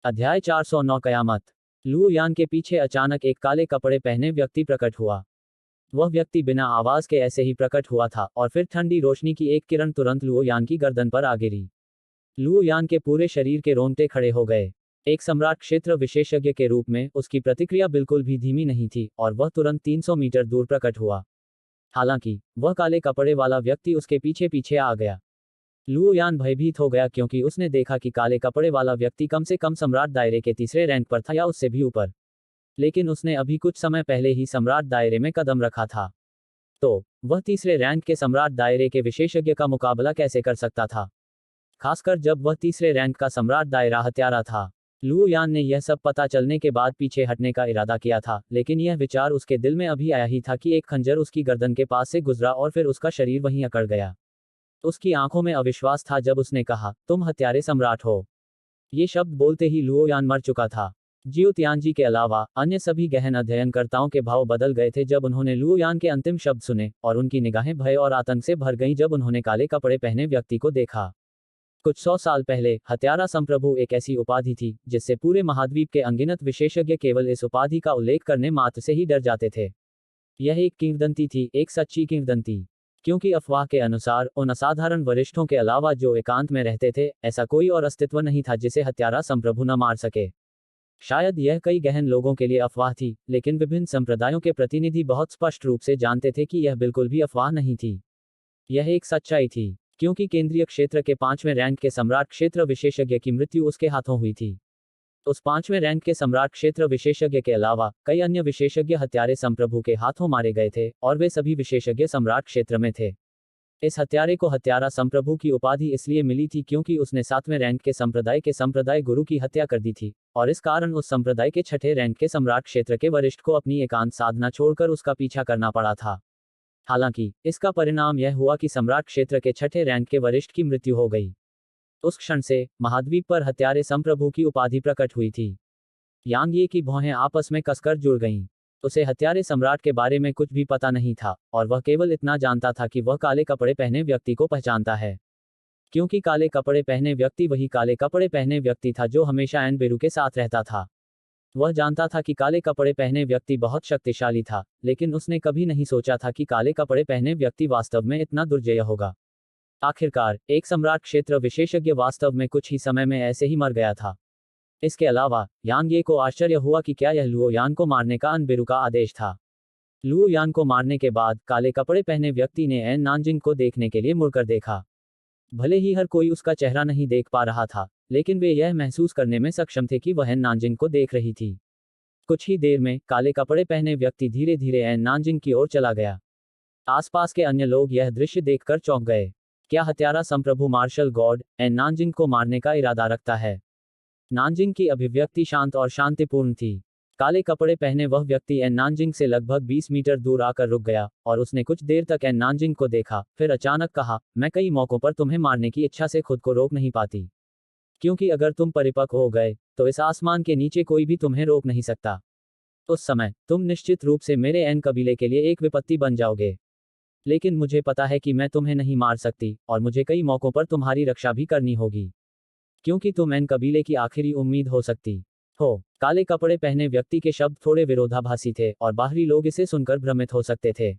अध्याय 409 कयामत। लू यान के पीछे अचानक एक काले कपड़े पहने व्यक्ति प्रकट हुआ। वह व्यक्ति बिना आवाज के ऐसे ही प्रकट हुआ था और फिर ठंडी रोशनी की एक किरण तुरंत लुओ यान की गर्दन पर आ गिरी। लुओ यान के पूरे शरीर के रोंगटे खड़े हो गए। एक सम्राट क्षेत्र विशेषज्ञ के रूप में उसकी प्रतिक्रिया बिल्कुल भी धीमी नहीं थी और वह तुरंत 300 मीटर दूर प्रकट हुआ। हालांकि वह काले कपड़े वाला व्यक्ति उसके पीछे पीछे आ गया। लुओ यान भयभीत हो गया क्योंकि उसने देखा कि काले कपड़े वाला व्यक्ति कम से कम सम्राट दायरे के तीसरे रैंक पर था या उससे भी ऊपर। लेकिन उसने अभी कुछ समय पहले ही सम्राट दायरे में कदम रखा था, तो वह तीसरे रैंक के सम्राट दायरे के विशेषज्ञ का मुकाबला कैसे कर सकता था, खासकर जब वह तीसरे रैंक का सम्राट दायरा हत्यारा था। लुओ यान ने यह सब पता चलने के बाद पीछे हटने का इरादा किया था, लेकिन यह विचार उसके दिल में अभी आया ही था कि एक खंजर उसकी गर्दन के पास से गुजरा और फिर उसका शरीर वहीं अकड़ गया। उसकी आंखों में अविश्वास था जब उसने कहा, तुम हत्यारे सम्राट हो। ये शब्द बोलते ही लुओ यान मर चुका था। जियो तियानजी के अलावा अन्य सभी गहन अध्ययनकर्ताओं के भाव बदल गए थे जब उन्होंने लुओ यान के अंतिम शब्द सुने, और उनकी निगाहें भय और आतंक से भर गईं जब उन्होंने काले कपड़े पहने व्यक्ति को देखा। कुछ 100 साल पहले हत्यारा संप्रभु एक ऐसी उपाधि थी जिससे पूरे महाद्वीप के अनगिनत विशेषज्ञ केवल इस उपाधि का उल्लेख करने मात्र से ही डर जाते थे। यह एक किंवदंती थी, एक सच्ची किंवदंती, क्योंकि अफवाह के अनुसार उन असाधारण वरिष्ठों के अलावा जो एकांत में रहते थे, ऐसा कोई और अस्तित्व नहीं था जिसे हत्यारा संप्रभु न मार सके। शायद यह कई गहन लोगों के लिए अफवाह थी, लेकिन विभिन्न संप्रदायों के प्रतिनिधि बहुत स्पष्ट रूप से जानते थे कि यह बिल्कुल भी अफवाह नहीं थी। यह एक सच्चाई थी, क्योंकि केंद्रीय क्षेत्र के 5वें रैंक के सम्राट क्षेत्र विशेषज्ञ की मृत्यु उसके हाथों हुई थी। उस 5वें रैंक के सम्राट क्षेत्र विशेषज्ञ के अलावा कई अन्य विशेषज्ञ हत्यारे संप्रभु के हाथों मारे गए थे, और वे सभी विशेषज्ञ सम्राट क्षेत्र में थे। इस हत्यारे को हत्यारा संप्रभु की उपाधि इसलिए मिली थी क्योंकि उसने 7वें रैंक के संप्रदाय गुरु की हत्या कर दी थी, और इस कारण उस संप्रदाय के 6ठे रैंक के सम्राट क्षेत्र के वरिष्ठ को अपनी एकांत साधना छोड़कर उसका पीछा करना पड़ा था। हालांकि इसका परिणाम यह हुआ कि सम्राट क्षेत्र के 6ठे रैंक के वरिष्ठ की मृत्यु हो गई। उस क्षण से महाद्वीप पर हत्यारे संप्रभु की उपाधि प्रकट हुई थी। यांग ये की भौहें आपस में कसकर जुड़ गईं। उसे हत्यारे सम्राट के बारे में कुछ भी पता नहीं था, और वह केवल इतना जानता था कि वह काले कपड़े पहने व्यक्ति को पहचानता है, क्योंकि काले कपड़े पहने व्यक्ति वही काले कपड़े पहने व्यक्ति था जो हमेशा एनबेरू के साथ रहता था। वह जानता था कि काले कपड़े पहने व्यक्ति बहुत शक्तिशाली था, लेकिन उसने कभी नहीं सोचा था कि काले कपड़े पहने व्यक्ति वास्तव में इतना दुर्जय होगा। आखिरकार एक सम्राट क्षेत्र विशेषज्ञ वास्तव में कुछ ही समय में ऐसे ही मर गया था। इसके अलावा यांग ये को आश्चर्य हुआ कि क्या यह लुओ यान को मारने का अनबेरू का आदेश था। लुओ यान को मारने के बाद काले कपड़े पहने व्यक्ति ने एन नानजिंग को देखने के लिए मुड़कर देखा। भले ही हर कोई उसका चेहरा नहीं देख पा रहा था, लेकिन वे यह महसूस करने में सक्षम थे कि वह एन नानजिंग को देख रही थी। कुछ ही देर में काले कपड़े पहने व्यक्ति धीरे धीरे एन नानजिंग की ओर चला गया। आसपास के अन्य लोग यह दृश्य देखकर चौंक गए। क्या हत्यारा संप्रभु मार्शल गॉड एन नानजिंग को मारने का इरादा रखता है? नानजिंग की अभिव्यक्ति शांत और शांतिपूर्ण थी। काले कपड़े पहने वह व्यक्ति एन नानजिंग से लगभग 20 मीटर दूर आकर रुक गया, और उसने कुछ देर तक एन नानजिंग को देखा, फिर अचानक कहा, मैं कई मौकों पर तुम्हें मारने की इच्छा से खुद को रोक नहीं पाती, क्योंकि अगर तुम परिपक्व हो गए तो इस आसमान के नीचे कोई भी तुम्हें रोक नहीं सकता। उस समय तुम निश्चित रूप से मेरे एन कबीले के लिए एक विपत्ति बन जाओगे। लेकिन मुझे पता है कि मैं तुम्हें नहीं मार सकती, और मुझे कई मौकों पर तुम्हारी रक्षा भी करनी होगी, क्योंकि तुम एन कबीले की आखिरी उम्मीद हो सकती हो। काले कपड़े पहने व्यक्ति के शब्द थोड़े विरोधाभासी थे, और बाहरी लोग इसे सुनकर भ्रमित हो सकते थे।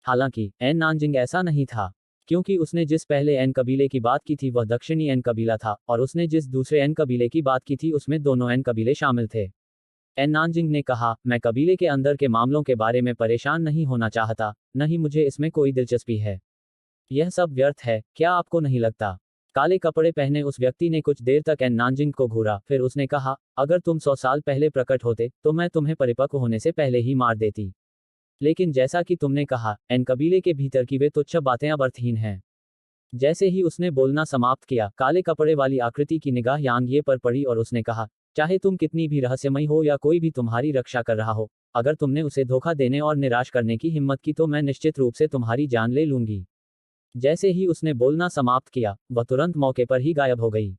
हालांकि एन नानजिंग ऐसा नहीं था, क्योंकि उसने जिस पहले एन कबीले की बात की थी वह दक्षिणी एन कबीला था, और उसने जिस दूसरे एन कबीले की बात की थी उसमें दोनों एन कबीले शामिल थे। एन नानजिंग ने कहा, मैं कबीले के अंदर के मामलों के बारे में परेशान नहीं होना चाहता, न ही मुझे इसमें कोई दिलचस्पी है। यह सब व्यर्थ है, क्या आपको नहीं लगता? काले कपड़े पहने उस व्यक्ति ने कुछ देर तक एन नानजिंग को घूरा, फिर उसने कहा, अगर तुम 100 साल पहले प्रकट होते तो मैं तुम्हें परिपक्व होने से पहले ही मार देती। लेकिन जैसा कि तुमने कहा, एन कबीले के भीतर की वे तुच्छ बातें अब अर्थहीन हैं। जैसे ही उसने बोलना समाप्त किया, काले कपड़े वाली आकृति की निगाह यांग ये पर पड़ी और उसने कहा, चाहे तुम कितनी भी रहस्यमयी हो या कोई भी तुम्हारी रक्षा कर रहा हो, अगर तुमने उसे धोखा देने और निराश करने की हिम्मत की तो मैं निश्चित रूप से तुम्हारी जान ले लूंगी। जैसे ही उसने बोलना समाप्त किया, वह तुरंत मौके पर ही गायब हो गई।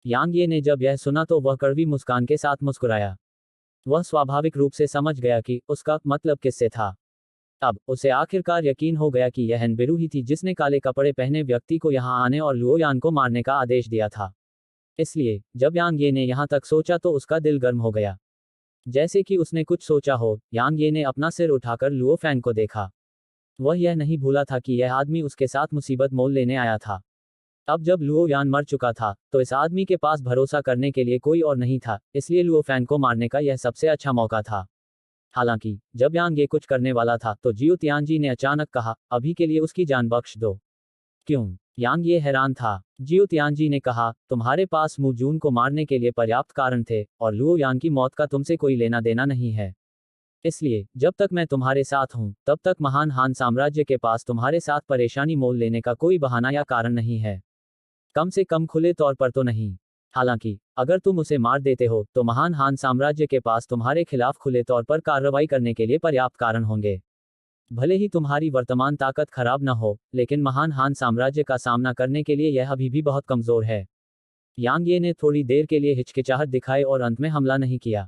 यांग ये ने जब यह सुना तो वह कड़वी मुस्कान के साथ मुस्कुराया। वह स्वाभाविक रूप से समझ गया कि उसका मतलब किससे था। अब उसे आखिरकार यकीन हो गया कि यह एनबेरू ही थी जिसने काले कपड़े पहने व्यक्ति को यहां आने और लुओ यान को मारने का आदेश दिया था। इसलिए जब यांग ये ने यहाँ तक सोचा तो उसका दिल गर्म हो गया। जैसे कि उसने कुछ सोचा हो, यांग ये ने अपना सिर उठाकर लुओ फैंग को देखा। वह यह नहीं भूला था कि यह आदमी उसके साथ मुसीबत मोल लेने आया था। अब जब लुओ यान मर चुका था, तो इस आदमी के पास भरोसा करने के लिए कोई और नहीं था, इसलिए लुओ फैंग को मारने का यह सबसे अच्छा मौका था। हालांकि जब यांग ये कुछ करने वाला था तो जियो तियानजी ने अचानक कहा, अभी के लिए उसकी जान बख्श दो। क्यों? यांग ये हैरान था। जियो तियानजी ने कहा, तुम्हारे पास मू जून को मारने के लिए पर्याप्त कारण थे, और लुओ यांग की मौत का तुमसे कोई लेना देना नहीं है। इसलिए जब तक मैं तुम्हारे साथ हूं, तब तक महान हान साम्राज्य के पास तुम्हारे साथ परेशानी मोल लेने का कोई बहाना या कारण नहीं है। कम से कम खुले तौर पर तो नहीं। हालांकि अगर तुम उसे मार देते हो तो महान हान साम्राज्य के पास तुम्हारे खिलाफ खुले तौर पर कार्रवाई करने के लिए पर्याप्त कारण होंगे। भले ही तुम्हारी वर्तमान ताकत खराब न हो, लेकिन महान हान साम्राज्य का सामना करने के लिए यह अभी भी बहुत कमजोर है। यांग ये ने थोड़ी देर के लिए हिचकिचाहट दिखाई और अंत में हमला नहीं किया।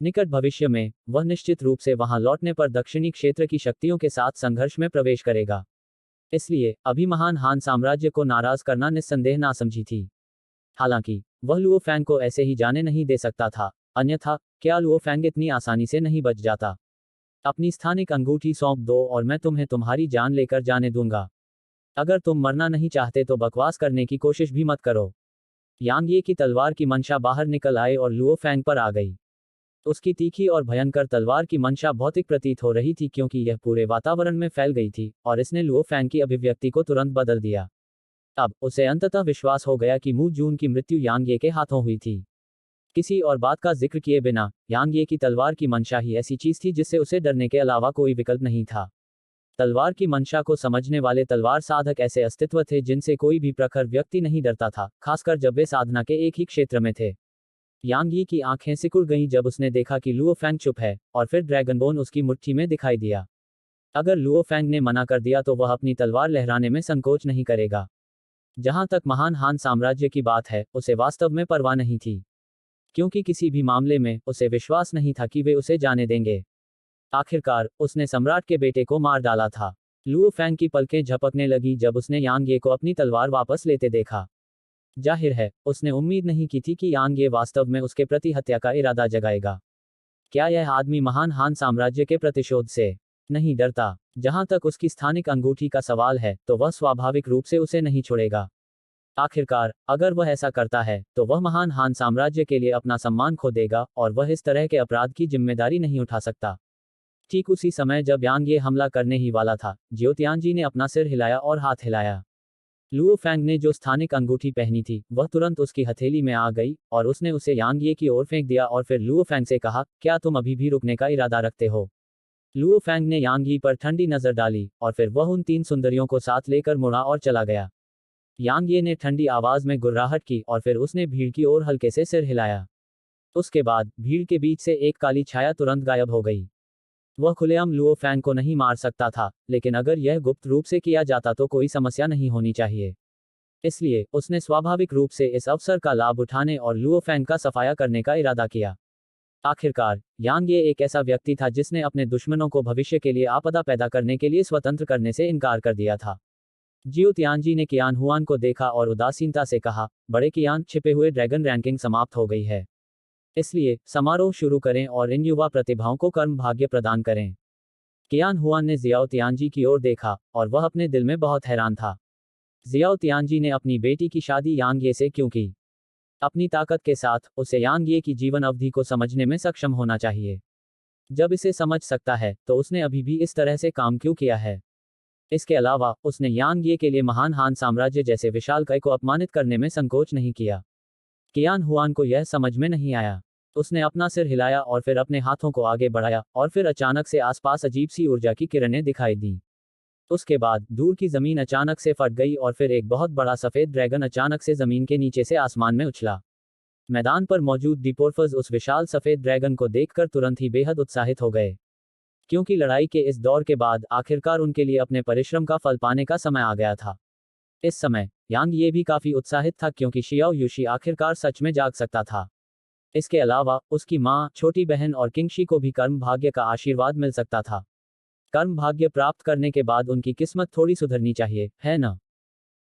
निकट भविष्य में वह निश्चित रूप से वहां लौटने पर दक्षिणी क्षेत्र की शक्तियों के साथ संघर्ष में प्रवेश करेगा। इसलिए अभी महान हान साम्राज्य को नाराज करना निस्संदेह नासमझी थी। हालांकि वह लुओ फैंग को ऐसे ही जाने नहीं दे सकता था, अन्यथा क्या लुओ फैंग इतनी आसानी से नहीं बच जाता। अपनी स्थानिक अंगूठी सौंप दो और मैं तुम्हें तुम्हारी जान लेकर जाने दूंगा। अगर तुम मरना नहीं चाहते तो बकवास करने की कोशिश भी मत करो। यांग ये की तलवार की मंशा बाहर निकल आए और लुओ फैंग पर आ गई। उसकी तीखी और भयंकर तलवार की मंशा भौतिक प्रतीत हो रही थी क्योंकि यह पूरे वातावरण में फैल गई थी, और इसने लुओ फैंग की अभिव्यक्ति को तुरंत बदल दिया। अब उसे अंततः विश्वास हो गया कि मू जून की मृत्यु यांग ये के हाथों हुई थी। किसी और बात का जिक्र किए बिना यांग ये की तलवार की मंशा ही ऐसी चीज थी जिससे उसे डरने के अलावा कोई विकल्प नहीं था। तलवार की मंशा को समझने वाले तलवार साधक ऐसे अस्तित्व थे जिनसे कोई भी प्रखर व्यक्ति नहीं डरता था, खासकर जब वे साधना के एक ही क्षेत्र में थे। यांग यी की आंखें सिकुड़ गईं जब उसने देखा कि लुओ फैंग चुप है, और फिर ड्रैगनबोन उसकी मुट्ठी में दिखाई दिया। अगर लुओ फैंग ने मना कर दिया तो वह अपनी तलवार लहराने में संकोच नहीं करेगा। जहां तक महान हान साम्राज्य की बात है, उसे वास्तव में परवाह नहीं थी, क्योंकि किसी भी मामले में उसे विश्वास नहीं था कि वे उसे जाने देंगे। आखिरकार उसने सम्राट के बेटे को मार डाला था। लुओ फैंग की पलकें झपकने लगी जब उसने यांग ये को अपनी तलवार वापस लेते देखा। जाहिर है उसने उम्मीद नहीं की थी कि यांग ये वास्तव में उसके प्रति हत्या का इरादा जगाएगा। क्या यह आदमी महान हान साम्राज्य के प्रतिशोध से नहीं डरता? जहां तक उसकी स्थानिक अंगूठी का सवाल है, तो वह स्वाभाविक रूप से उसे नहीं छोड़ेगा। आखिरकार अगर वह ऐसा करता है तो वह महान हान साम्राज्य के लिए अपना सम्मान खो देगा, और वह इस तरह के अपराध की जिम्मेदारी नहीं उठा सकता। ठीक उसी समय जब यांग ये हमला करने ही वाला था, जियो तियानजी ने अपना सिर हिलाया और हाथ हिलाया। लुओ फैंग ने जो स्थानिक अंगूठी पहनी थी वह तुरंत उसकी हथेली में आ गई, और उसने उसे यांग ये की ओर फेंक दिया और फिर लुओ फैंग से कहा, क्या तुम अभी भी रुकने का इरादा रखते हो? लुओ फैंग ने यांग यी पर ठंडी नजर डाली, और फिर वह उन 3 सुंदरियों को साथ लेकर मुड़ा और चला गया। यांग ये ने ठंडी आवाज में गुर्राहट की और फिर उसने भीड़ की ओर हल्के से सिर हिलाया। उसके बाद भीड़ के बीच से एक काली छाया तुरंत गायब हो गई। वह खुलेआम लुओ फैंग को नहीं मार सकता था, लेकिन अगर यह गुप्त रूप से किया जाता तो कोई समस्या नहीं होनी चाहिए। इसलिए उसने स्वाभाविक रूप से इस अवसर का लाभ उठाने और लुओ फैंग का सफाया करने का इरादा किया। आखिरकार यांग ये एक ऐसा व्यक्ति था जिसने अपने दुश्मनों को भविष्य के लिए आपदा पैदा करने के लिए स्वतंत्र करने से इनकार कर दिया था। जियो तियानजी ने कियान हुआन को देखा और उदासीनता से कहा, बड़े कियान, छिपे हुए ड्रैगन रैंकिंग समाप्त हो गई है। इसलिए समारोह शुरू करें और इन युवा प्रतिभाओं को कर्म भाग्य प्रदान करें। कियान हुआन ने जियाओ तियानजी की ओर देखा, और वह अपने दिल में बहुत हैरान था। जियाओ तियानजी ने अपनी बेटी की शादी यांग ये से क्यों की? अपनी ताकत के साथ उसे यांग ये की जीवन अवधि को समझने में सक्षम होना चाहिए। जब इसे समझ सकता है तो उसने अभी भी इस तरह से काम क्यों किया है? इसके अलावा उसने यांग ये के लिए महान हान साम्राज्य जैसे विशालकाय को अपमानित करने में संकोच नहीं किया। कियान हुआन को यह समझ में नहीं आया। उसने अपना सिर हिलाया और फिर अपने हाथों को आगे बढ़ाया, और फिर अचानक से आसपास अजीब सी ऊर्जा की किरणें दिखाई दी। उसके बाद दूर की जमीन अचानक से फट गई और फिर एक बहुत बड़ा सफेद ड्रैगन अचानक से जमीन के नीचे से आसमान में उछला। मैदान पर मौजूद डिपोर्फर्स उस विशाल सफेद ड्रैगन को देखकर तुरंत ही बेहद उत्साहित हो गए, क्योंकि लड़ाई के इस दौर के बाद आखिरकार उनके लिए अपने परिश्रम का फल पाने का समय आ गया था। इस समय यांग ये भी काफी उत्साहित था क्योंकि शियाओ यूशी आखिरकार सच में जाग सकता था। इसके अलावा उसकी माँ, छोटी बहन और किंगशी को भी कर्म भाग्य का आशीर्वाद मिल सकता था। कर्म भाग्य प्राप्त करने के बाद उनकी किस्मत थोड़ी सुधरनी चाहिए, है ना?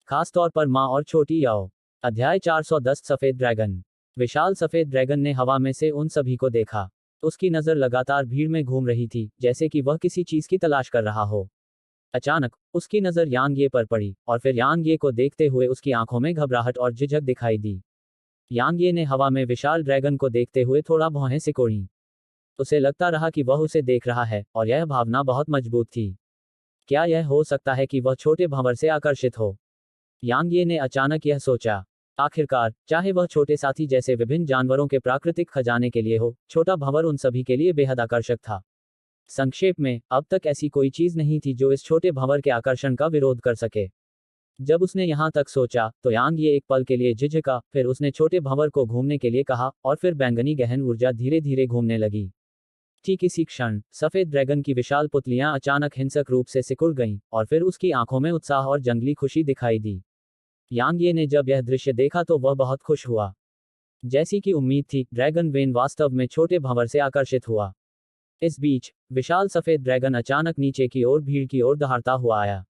खास तौर पर माँ और छोटी याओ। अध्याय 410 सफेद ड्रैगन। विशाल सफेद ड्रैगन ने हवा में से उन सभी को देखा। उसकी नजर लगातार भीड़ में घूम रही थी, जैसे कि वह किसी चीज की तलाश कर रहा हो। अचानक उसकी नजर यांग ये पर पड़ी, और फिर यांग ये को देखते हुए उसकी आंखों में घबराहट और झिझक दिखाई दी। यांग ये ने हवा में विशाल ड्रैगन को देखते हुए थोड़ा भौहें सिकोड़ी। उसे लगता रहा कि वह उसे देख रहा है, और यह भावना बहुत मजबूत थी। क्या यह हो सकता है कि वह छोटे भंवर से आकर्षित हो? यांग ये ने अचानक यह सोचा। आखिरकार, चाहे वह छोटे साथी जैसे विभिन्न जानवरों के प्राकृतिक खजाने के लिए हो, छोटा भंवर उन सभी के लिए बेहद आकर्षक था। संक्षेप में, अब तक ऐसी कोई चीज नहीं थी जो इस छोटे भंवर के आकर्षण का विरोध कर सके। जब उसने यहां तक सोचा, तो यांग ये एक पल के लिए झिझका, फिर उसने छोटे भंवर को घूमने के लिए कहा, और फिर बैंगनी गहन ऊर्जा धीरे धीरे घूमने लगी। ठीक इसी क्षण, सफेद ड्रैगन की विशाल पुतलियां अचानक हिंसक रूप से सिकुड़ गईं, और फिर उसकी आंखों में उत्साह और जंगली खुशी दिखाई दी। यांग ये ने जब यह दृश्य देखा तो वह बहुत खुश हुआ। जैसी कि उम्मीद थी, ड्रैगन वेन वास्तव में छोटे भंवर से आकर्षित हुआ। इस बीच, विशाल सफेद ड्रैगन अचानक नीचे की ओर भीड़ की ओर दहाड़ता हुआ आया।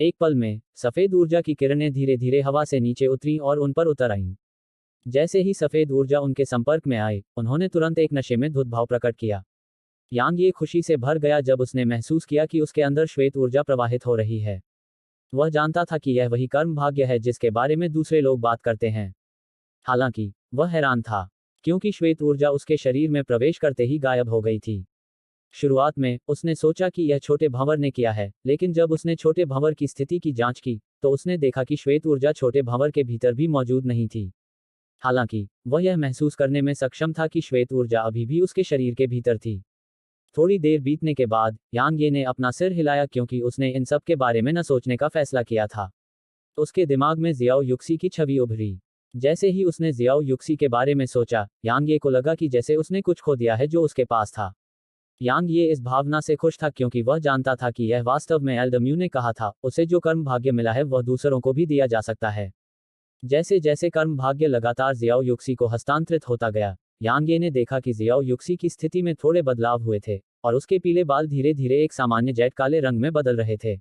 एक पल में, सफेद ऊर्जा की किरणें धीरे धीरे हवा से नीचे उतरीं और उन पर उतर आईं। जैसे ही सफेद ऊर्जा उनके संपर्क में आई, उन्होंने तुरंत एक नशे में धुत भाव प्रकट किया। यांग ये खुशी से भर गया जब उसने महसूस किया कि उसके अंदर श्वेत ऊर्जा प्रवाहित हो रही है। वह जानता था कि यह वही कर्म भाग्य है जिसके बारे में दूसरे लोग बात करते हैं। हालांकि, वह हैरान था, क्योंकि श्वेत ऊर्जा उसके शरीर में प्रवेश करते ही गायब हो गई थी। शुरुआत में, उसने सोचा कि यह छोटे भंवर ने किया है, लेकिन जब उसने छोटे भंवर की स्थिति की जांच की, तो उसने देखा कि श्वेत ऊर्जा छोटे भंवर के भीतर भी मौजूद नहीं थी। हालांकि, वह यह महसूस करने में सक्षम था कि श्वेत ऊर्जा अभी भी उसके शरीर के भीतर थी। थोड़ी देर बीतने के बाद, यांग ये ने अपना सिर हिलाया क्योंकि उसने इन सब के बारे में न सोचने का फैसला किया था। उसके दिमाग में जियाओ युक्सी की छवि उभरी। जैसे ही उसने जियाओ युक्सी के बारे में सोचा, यांग ये को लगा कि जैसे उसने कुछ खो दिया है जो उसके पास था। यांग ये इस भावना से खुश था क्योंकि वह जानता था कि यह वास्तव में एल्डम्यू ने कहा था, उसे जो कर्म भाग्य मिला है वह दूसरों को भी दिया जा सकता है। जैसे जैसे कर्म भाग्य लगातार जियाओ युक्सी को हस्तांतरित होता गया, यांग ये ने देखा कि जियाओ युक्सी की स्थिति में थोड़े बदलाव हुए थे, और उसके पीले बाल धीरे धीरे एक सामान्य जेट काले रंग में बदल रहे थे।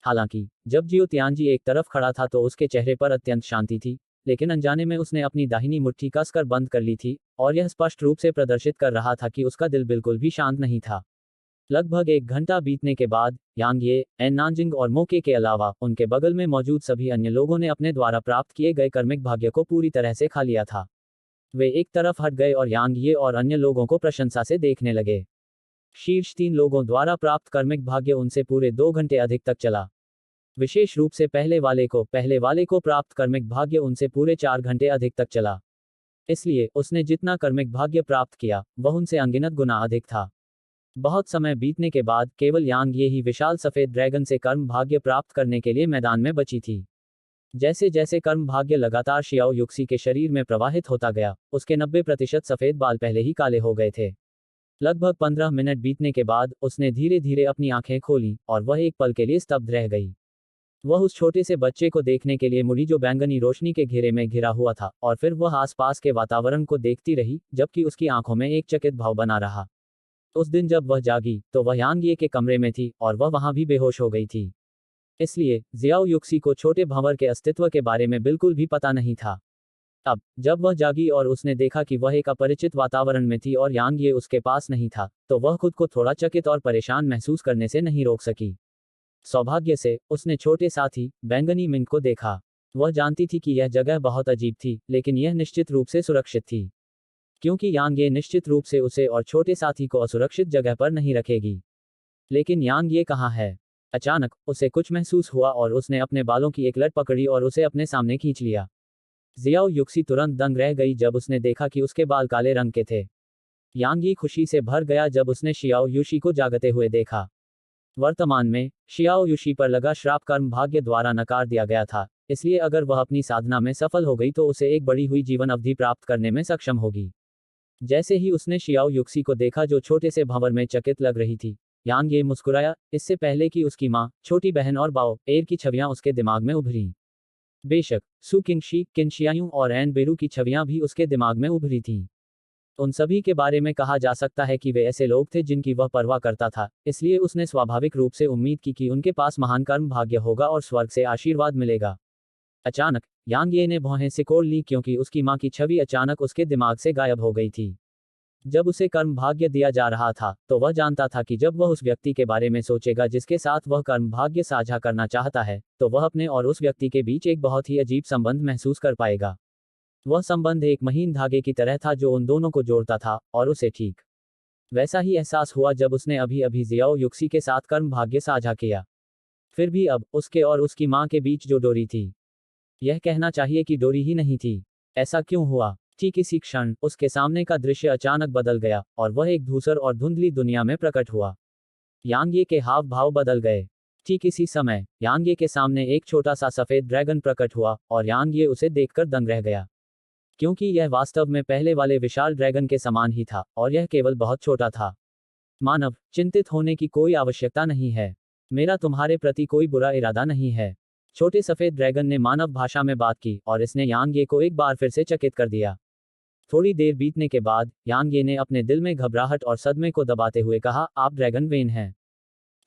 हालांकि, जब जियो तियांजी एक तरफ खड़ा था तो उसके चेहरे पर अत्यंत शांति थी, लेकिन अनजाने में उसने अपनी दाहिनी मुट्ठी कसकर बंद कर ली थी, और यह स्पष्ट रूप से प्रदर्शित कर रहा था कि उसका दिल बिल्कुल भी शांत नहीं था। लगभग 1 घंटा बीतने के बाद, यांग ये, एन नानजिंग और मोके के अलावा उनके बगल में मौजूद सभी अन्य लोगों ने अपने द्वारा प्राप्त किए गए कर्मिक भाग्य को पूरी तरह से खा लिया था। वे एक तरफ हट गए और यांग ये और अन्य लोगों को प्रशंसा से देखने लगे। शीर्ष 3 लोगों द्वारा प्राप्त कर्मिक भाग्य उनसे पूरे 2 घंटे अधिक तक चला। विशेष रूप से पहले वाले को प्राप्त कर्मिक भाग्य उनसे पूरे 4 घंटे अधिक तक चला। इसलिए, उसने जितना कर्मिक भाग्य प्राप्त किया, वह उनसे अनगिनत गुना अधिक था। बहुत समय बीतने के बाद, केवल यांग ये ही विशाल सफेद ड्रैगन से कर्म भाग्य प्राप्त करने के लिए मैदान में बची थी। जैसे जैसे कर्म भाग्य लगातार शियाओ युक्सी के शरीर में प्रवाहित होता गया, उसके 90% सफेद बाल पहले ही काले हो गए थे। लगभग 15 मिनट बीतने के बाद, उसने धीरे धीरे अपनी आंखें खोलीं, और वह एक पल के लिए स्तब्ध रह गई। वह उस छोटे से बच्चे को देखने के लिए मुड़ी जो बैंगनी रोशनी के घेरे में घिरा हुआ था, और फिर वह आसपास के वातावरण को देखती रही, जबकि उसकी आंखों में एक चकित भाव बना रहा। उस दिन जब वह जागी, तो वह यांग ये के कमरे में थी, और वह वहां भी बेहोश हो गई थी। इसलिए, जियाओ युक्सी को छोटे भंवर के अस्तित्व के बारे में बिल्कुल भी पता नहीं था। अब, जब वह जागी और उसने देखा कि वह एक अपरिचित वातावरण में थी और यांग ये उसके पास नहीं था, तो वह खुद को थोड़ा चकित और परेशान महसूस करने से नहीं रोक सकी। सौभाग्य से, उसने छोटे साथी, बैंगनी मिंग को देखा। वह जानती थी कि यह जगह बहुत अजीब थी, लेकिन यह निश्चित रूप से सुरक्षित थी। क्योंकि यांग ये निश्चित रूप से उसे और छोटे साथी को असुरक्षित जगह पर नहीं रखेगी। लेकिन यांग ये कहाँ है? अचानक, उसे कुछ महसूस हुआ और उसने अपने बालों की एक लट पकड़ी और उसे अपने सामने खींच लिया। जियाओ युक्सी तुरंत दंग रह गई जब उसने देखा कि उसके बाल काले रंग के थे। यांग ये खुशी से भर गया जब उसने शियाओ युशी को जागते हुए देखा। वर्तमान में, शियाओ युशी पर लगा श्राप कर्म भाग्य द्वारा नकार दिया गया था, इसलिए अगर वह अपनी साधना में सफल हो गई तो उसे एक बढ़ी हुई जीवन अवधि प्राप्त करने में सक्षम होगी। जैसे ही उसने शियाओ युक्सी को देखा जो छोटे से भंवर में चकित लग रही थी, यांग ये मुस्कुराया, इससे पहले कि उसकी माँ, छोटी बहन और बाओ एर की छवियां उसके दिमाग में उभरी। बेशक, सु किंगशी, किनशियायू और एन बेरू की छवियां भी उसके दिमाग में उभरी थीं। उन सभी के बारे में कहा जा सकता है कि वे ऐसे लोग थे जिनकी वह परवाह करता था, इसलिए उसने स्वाभाविक रूप से उम्मीद की कि उनके पास महान कर्म भाग्य होगा और स्वर्ग से आशीर्वाद मिलेगा। अचानक यांग ये ने भौहें सिकोड़ ली क्योंकि उसकी मां की छवि अचानक उसके दिमाग से गायब हो गई थी। जब उसे कर्म भाग्य दिया जा रहा था तो वह जानता था कि जब वह उस व्यक्ति के बारे में सोचेगा जिसके साथ वह कर्म भाग्य साझा करना चाहता है, तो वह अपने और उस व्यक्ति के बीच एक बहुत ही अजीब संबंध महसूस कर पाएगा। वह संबंध एक महीन धागे की तरह था जो उन दोनों को जोड़ता था, और उसे ठीक वैसा ही एहसास हुआ जब उसने अभी अभी जियाओ युक्सी के साथ कर्म भाग्य साझा किया। फिर भी अब उसके और उसकी मां के बीच जो डोरी थी, यह कहना चाहिए कि डोरी ही नहीं थी। ऐसा क्यों हुआ? ठीक इसी क्षण उसके सामने का दृश्य अचानक बदल गया और वह एक धूसर और धुंधली दुनिया में प्रकट हुआ। यांग ये के हाव भाव बदल गए। ठीक इसी समय यांग ये के सामने एक छोटा सा सफेद ड्रैगन प्रकट हुआ और यांग ये उसे देखकर दंग रह गया, क्योंकि यह वास्तव में पहले वाले विशाल ड्रैगन के समान ही था और यह केवल बहुत छोटा था। मानव, चिंतित होने की कोई आवश्यकता नहीं है। मेरा तुम्हारे प्रति कोई बुरा इरादा नहीं है। छोटे सफेद ड्रैगन ने मानव भाषा में बात की और इसने यांग ये को एक बार फिर से चकित कर दिया। थोड़ी देर बीतने के बाद यांग ये ने अपने दिल में घबराहट और सदमे को दबाते हुए कहा, आप ड्रैगन वेन हैं?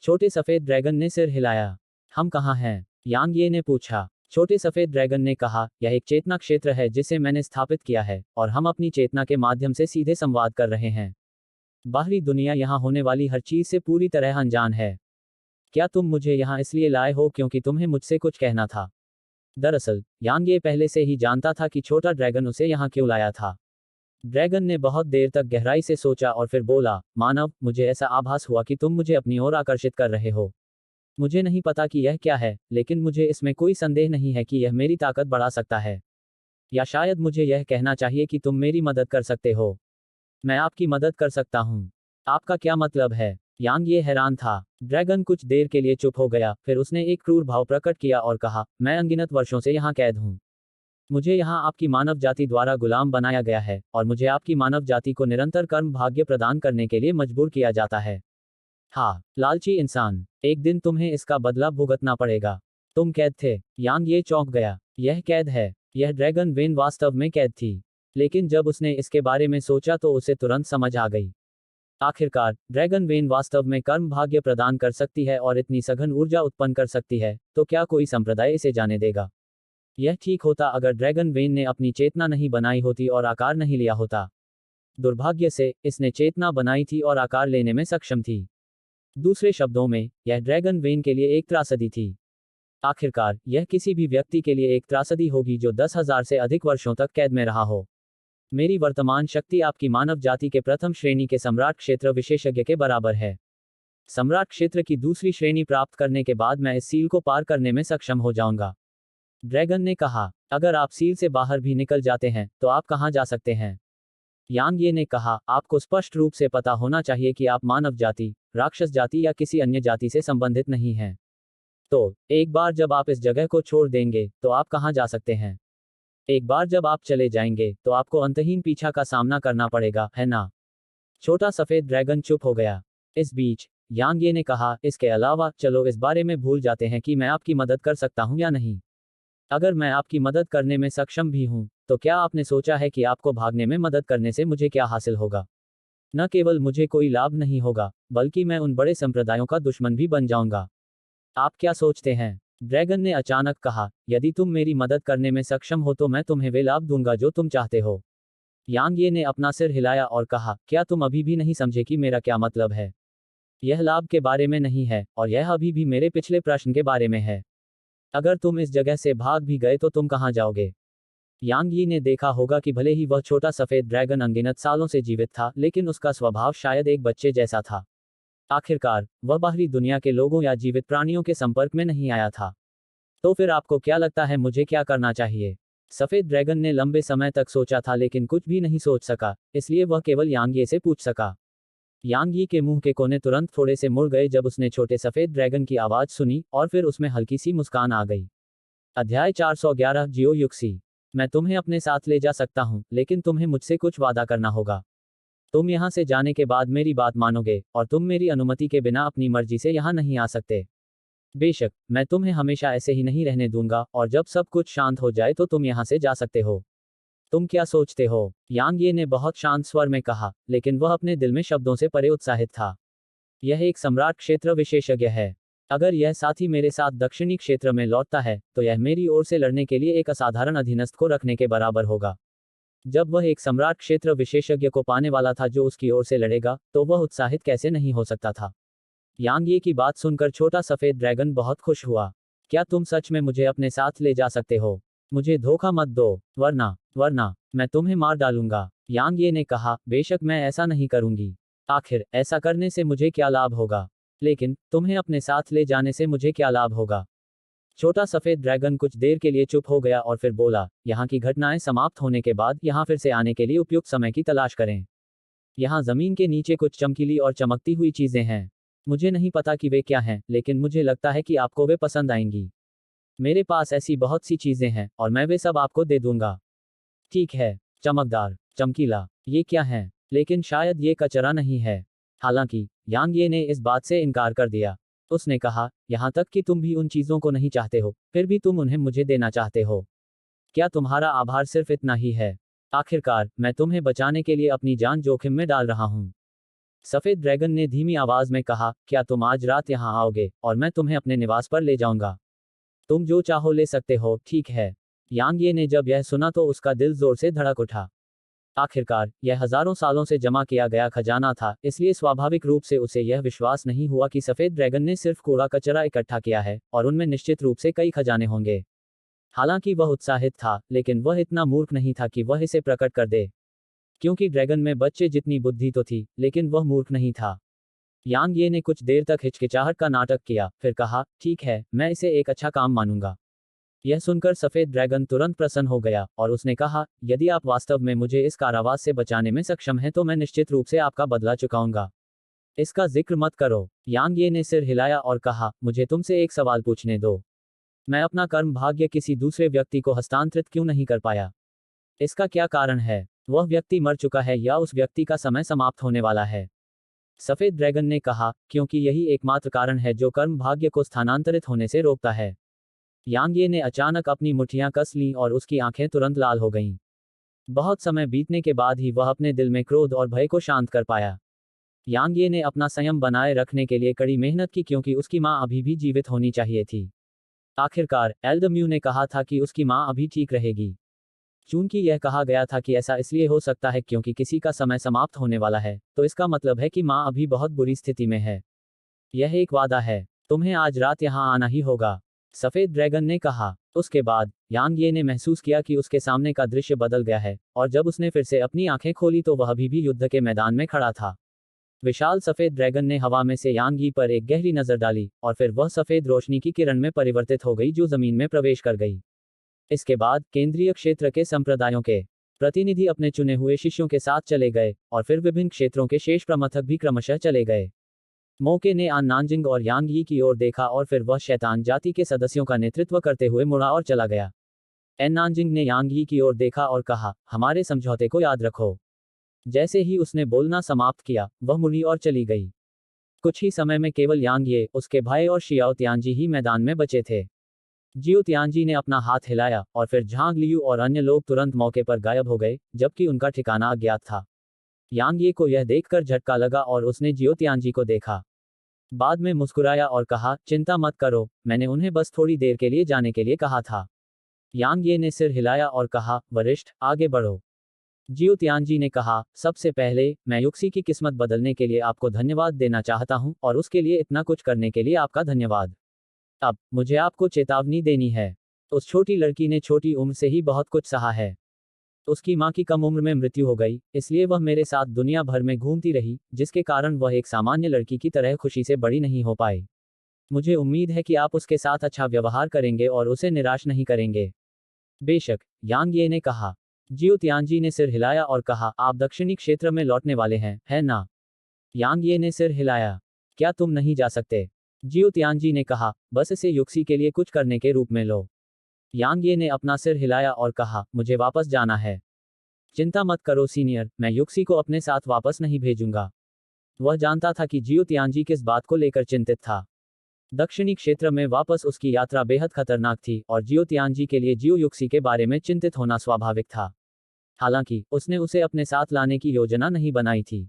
छोटे सफेद ड्रैगन ने सिर हिलाया। हम कहाँ हैं? यांग ये ने पूछा। छोटे सफेद ड्रैगन ने कहा, यह एक चेतना क्षेत्र है जिसे मैंने स्थापित किया है और हम अपनी चेतना के माध्यम से सीधे संवाद कर रहे हैं। बाहरी दुनिया यहाँ होने वाली हर चीज से पूरी तरह अनजान है। क्या तुम मुझे यहाँ इसलिए लाए हो क्योंकि तुम्हें मुझसे कुछ कहना था? दरअसल यांग ये पहले से ही जानता था कि छोटा ड्रैगन उसे यहाँ क्यों लाया था। ड्रैगन ने बहुत देर तक गहराई से सोचा और फिर बोला, मानव, मुझे ऐसा आभास हुआ कि तुम मुझे अपनी ओर आकर्षित कर रहे हो। मुझे नहीं पता कि यह क्या है, लेकिन मुझे इसमें कोई संदेह नहीं है कि यह मेरी ताकत बढ़ा सकता है। या शायद मुझे यह कहना चाहिए कि तुम मेरी मदद कर सकते हो। मैं आपकी मदद कर सकता हूँ। आपका क्या मतलब है? यांग ये हैरान था। ड्रैगन कुछ देर के लिए चुप हो गया, फिर उसने एक क्रूर भाव प्रकट किया और कहा, मैं अनगिनत वर्षों से यहाँ कैद हूँ। मुझे यहाँ आपकी मानव जाति द्वारा गुलाम बनाया गया है और मुझे आपकी मानव जाति को निरंतर कर्म भाग्य प्रदान करने के लिए मजबूर किया जाता है। हाँ, लालची इंसान, एक दिन तुम्हें इसका बदला भुगतना पड़ेगा। तुम कैद थे। यांग ये चौंक गया। यह कैद है। यह ड्रैगन वेन वास्तव में कैद थी। लेकिन जब उसने इसके बारे में सोचा तो उसे तुरंत समझ आ गई। आखिरकार ड्रैगन वेन वास्तव में कर्म भाग्य प्रदान कर सकती है और इतनी सघन ऊर्जा उत्पन्न कर सकती है, तो क्या कोई संप्रदाय इसे जाने देगा? यह ठीक होता अगर ड्रैगन वेन ने अपनी चेतना नहीं बनाई होती और आकार नहीं लिया होता। दुर्भाग्य से इसने चेतना बनाई थी और आकार लेने में सक्षम थी। दूसरे शब्दों में, यह ड्रैगन वेन के लिए एक त्रासदी थी। आखिरकार यह किसी भी व्यक्ति के लिए एक त्रासदी होगी जो 10,000 से अधिक वर्षों तक कैद में रहा हो। मेरी वर्तमान शक्ति आपकी मानव जाति के प्रथम श्रेणी के सम्राट क्षेत्र विशेषज्ञ के बराबर है। सम्राट क्षेत्र की दूसरी श्रेणी प्राप्त करने के बाद मैं इस सील को पार करने में सक्षम हो जाऊंगा। ड्रैगन ने कहा, अगर आप सील से बाहर भी निकल जाते हैं तो आप कहां जा सकते हैं? यांग ये ने कहा, आपको स्पष्ट रूप से पता होना चाहिए कि आप मानव जाति, राक्षस जाति या किसी अन्य जाति से संबंधित नहीं हैं। तो एक बार जब आप इस जगह को छोड़ देंगे तो आप कहां जा सकते हैं? एक बार जब आप चले जाएंगे तो आपको अंतहीन पीछा का सामना करना पड़ेगा, है ना? छोटा सफेद ड्रैगन चुप हो गया। इस बीच यांग ये ने कहा, इसके अलावा चलो इस बारे में भूल जाते हैं कि मैं आपकी मदद कर सकता हूं या नहीं। अगर मैं आपकी मदद करने में सक्षम भी हूं, तो क्या आपने सोचा है कि आपको भागने में मदद करने से मुझे क्या हासिल होगा? न केवल मुझे कोई लाभ नहीं होगा, बल्कि मैं उन बड़े संप्रदायों का दुश्मन भी बन जाऊंगा। आप क्या सोचते हैं? ड्रैगन ने अचानक कहा, यदि तुम मेरी मदद करने में सक्षम हो तो मैं तुम्हें वे लाभ दूंगा जो तुम चाहते हो। यांग ये ने अपना सिर हिलाया और कहा, क्या तुम अभी भी नहीं समझे कि मेरा क्या मतलब है? यह लाभ के बारे में नहीं है, और यह अभी भी मेरे पिछले प्रश्न के बारे में है। अगर तुम इस जगह से भाग भी गए तो तुम कहां जाओगे? यांग यी ने देखा होगा कि भले ही वह छोटा सफेद ड्रैगन अनगिनत सालों से जीवित था, लेकिन उसका स्वभाव शायद एक बच्चे जैसा था। आखिरकार वह बाहरी दुनिया के लोगों या जीवित प्राणियों के संपर्क में नहीं आया था। तो फिर आपको क्या लगता है मुझे क्या करना चाहिए? सफेद ड्रैगन ने लंबे समय तक सोचा था लेकिन कुछ भी नहीं सोच सका, इसलिए वह केवल यांग ये से पूछ सका। यांग यी के मुंह के कोने तुरंत थोड़े से मुड़ गए जब उसने छोटे सफेद ड्रैगन की आवाज सुनी, और फिर उसमें हल्की सी मुस्कान आ गई। अध्याय 411 जियो युक्सी। मैं तुम्हें अपने साथ ले जा सकता हूं, लेकिन तुम्हें मुझसे कुछ वादा करना होगा। तुम यहां से जाने के बाद मेरी बात मानोगे, और तुम मेरी अनुमति के बिना अपनी मर्जी से यहां नहीं आ सकते। बेशक मैं तुम्हें हमेशा ऐसे ही नहीं रहने दूंगा, और जब सब कुछ शांत हो जाए तो तुम यहां से जा सकते हो। तुम क्या सोचते हो? यांग ये ने बहुत शांत स्वर में कहा, लेकिन वह अपने दिल में शब्दों से परे उत्साहित था। यह एक सम्राट क्षेत्र विशेषज्ञ है। अगर यह साथी मेरे साथ दक्षिणी क्षेत्र में लौटता है तो यह मेरी ओर से लड़ने के लिए एक असाधारण अधीनस्थ को रखने के बराबर होगा। जब वह एक सम्राट क्षेत्र विशेषज्ञ को पाने वाला था जो उसकी ओर से लड़ेगा, तो वह उत्साहित कैसे नहीं हो सकता था। यांग ये की बात सुनकर छोटा सफेद ड्रैगन बहुत खुश हुआ। क्या तुम सच में मुझे अपने साथ ले जा सकते हो? मुझे धोखा मत दो, वरना मैं तुम्हें मार डालूंगा। यांग ये ने कहा, बेशक मैं ऐसा नहीं करूंगी। आखिर ऐसा करने से मुझे क्या लाभ होगा? लेकिन तुम्हें अपने साथ ले जाने से मुझे क्या लाभ होगा? छोटा सफेद ड्रैगन कुछ देर के लिए चुप हो गया और फिर बोला, यहाँ की घटनाएं समाप्त होने के बाद यहाँ फिर से आने के लिए उपयुक्त समय की तलाश करें। यहाँ जमीन के नीचे कुछ चमकीली और चमकती हुई चीजें हैं। मुझे नहीं पता कि वे क्या हैं, लेकिन मुझे लगता है कि आपको वे पसंद आएंगी। मेरे पास ऐसी बहुत सी चीजें हैं और मैं वे सब आपको दे दूंगा। ठीक है, चमकदार, चमकीला, ये क्या है? लेकिन शायद ये कचरा नहीं है। हालांकि यांग ये ने इस बात से इनकार कर दिया। उसने कहा, यहाँ तक कि तुम भी उन चीजों को नहीं चाहते हो, फिर भी तुम उन्हें मुझे देना चाहते हो। क्या तुम्हारा आभार सिर्फ इतना ही है? आखिरकार मैं तुम्हें बचाने के लिए अपनी जान जोखिम में डाल रहा हूँ। सफेद ड्रैगन ने धीमी आवाज में कहा, क्या तुम आज रात यहाँ आओगे और मैं तुम्हें अपने निवास पर ले जाऊंगा? तुम जो चाहो ले सकते हो, ठीक है। यांग ये ने जब यह सुना तो उसका दिल जोर से धड़क उठा। आखिरकार यह हजारों सालों से जमा किया गया खजाना था, इसलिए स्वाभाविक रूप से उसे यह विश्वास नहीं हुआ कि सफेद ड्रैगन ने सिर्फ कूड़ा कचरा इकट्ठा किया है और उनमें निश्चित रूप से कई खजाने होंगे। हालांकि वह उत्साहित था, लेकिन वह इतना मूर्ख नहीं था कि वह इसे प्रकट कर दे। क्योंकि ड्रैगन में बच्चे जितनी बुद्धि तो थी, लेकिन वह मूर्ख नहीं था। यांग ये ने कुछ देर तक हिचकिचाहट का नाटक किया, फिर कहा, ठीक है, मैं इसे एक अच्छा काम मानूंगा। यह सुनकर सफेद ड्रैगन तुरंत प्रसन्न हो गया और उसने कहा, यदि आप वास्तव में मुझे इस कारावास से बचाने में सक्षम हैं तो मैं निश्चित रूप से आपका बदला चुकाऊंगा। इसका जिक्र मत करो। यांग ये ने सिर हिलाया और कहा, मुझे तुमसे एक सवाल पूछने दो। मैं अपना कर्म भाग्य किसी दूसरे व्यक्ति को हस्तांतरित क्यों नहीं कर पाया? इसका क्या कारण है? वह व्यक्ति मर चुका है या उस व्यक्ति का समय समाप्त होने वाला है? सफेद ड्रैगन ने कहा, क्योंकि यही एकमात्र कारण है जो कर्म भाग्य को स्थानांतरित होने से रोकता है। यांग ये ने अचानक अपनी मुट्ठियां कस लीं और उसकी आंखें तुरंत लाल हो गईं। बहुत समय बीतने के बाद ही वह अपने दिल में क्रोध और भय को शांत कर पाया। यांग ये ने अपना संयम बनाए रखने के लिए कड़ी मेहनत की क्योंकि उसकी मां अभी भी जीवित होनी चाहिए थी। आखिरकार एल्दम्यू ने कहा था कि उसकी मां अभी ठीक रहेगी। चूंकि यह कहा गया था कि ऐसा इसलिए हो सकता है क्योंकि किसी का समय समाप्त होने वाला है, तो इसका मतलब है कि मां अभी बहुत बुरी स्थिति में है। यह एक वादा है, तुम्हें आज रात यहां आना ही होगा, सफेद ड्रैगन ने कहा। उसके बाद यांग ये ने महसूस किया कि उसके सामने का दृश्य बदल गया है, और जब उसने फिर से अपनी आंखें खोली तो वह अभी भी युद्ध के मैदान में खड़ा था। विशाल सफेद ड्रैगन ने हवा में से यांग यी पर एक गहरी नजर डाली, और फिर वह सफेद रोशनी की किरण में परिवर्तित हो गई जो जमीन में प्रवेश कर गई। इसके बाद केंद्रीय क्षेत्र के संप्रदायों के प्रतिनिधि अपने चुने हुए शिष्यों के साथ चले गए, और फिर विभिन्न क्षेत्रों के शेष प्रमथक भी क्रमशः चले गए। मौके ने आन नानजिंग और यांग यी की ओर देखा और फिर वह शैतान जाति के सदस्यों का नेतृत्व करते हुए मुड़ा और चला गया। एन नानजिंग ने यांग यी की ओर देखा और कहा, हमारे समझौते को याद रखो। जैसे ही उसने बोलना समाप्त किया, वह मुड़ी और चली गई। कुछ ही समय में केवल यांग ये, उसके भाई और शियाओ तियानजी ही मैदान में बचे थे। जियो तियानजी ने अपना हाथ हिलाया और फिर झांग लियू और अन्य लोग तुरंत मौके पर गायब हो गए, जबकि उनका ठिकाना अज्ञात था। यांग ये को यह देखकर झटका लगा और उसने जियो तियानजी को देखा। बाद में मुस्कुराया और कहा, चिंता मत करो, मैंने उन्हें बस थोड़ी देर के लिए जाने के लिए कहा था। यांग ये ने सिर हिलाया और कहा, वरिष्ठ, आगे बढ़ो। जियो तियानजी ने कहा, सबसे पहले मैं युक्सी की किस्मत बदलने के लिए आपको धन्यवाद देना चाहता हूं, और उसके लिए इतना कुछ करने के लिए आपका धन्यवाद। अब मुझे आपको चेतावनी देनी है। उस छोटी लड़की ने छोटी उम्र से ही बहुत कुछ सहा है। उसकी मां की कम उम्र में मृत्यु हो गई, इसलिए वह मेरे साथ दुनिया भर में घूमती रही, जिसके कारण वह एक सामान्य लड़की की तरह खुशी से बड़ी नहीं हो पाई। मुझे उम्मीद है कि आप उसके साथ अच्छा व्यवहार करेंगे और उसे निराश नहीं करेंगे। बेशक, यांग ये ने कहा। जियो तियानजी ने सिर हिलाया और कहा, आप दक्षिणी क्षेत्र में लौटने वाले हैं, है ना? यांग ये ने सिर हिलाया। क्या तुम नहीं जा सकते? जियो तियानजी ने कहा, बस इसे युक्सी के लिए कुछ करने के रूप में लो। यांग ये ने अपना सिर हिलाया और कहा, मुझे वापस जाना है। चिंता मत करो सीनियर, मैं युक्सी को अपने साथ वापस नहीं भेजूंगा। वह जानता था कि जियो तियानजी किस बात को लेकर चिंतित था। दक्षिणी क्षेत्र में वापस उसकी यात्रा बेहद खतरनाक थी और जियो तियानजी के लिए जियो युक्सी के बारे में चिंतित होना स्वाभाविक था। हालांकि उसने उसे अपने साथ लाने की योजना नहीं बनाई थी,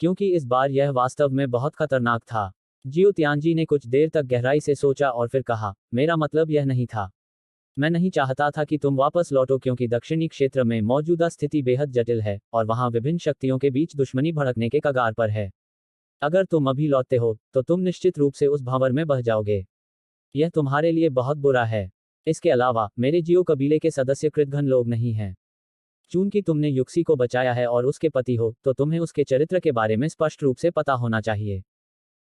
क्योंकि इस बार यह वास्तव में बहुत खतरनाक था। जियो तियानजी ने कुछ देर तक गहराई से सोचा और फिर कहा, मेरा मतलब यह नहीं था। मैं नहीं चाहता था कि तुम वापस लौटो क्योंकि दक्षिणी क्षेत्र में मौजूदा स्थिति बेहद जटिल है और वहां विभिन्न शक्तियों के बीच दुश्मनी भड़कने के कगार पर है। अगर तुम अभी लौटते हो तो तुम निश्चित रूप से उस भंवर में बह जाओगे। यह तुम्हारे लिए बहुत बुरा है। इसके अलावा मेरे जियो कबीले के सदस्य कृतघ्न लोग नहीं हैं। चूंकि तुमने युक्सी को बचाया है और उसके पति हो तो तुम्हें उसके चरित्र के बारे में स्पष्ट रूप से पता होना चाहिए।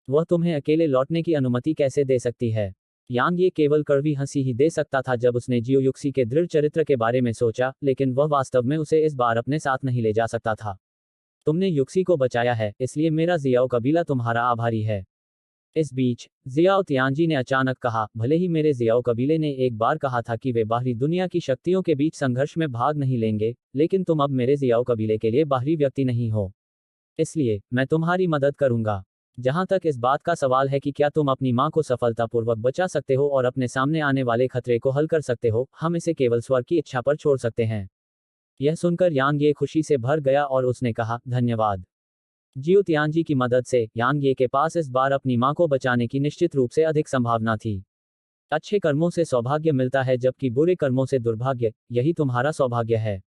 वह तुम्हें अकेले लौटने की अनुमति कैसे दे सकती है? यांग ये केवल कड़वी हंसी ही दे सकता था जब उसने जियो युक्सी के दृढ़ चरित्र के बारे में सोचा, लेकिन वह वास्तव में उसे इस बार अपने साथ नहीं ले जा सकता था। तुमने युक्सी को बचाया है, इसलिए मेरा जियाओ कबीला तुम्हारा आभारी है। इस बीच जियाओ तियानजी ने अचानक कहा, भले ही मेरे जियाओ कबीले ने एक बार कहा था कि वे बाहरी दुनिया की शक्तियों के बीच संघर्ष में भाग नहीं लेंगे, लेकिन तुम अब मेरे जियाओ कबीले के लिए बाहरी व्यक्ति नहीं हो। इसलिए मैं तुम्हारी मदद करूंगा। जहां तक इस बात का सवाल है कि क्या तुम अपनी मां को सफलतापूर्वक बचा सकते हो और अपने सामने आने वाले खतरे को हल कर सकते हो, हम इसे केवल स्वर्ग की इच्छा पर छोड़ सकते हैं। यह सुनकर यांग ये खुशी से भर गया और उसने कहा, धन्यवाद। जियो तियानजी की मदद से यांग ये के पास इस बार अपनी मां को बचाने की निश्चित रूप से अधिक संभावना थी। अच्छे कर्मों से सौभाग्य मिलता है जबकि बुरे कर्मों से दुर्भाग्य, यही तुम्हारा सौभाग्य है।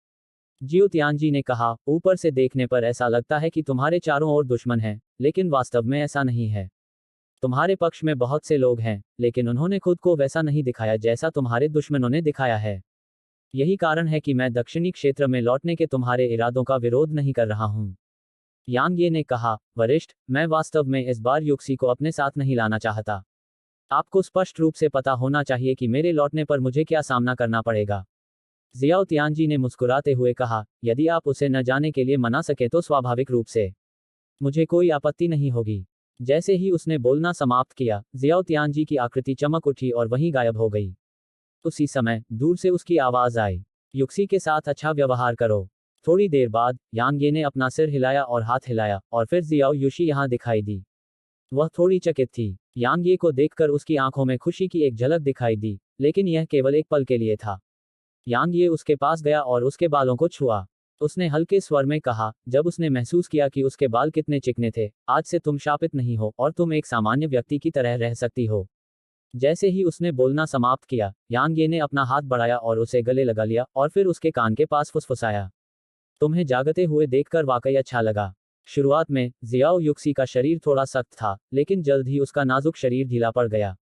जियो तियानजी ने कहा, ऊपर से देखने पर ऐसा लगता है कि तुम्हारे चारों ओर दुश्मन हैं, लेकिन वास्तव में ऐसा नहीं है। तुम्हारे पक्ष में बहुत से लोग हैं, लेकिन उन्होंने खुद को वैसा नहीं दिखाया जैसा तुम्हारे दुश्मनों ने दिखाया है। यही कारण है कि मैं दक्षिणी क्षेत्र में लौटने के तुम्हारे इरादों का विरोध नहीं कर रहा हूं। यांग ये ने कहा, वरिष्ठ, मैं वास्तव में इस बार युक्सी को अपने साथ नहीं लाना चाहता। आपको स्पष्ट रूप से पता होना चाहिए कि मेरे लौटने पर मुझे क्या सामना करना पड़ेगा। जियाओ तियानजी ने मुस्कुराते हुए कहा, यदि आप उसे न जाने के लिए मना सके तो स्वाभाविक रूप से मुझे कोई आपत्ति नहीं होगी। जैसे ही उसने बोलना समाप्त किया, जियाओ तियानजी की आकृति चमक उठी और वहीं गायब हो गई। उसी समय दूर से उसकी आवाज आई, युक्सी के साथ अच्छा व्यवहार करो। थोड़ी देर बाद यांग ये ने अपना सिर हिलाया और हाथ हिलाया और फिर जियाओ युशी यहां दिखाई दी। वह थोड़ी चकित थी। यांग ये को देखकर उसकी आंखों में खुशी की एक झलक दिखाई दी, लेकिन यह केवल एक पल के लिए था। यांग ये उसके पास गया और उसके बालों को छुआ। उसने हल्के स्वर में कहा, जब उसने महसूस किया कि उसके बाल कितने चिकने थे, आज से तुम शापित नहीं हो और तुम एक सामान्य व्यक्ति की तरह रह सकती हो। जैसे ही उसने बोलना समाप्त किया, यांग ये ने अपना हाथ बढ़ाया और उसे गले लगा लिया और फिर उसके कान के पास फुसफुसाया। तुम्हें जागते हुए देखकर वाकई अच्छा लगा। शुरुआत में जियाओ युक्सी का शरीर थोड़ा सख्त था, लेकिन जल्द ही उसका नाजुक शरीर ढीला पड़ गया।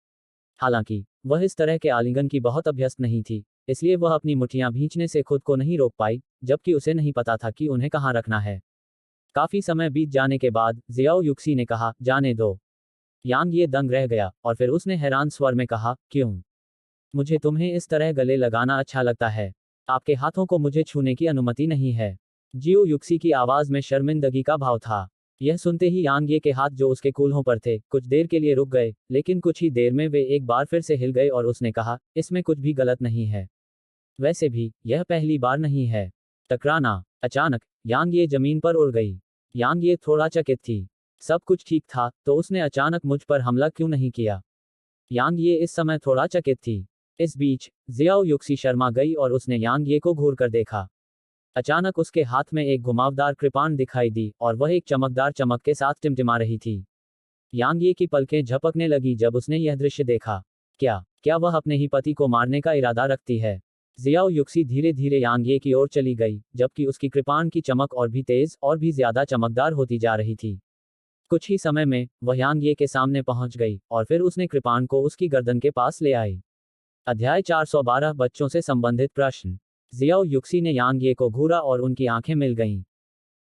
हालांकि वह इस तरह के आलिंगन की बहुत अभ्यस्त नहीं थी, इसलिए वह अपनी मुट्ठियां भींचने से खुद को नहीं रोक पाई, जबकि उसे नहीं पता था कि उन्हें कहां रखना है। काफी समय बीत जाने के बाद जियाओ युक्सी ने कहा, जाने दो। यांग ये दंग रह गया और फिर उसने हैरान स्वर में कहा, क्यों? मुझे तुम्हें इस तरह गले लगाना अच्छा लगता है। आपके हाथों को मुझे छूने की अनुमति नहीं है। जियो युक्सी की आवाज में शर्मिंदगी का भाव था। यह सुनते ही यांग ये के हाथ जो उसके कूल्हों पर थे, कुछ देर के लिए रुक गए, लेकिन कुछ ही देर में वे एक बार फिर से हिल गए और उसने कहा, इसमें कुछ भी गलत नहीं है। वैसे भी यह पहली बार नहीं है। टकराना। अचानक यांग ये जमीन पर उड़ गई। यांग ये थोड़ा चकित थी। सब कुछ ठीक था तो उसने अचानक मुझ पर हमला क्यों नहीं किया? यांग ये इस समय थोड़ा चकित थी। इस बीच जियाओ युक्सी शर्मा गई और उसने यांग ये को घूर कर देखा। अचानक उसके हाथ में एक घुमावदार कृपाण दिखाई दी और वह एक चमकदार चमक के साथ टिमटिमा रही थी। यांग ये की पलकें झपकने लगी जब उसने यह दृश्य देखा। क्या वह अपने ही पति को मारने का इरादा रखती है? जियाओ युक्सी धीरे धीरे यांग ये की ओर चली गई, जबकि उसकी कृपाण की चमक और भी तेज और भी ज्यादा चमकदार होती जा रही थी। कुछ ही समय में वह यांग ये के सामने पहुंच गई और फिर उसने कृपाण को उसकी गर्दन के पास ले आई। अध्याय 412 बच्चों से संबंधित प्रश्न। जियाओ युक्सी ने यांग ये को घूरा और उनकी आंखें मिल गईं।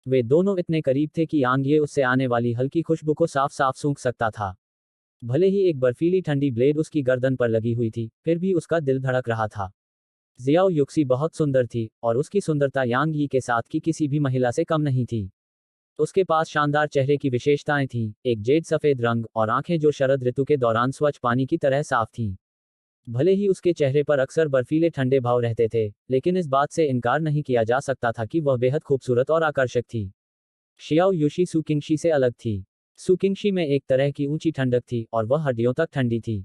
वे दोनों इतने करीब थे कि यांग ये उससे आने वाली हल्की खुशबू को साफ साफ सूंघ सकता था। भले ही एक बर्फीली ठंडी ब्लेड उसकी गर्दन पर लगी हुई थी, फिर भी उसका दिल धड़क रहा था। जियाओ युक्सी बहुत सुंदर थी और उसकी सुंदरता यांग यी के साथ की किसी भी महिला से कम नहीं थी। उसके पास शानदार चेहरे की विशेषताएं थीं, एक जेड सफेद रंग और आंखें जो शरद ऋतु के दौरान स्वच्छ पानी की तरह साफ थीं। भले ही उसके चेहरे पर अक्सर बर्फीले ठंडे भाव रहते थे, लेकिन इस बात से इनकार नहीं किया जा सकता था कि वह बेहद खूबसूरत और आकर्षक थी। शियाओ युशी सुकिंगशी से अलग थी। सुकिंगशी में एक तरह की ऊंची ठंडक थी और वह हड्डियों तक ठंडी थी।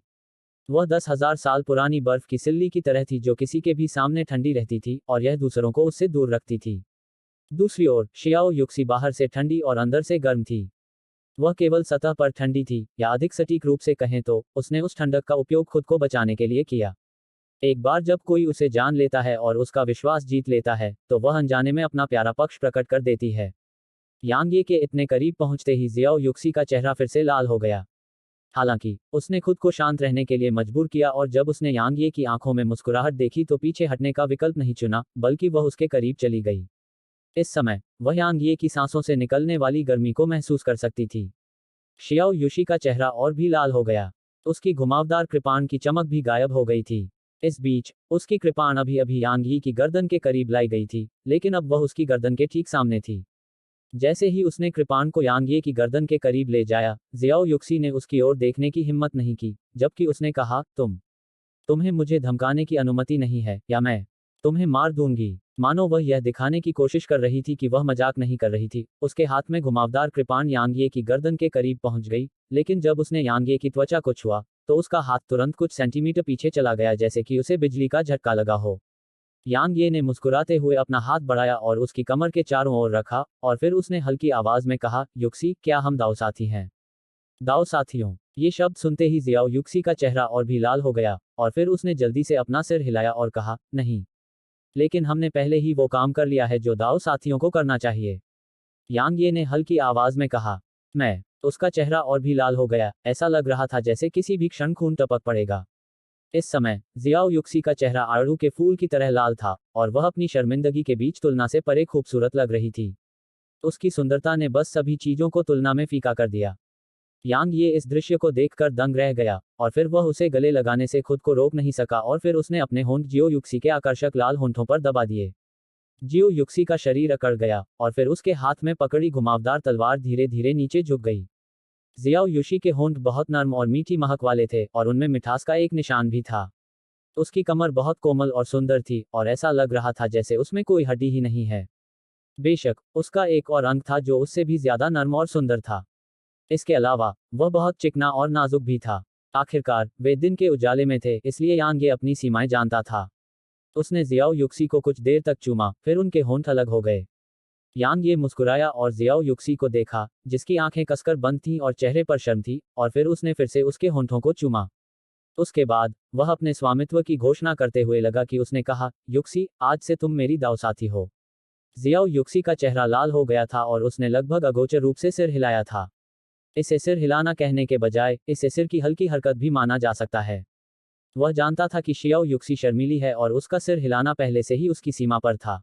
वह 10,000 साल पुरानी बर्फ की सिल्ली की तरह थी जो किसी के भी सामने ठंडी रहती थी और यह दूसरों को उससे दूर रखती थी। दूसरी ओर शियाओ युक्सी बाहर से ठंडी और अंदर से गर्म थी। वह केवल सतह पर ठंडी थी, या अधिक सटीक रूप से कहें तो उसने उस ठंडक का उपयोग खुद को बचाने के लिए किया। एक बार जब कोई उसे जान लेता है और उसका विश्वास जीत लेता है, तो वह अनजाने में अपना प्यारा पक्ष प्रकट कर देती है। यांग ये के इतने करीब पहुंचते ही जियाओ युक्सी का चेहरा फिर से लाल हो गया। हालांकि उसने खुद को शांत रहने के लिए मजबूर किया, और जब उसने यांग ये की आंखों में मुस्कुराहट देखी तो पीछे हटने का विकल्प नहीं चुना, बल्कि वह उसके करीब चली गई। इस समय वह यांग ये की सांसों से निकलने वाली गर्मी को महसूस कर सकती थी। शियाओ युशी का चेहरा और भी लाल हो गया। उसकी घुमावदार कृपाण की चमक भी गायब हो गई थी। इस बीच उसकी कृपाण अभी अभी यांग यी की गर्दन के करीब लाई गई थी, लेकिन अब वह उसकी गर्दन के ठीक सामने थी। जैसे ही उसने कृपाण को यांग ये की गर्दन के करीब ले जाया, जियाओ युक्सी ने उसकी ओर देखने की हिम्मत नहीं की, जबकि उसने कहा, तुम्हें मुझे धमकाने की अनुमति नहीं है, या मैं तुम्हें मार दूंगी। मानो वह यह दिखाने की कोशिश कर रही थी कि वह मजाक नहीं कर रही थी। उसके हाथ में घुमावदार कृपाण यांग ये की गर्दन के करीब पहुंच गई, लेकिन जब उसने यांग ये की त्वचा को छुआ, तो उसका हाथ तुरंत कुछ सेंटीमीटर पीछे चला गया, जैसे कि उसे बिजली का झटका लगा हो। यांग ये ने मुस्कुराते हुए अपना हाथ बढ़ाया और उसकी कमर के चारों ओर रखा, और फिर उसने हल्की आवाज में कहा, युक्सी, क्या हम दाव साथी हैं? दाव साथियों। ये शब्द सुनते ही जियाओ युक्सी का चेहरा और भी लाल हो गया, और फिर उसने जल्दी से अपना सिर हिलाया और कहा, नहीं, लेकिन हमने पहले ही वो काम कर लिया है जो दाव साथियों को करना चाहिए। यांग ये ने हल्की आवाज में कहा, मैं। उसका चेहरा और भी लाल हो गया, ऐसा लग रहा था जैसे किसी भी क्षण खून टपक पड़ेगा। इस समय जियाओ युक्सी का चेहरा आड़ू के फूल की तरह लाल था, और वह अपनी शर्मिंदगी के बीच तुलना से परे खूबसूरत लग रही थी। उसकी सुंदरता ने बस सभी चीजों को तुलना में फीका कर दिया। यांग ये इस दृश्य को देखकर दंग रह गया, और फिर वह उसे गले लगाने से खुद को रोक नहीं सका, और फिर उसने अपने होंठ जियो युक्सी के आकर्षक लाल होंठों पर दबा दिए। जियो युक्सी का शरीर अकड़ गया, और फिर उसके हाथ में पकड़ी घुमावदार तलवार धीरे धीरे नीचे झुक गई। जियाओ युशी के होंठ बहुत नर्म और मीठी महक वाले थे, और उनमें मिठास का एक निशान भी था। उसकी कमर बहुत कोमल और सुंदर थी, और ऐसा लग रहा था जैसे उसमें कोई हड्डी ही नहीं है। बेशक उसका एक और अंग था जो उससे भी ज्यादा नर्म और सुंदर था। इसके अलावा वह बहुत चिकना और नाजुक भी था। आखिरकार वे दिन के उजाले में थे, इसलिए यांग ये अपनी सीमाएं जानता था। उसने जियाओ युक्सी को कुछ देर तक चूमा, फिर उनके होंठ अलग हो गए। यांग ये मुस्कुराया और जियाओ युक्सी को देखा, जिसकी आंखें कसकर बंद थीं और चेहरे पर शर्म थी, और फिर उसने फिर से उसके होंठों को चूमा। उसके बाद वह अपने स्वामित्व की घोषणा करते हुए लगा कि उसने कहा, युक्सी, आज से तुम मेरी दाव साथी हो। जियाओ युक्सी का चेहरा लाल हो गया था और उसने लगभग अगोचर रूप से सिर हिलाया था। इसे सिर हिलाना कहने के बजाय इसे सिर की हल्की हरकत भी माना जा सकता है। वह जानता था कि शियाओ युक्सी शर्मीली है और उसका सिर हिलाना पहले से ही उसकी सीमा पर था।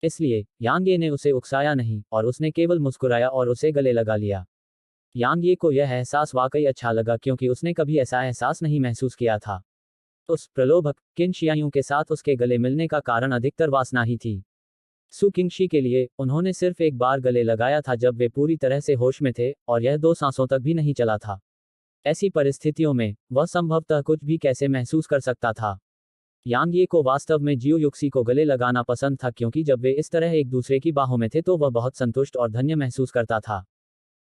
इसलिए यांग ये ने उसे उकसाया नहीं, और उसने केवल मुस्कुराया और उसे गले लगा लिया। यांग ये को यह एहसास वाकई अच्छा लगा, क्योंकि उसने कभी ऐसा एहसास नहीं महसूस किया था। उस प्रलोभक किनशियाइयों के साथ उसके गले मिलने का कारण अधिकतर वासना ही थी। सु किंगशी के लिए उन्होंने सिर्फ एक बार गले लगाया था जब वे पूरी तरह से होश में थे, और यह 2 सांसों तक भी नहीं चला था। ऐसी परिस्थितियों में वह संभवतः कुछ भी कैसे महसूस कर सकता था। यांग ये को वास्तव में जियो युक्सी को गले लगाना पसंद था, क्योंकि जब वे इस तरह एक दूसरे की बाहों में थे तो वह बहुत संतुष्ट और धन्य महसूस करता था।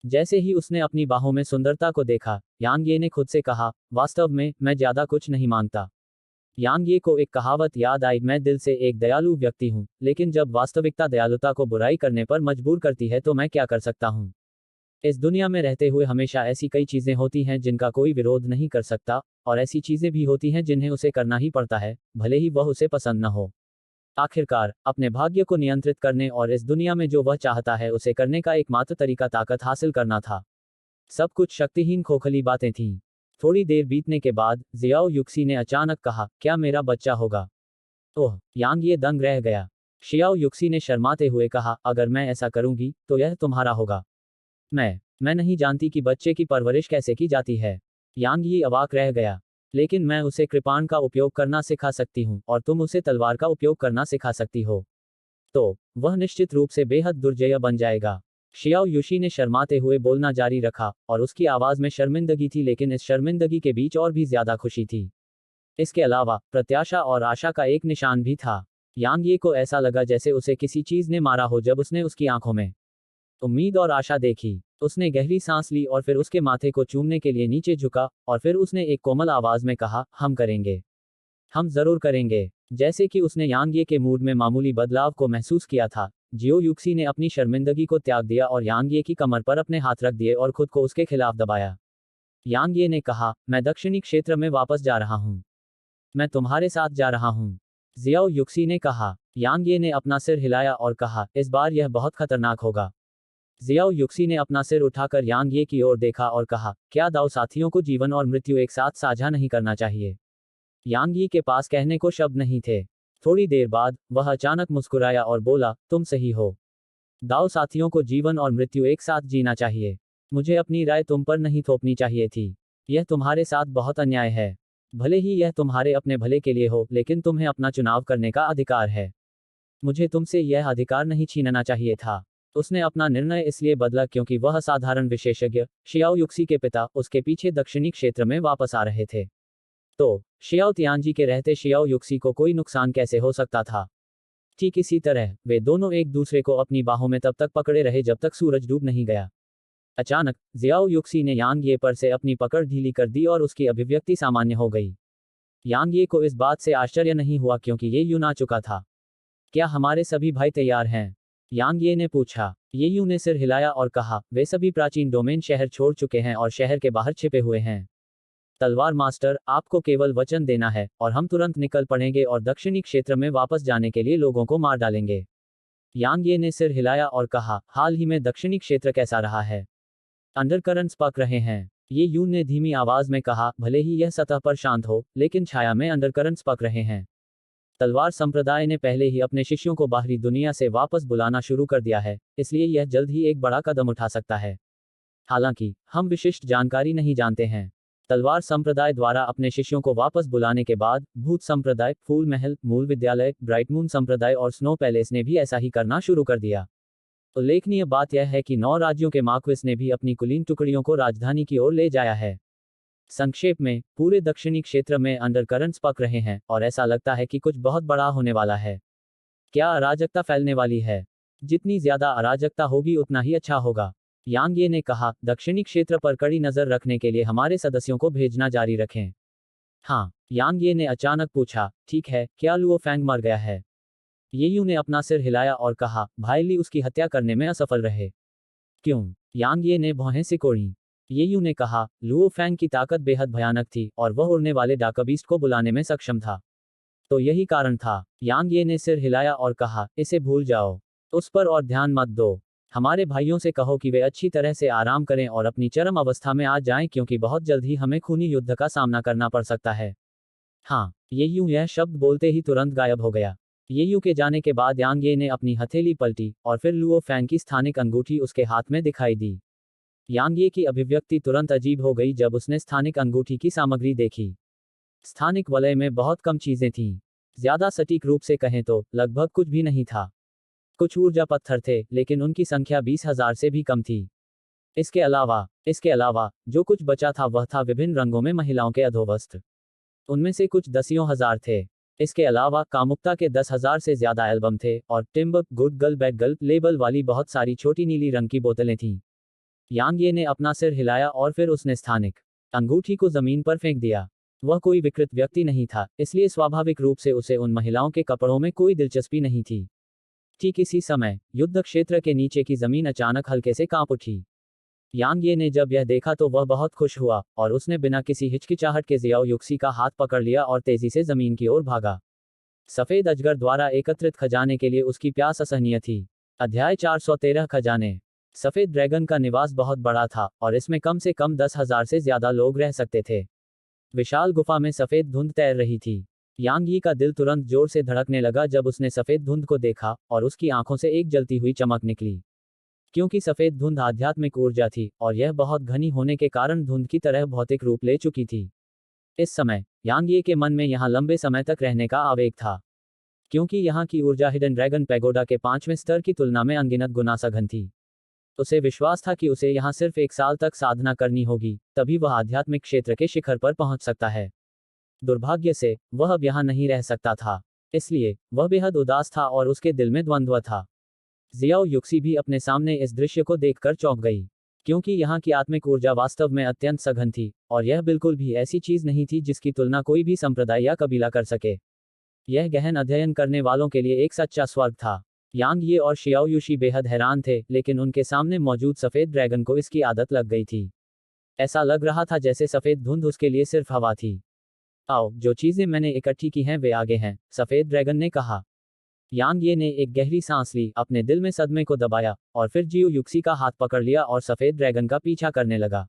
जैसे ही उसने अपनी बाहों में सुंदरता को देखा, यांग ये ने खुद से कहा, वास्तव में मैं ज्यादा कुछ नहीं मांगता। यांग ये को एक कहावत याद आई, मैं दिल से एक दयालु व्यक्ति हूँ, लेकिन जब वास्तविकता दयालुता को बुराई करने पर मजबूर करती है तो मैं क्या कर सकता हूँ। इस दुनिया में रहते हुए हमेशा ऐसी कई चीजें होती हैं जिनका कोई विरोध नहीं कर सकता, और ऐसी चीजें भी होती हैं जिन्हें उसे करना ही पड़ता है, भले ही वह उसे पसंद न हो। आखिरकार अपने भाग्य को नियंत्रित करने और इस दुनिया में जो वह चाहता है उसे करने का एकमात्र तरीका ताकत हासिल करना था। सब कुछ शक्तिहीन खोखली बातें थीं। थोड़ी देर बीतने के बाद जियाओ युक्सी ने अचानक कहा, क्या मेरा बच्चा होगा? ओह! यांग ये दंग रह गया। शियाओ युक्सी ने शर्माते हुए कहा, अगर मैं ऐसा करूंगी तो यह तुम्हारा होगा। मैं नहीं जानती कि बच्चे की परवरिश कैसे की जाती है। यांग ये अवाक रह गया। लेकिन मैं उसे कृपाण का उपयोग करना सिखा सकती हूँ, और तुम उसे तलवार का उपयोग करना सिखा सकती हो। तो वह निश्चित रूप से बेहद दुर्जय बन जाएगा। शियाओ युशी ने शर्माते हुए बोलना जारी रखा, और उसकी आवाज में शर्मिंदगी थी, लेकिन इस शर्मिंदगी के बीच और भी ज्यादा खुशी थी। इसके अलावा प्रत्याशा और आशा का एक निशान भी था। यांग ये को ऐसा लगा जैसे उसे किसी चीज ने मारा हो जब उसने उसकी आंखों में उम्मीद और आशा देखी। उसने गहरी सांस ली और फिर उसके माथे को चूमने के लिए नीचे झुका, और फिर उसने एक कोमल आवाज में कहा, हम करेंगे। हम जरूर करेंगे। जैसे कि उसने यांग ये के मूड में मामूली बदलाव को महसूस किया था, जियो युक्सी ने अपनी शर्मिंदगी को त्याग दिया और यांग ये की कमर पर अपने हाथ रख दिए और खुद को उसके खिलाफ दबाया। यांग ये ने कहा, मैं दक्षिणी क्षेत्र में वापस जा रहा हूँ। मैं तुम्हारे साथ जा रहा हूँ। जियाओ युक्सी ने कहा। यांग ये ने अपना सिर हिलाया और कहा, इस बार यह बहुत खतरनाक होगा। जियाओ युक्सी ने अपना सिर उठाकर यांग ये की ओर देखा और कहा, क्या दाओ साथियों को जीवन और मृत्यु एक साथ साझा नहीं करना चाहिए? यांग ये के पास कहने को शब्द नहीं थे। थोड़ी देर बाद वह अचानक मुस्कुराया और बोला, तुम सही हो। दाओ साथियों को जीवन और मृत्यु एक साथ जीना चाहिए। मुझे अपनी राय तुम पर नहीं थोपनी चाहिए थी। यह तुम्हारे साथ बहुत अन्याय है। भले ही यह तुम्हारे अपने भले के लिए हो, लेकिन तुम्हें अपना चुनाव करने का अधिकार है। मुझे तुमसे यह अधिकार नहीं छीनना चाहिए था। उसने अपना निर्णय इसलिए बदला क्योंकि वह साधारण विशेषज्ञ शियाओ युक्सी के पिता उसके पीछे दक्षिणी क्षेत्र में वापस आ रहे थे। तो शियाओ तियानजी के रहते शियाओ युक्सी को कोई नुकसान कैसे हो सकता था? ठीक इसी तरह वे दोनों एक दूसरे को अपनी बाहों में तब तक पकड़े रहे जब तक सूरज डूब नहीं गया। अचानक जियाओ युक्सी ने यांग ये पर से अपनी पकड़ ढीली कर दी और उसकी अभिव्यक्ति सामान्य हो गई। यांग ये को इस बात से आश्चर्य नहीं हुआ क्योंकि ये यूं ना चुका था। क्या हमारे सभी भाई तैयार हैं? यांग ये ने पूछा। ये यूं ने सिर हिलाया और कहा, वे सभी प्राचीन डोमेन शहर छोड़ चुके हैं और शहर के बाहर छिपे हुए हैं। तलवार मास्टर, आपको केवल वचन देना है और हम तुरंत निकल पड़ेंगे और दक्षिणी क्षेत्र में वापस जाने के लिए लोगों को मार डालेंगे। यांग ये ने सिर हिलाया और कहा, हाल ही में दक्षिणी क्षेत्र कैसा रहा है? अंडरकरंट्स पक रहे हैं। ये यूं ने धीमी आवाज में कहा, भले ही यह सतह पर शांत हो, लेकिन छाया में अंडरकरंट्स पक रहे हैं। तलवार संप्रदाय ने पहले ही अपने शिष्यों को बाहरी दुनिया से वापस बुलाना शुरू कर दिया है, इसलिए यह जल्द ही एक बड़ा कदम उठा सकता है। हालांकि हम विशिष्ट जानकारी नहीं जानते हैं। तलवार संप्रदाय द्वारा अपने शिष्यों को वापस बुलाने के बाद भूत संप्रदाय, फूल महल, मूल विद्यालय, ब्राइट मून संप्रदाय और स्नो पैलेस ने भी ऐसा ही करना शुरू कर दिया। उल्लेखनीय बात यह है कि 9 राज्यों के मार्क्वेस ने भी अपनी कुलीन टुकड़ियों को राजधानी की ओर ले जाया है। संक्षेप में, पूरे दक्षिणी क्षेत्र में अंडरकरंट्स पक रहे हैं और ऐसा लगता है कि कुछ बहुत बड़ा होने वाला है। क्या अराजकता फैलने वाली है? जितनी ज्यादा अराजकता होगी उतना ही अच्छा होगा। यांग ये ने कहा, दक्षिणी क्षेत्र पर कड़ी नजर रखने के लिए हमारे सदस्यों को भेजना जारी रखें। हाँ, यांग ये ने अचानक पूछा, ठीक है, क्या लुओ फैंग मर गया है? ये यूं ने अपना सिर हिलाया और कहा, भाई ली उसकी हत्या करने में असफल रहे। क्यों? यांग ये ने भौहें सिकोड़ी। ये यूं ने कहा, लुओ फैंग की ताकत बेहद भयानक थी और वह उड़ने वाले डाकबीस्ट को बुलाने में सक्षम था। तो यही कारण था। यांग ये ने सिर हिलाया और कहा, इसे भूल जाओ। उस पर और ध्यान मत दो। हमारे भाइयों से कहो कि वे अच्छी तरह से आराम करें और अपनी चरम अवस्था में आ जाएं क्योंकि बहुत जल्द ही हमें खूनी युद्ध का सामना करना पड़ सकता है। हाँ, ये यूं यह शब्द बोलते ही तुरंत गायब हो गया। ये यूं के जाने के बाद यांग ये ने अपनी हथेली पलटी और फिर लुओ फैंग की स्थानिक अंगूठी उसके हाथ में दिखाई दी। यांग ये की अभिव्यक्ति तुरंत अजीब हो गई जब उसने स्थानिक अंगूठी की सामग्री देखी। स्थानिक वलय में बहुत कम चीजें थीं। ज्यादा सटीक रूप से कहें तो लगभग कुछ भी नहीं था। कुछ ऊर्जा पत्थर थे, लेकिन उनकी संख्या 20,000 से भी कम थी। इसके अलावा जो कुछ बचा था वह था विभिन्न रंगों में महिलाओं के अधोवस्त्र। उनमें से कुछ दसियों हजार थे। इसके अलावा कामुकता के 10,000 से ज्यादा एल्बम थे और timber, good girl, bad girl label वाली बहुत सारी छोटी नीली रंग की बोतलें थीं। यांग ये ने अपना सिर हिलाया और फिर उसने स्थानिक अंगूठी को जमीन पर फेंक दिया। वह कोई विकृत व्यक्ति नहीं था, इसलिए स्वाभाविक रूप से उसे उन महिलाओं के कपड़ों में कोई दिलचस्पी नहीं थी। ठीक इसी समय युद्ध क्षेत्र के नीचे की जमीन अचानक हल्के से कांप उठी। यांग ये ने जब यह देखा तो वह बहुत खुश हुआ और उसने बिना किसी हिचकिचाहट के जियाओ युक्सी का हाथ पकड़ लिया और तेजी से जमीन की ओर भागा। सफेद अजगर द्वारा एकत्रित खजाने के लिए उसकी प्यास असहनीय थी। अध्याय 413 खजाने। सफेद ड्रैगन का निवास बहुत बड़ा था और इसमें कम से कम 10,000 से ज्यादा लोग रह सकते थे। विशाल गुफा में सफेद धुंध तैर रही थी। यांग यी का दिल तुरंत जोर से धड़कने लगा जब उसने सफेद धुंध को देखा और उसकी आंखों से एक जलती हुई चमक निकली। क्योंकि सफेद धुंध आध्यात्मिक ऊर्जा थी और यह बहुत घनी होने के कारण धुंध की तरह भौतिक रूप ले चुकी थी। इस समय यांग ये के मन में यहाँ लंबे समय तक रहने का आवेग था, क्योंकि यहाँ की ऊर्जा हिडन ड्रैगन पैगोडा के 5वें स्तर की तुलना में अनगिनत गुना सघन थी। उसे विश्वास था कि उसे यहाँ सिर्फ 1 साल तक साधना करनी होगी, तभी वह आध्यात्मिक क्षेत्र के शिखर पर पहुंच सकता है। दुर्भाग्य से वह अब यहाँ नहीं रह सकता था, इसलिए वह बेहद उदास था और उसके दिल में द्वंद्व था। जियाओ युक्सी भी अपने सामने इस दृश्य को देखकर चौंक गई, क्योंकि यहाँ की आत्मिक ऊर्जा वास्तव में अत्यंत सघन थी और यह बिल्कुल भी ऐसी चीज नहीं थी जिसकी तुलना कोई भी संप्रदाय या कबीला कर सके। यह गहन अध्ययन करने वालों के लिए एक सच्चा स्वर्ग था। यांग ये और शियाओयुशी बेहद हैरान थे, लेकिन उनके सामने मौजूद सफेद ड्रैगन को इसकी आदत लग गई थी। ऐसा लग रहा था जैसे सफेद धुंध उसके लिए सिर्फ हवा थी। आओ, जो चीजें मैंने इकट्ठी की हैं वे आगे हैं, सफेद ड्रैगन ने कहा। यांग ये ने एक गहरी सांस ली, अपने दिल में सदमे को दबाया, और फिर जियो युक्सी का हाथ पकड़ लिया और सफेद ड्रैगन का पीछा करने लगा।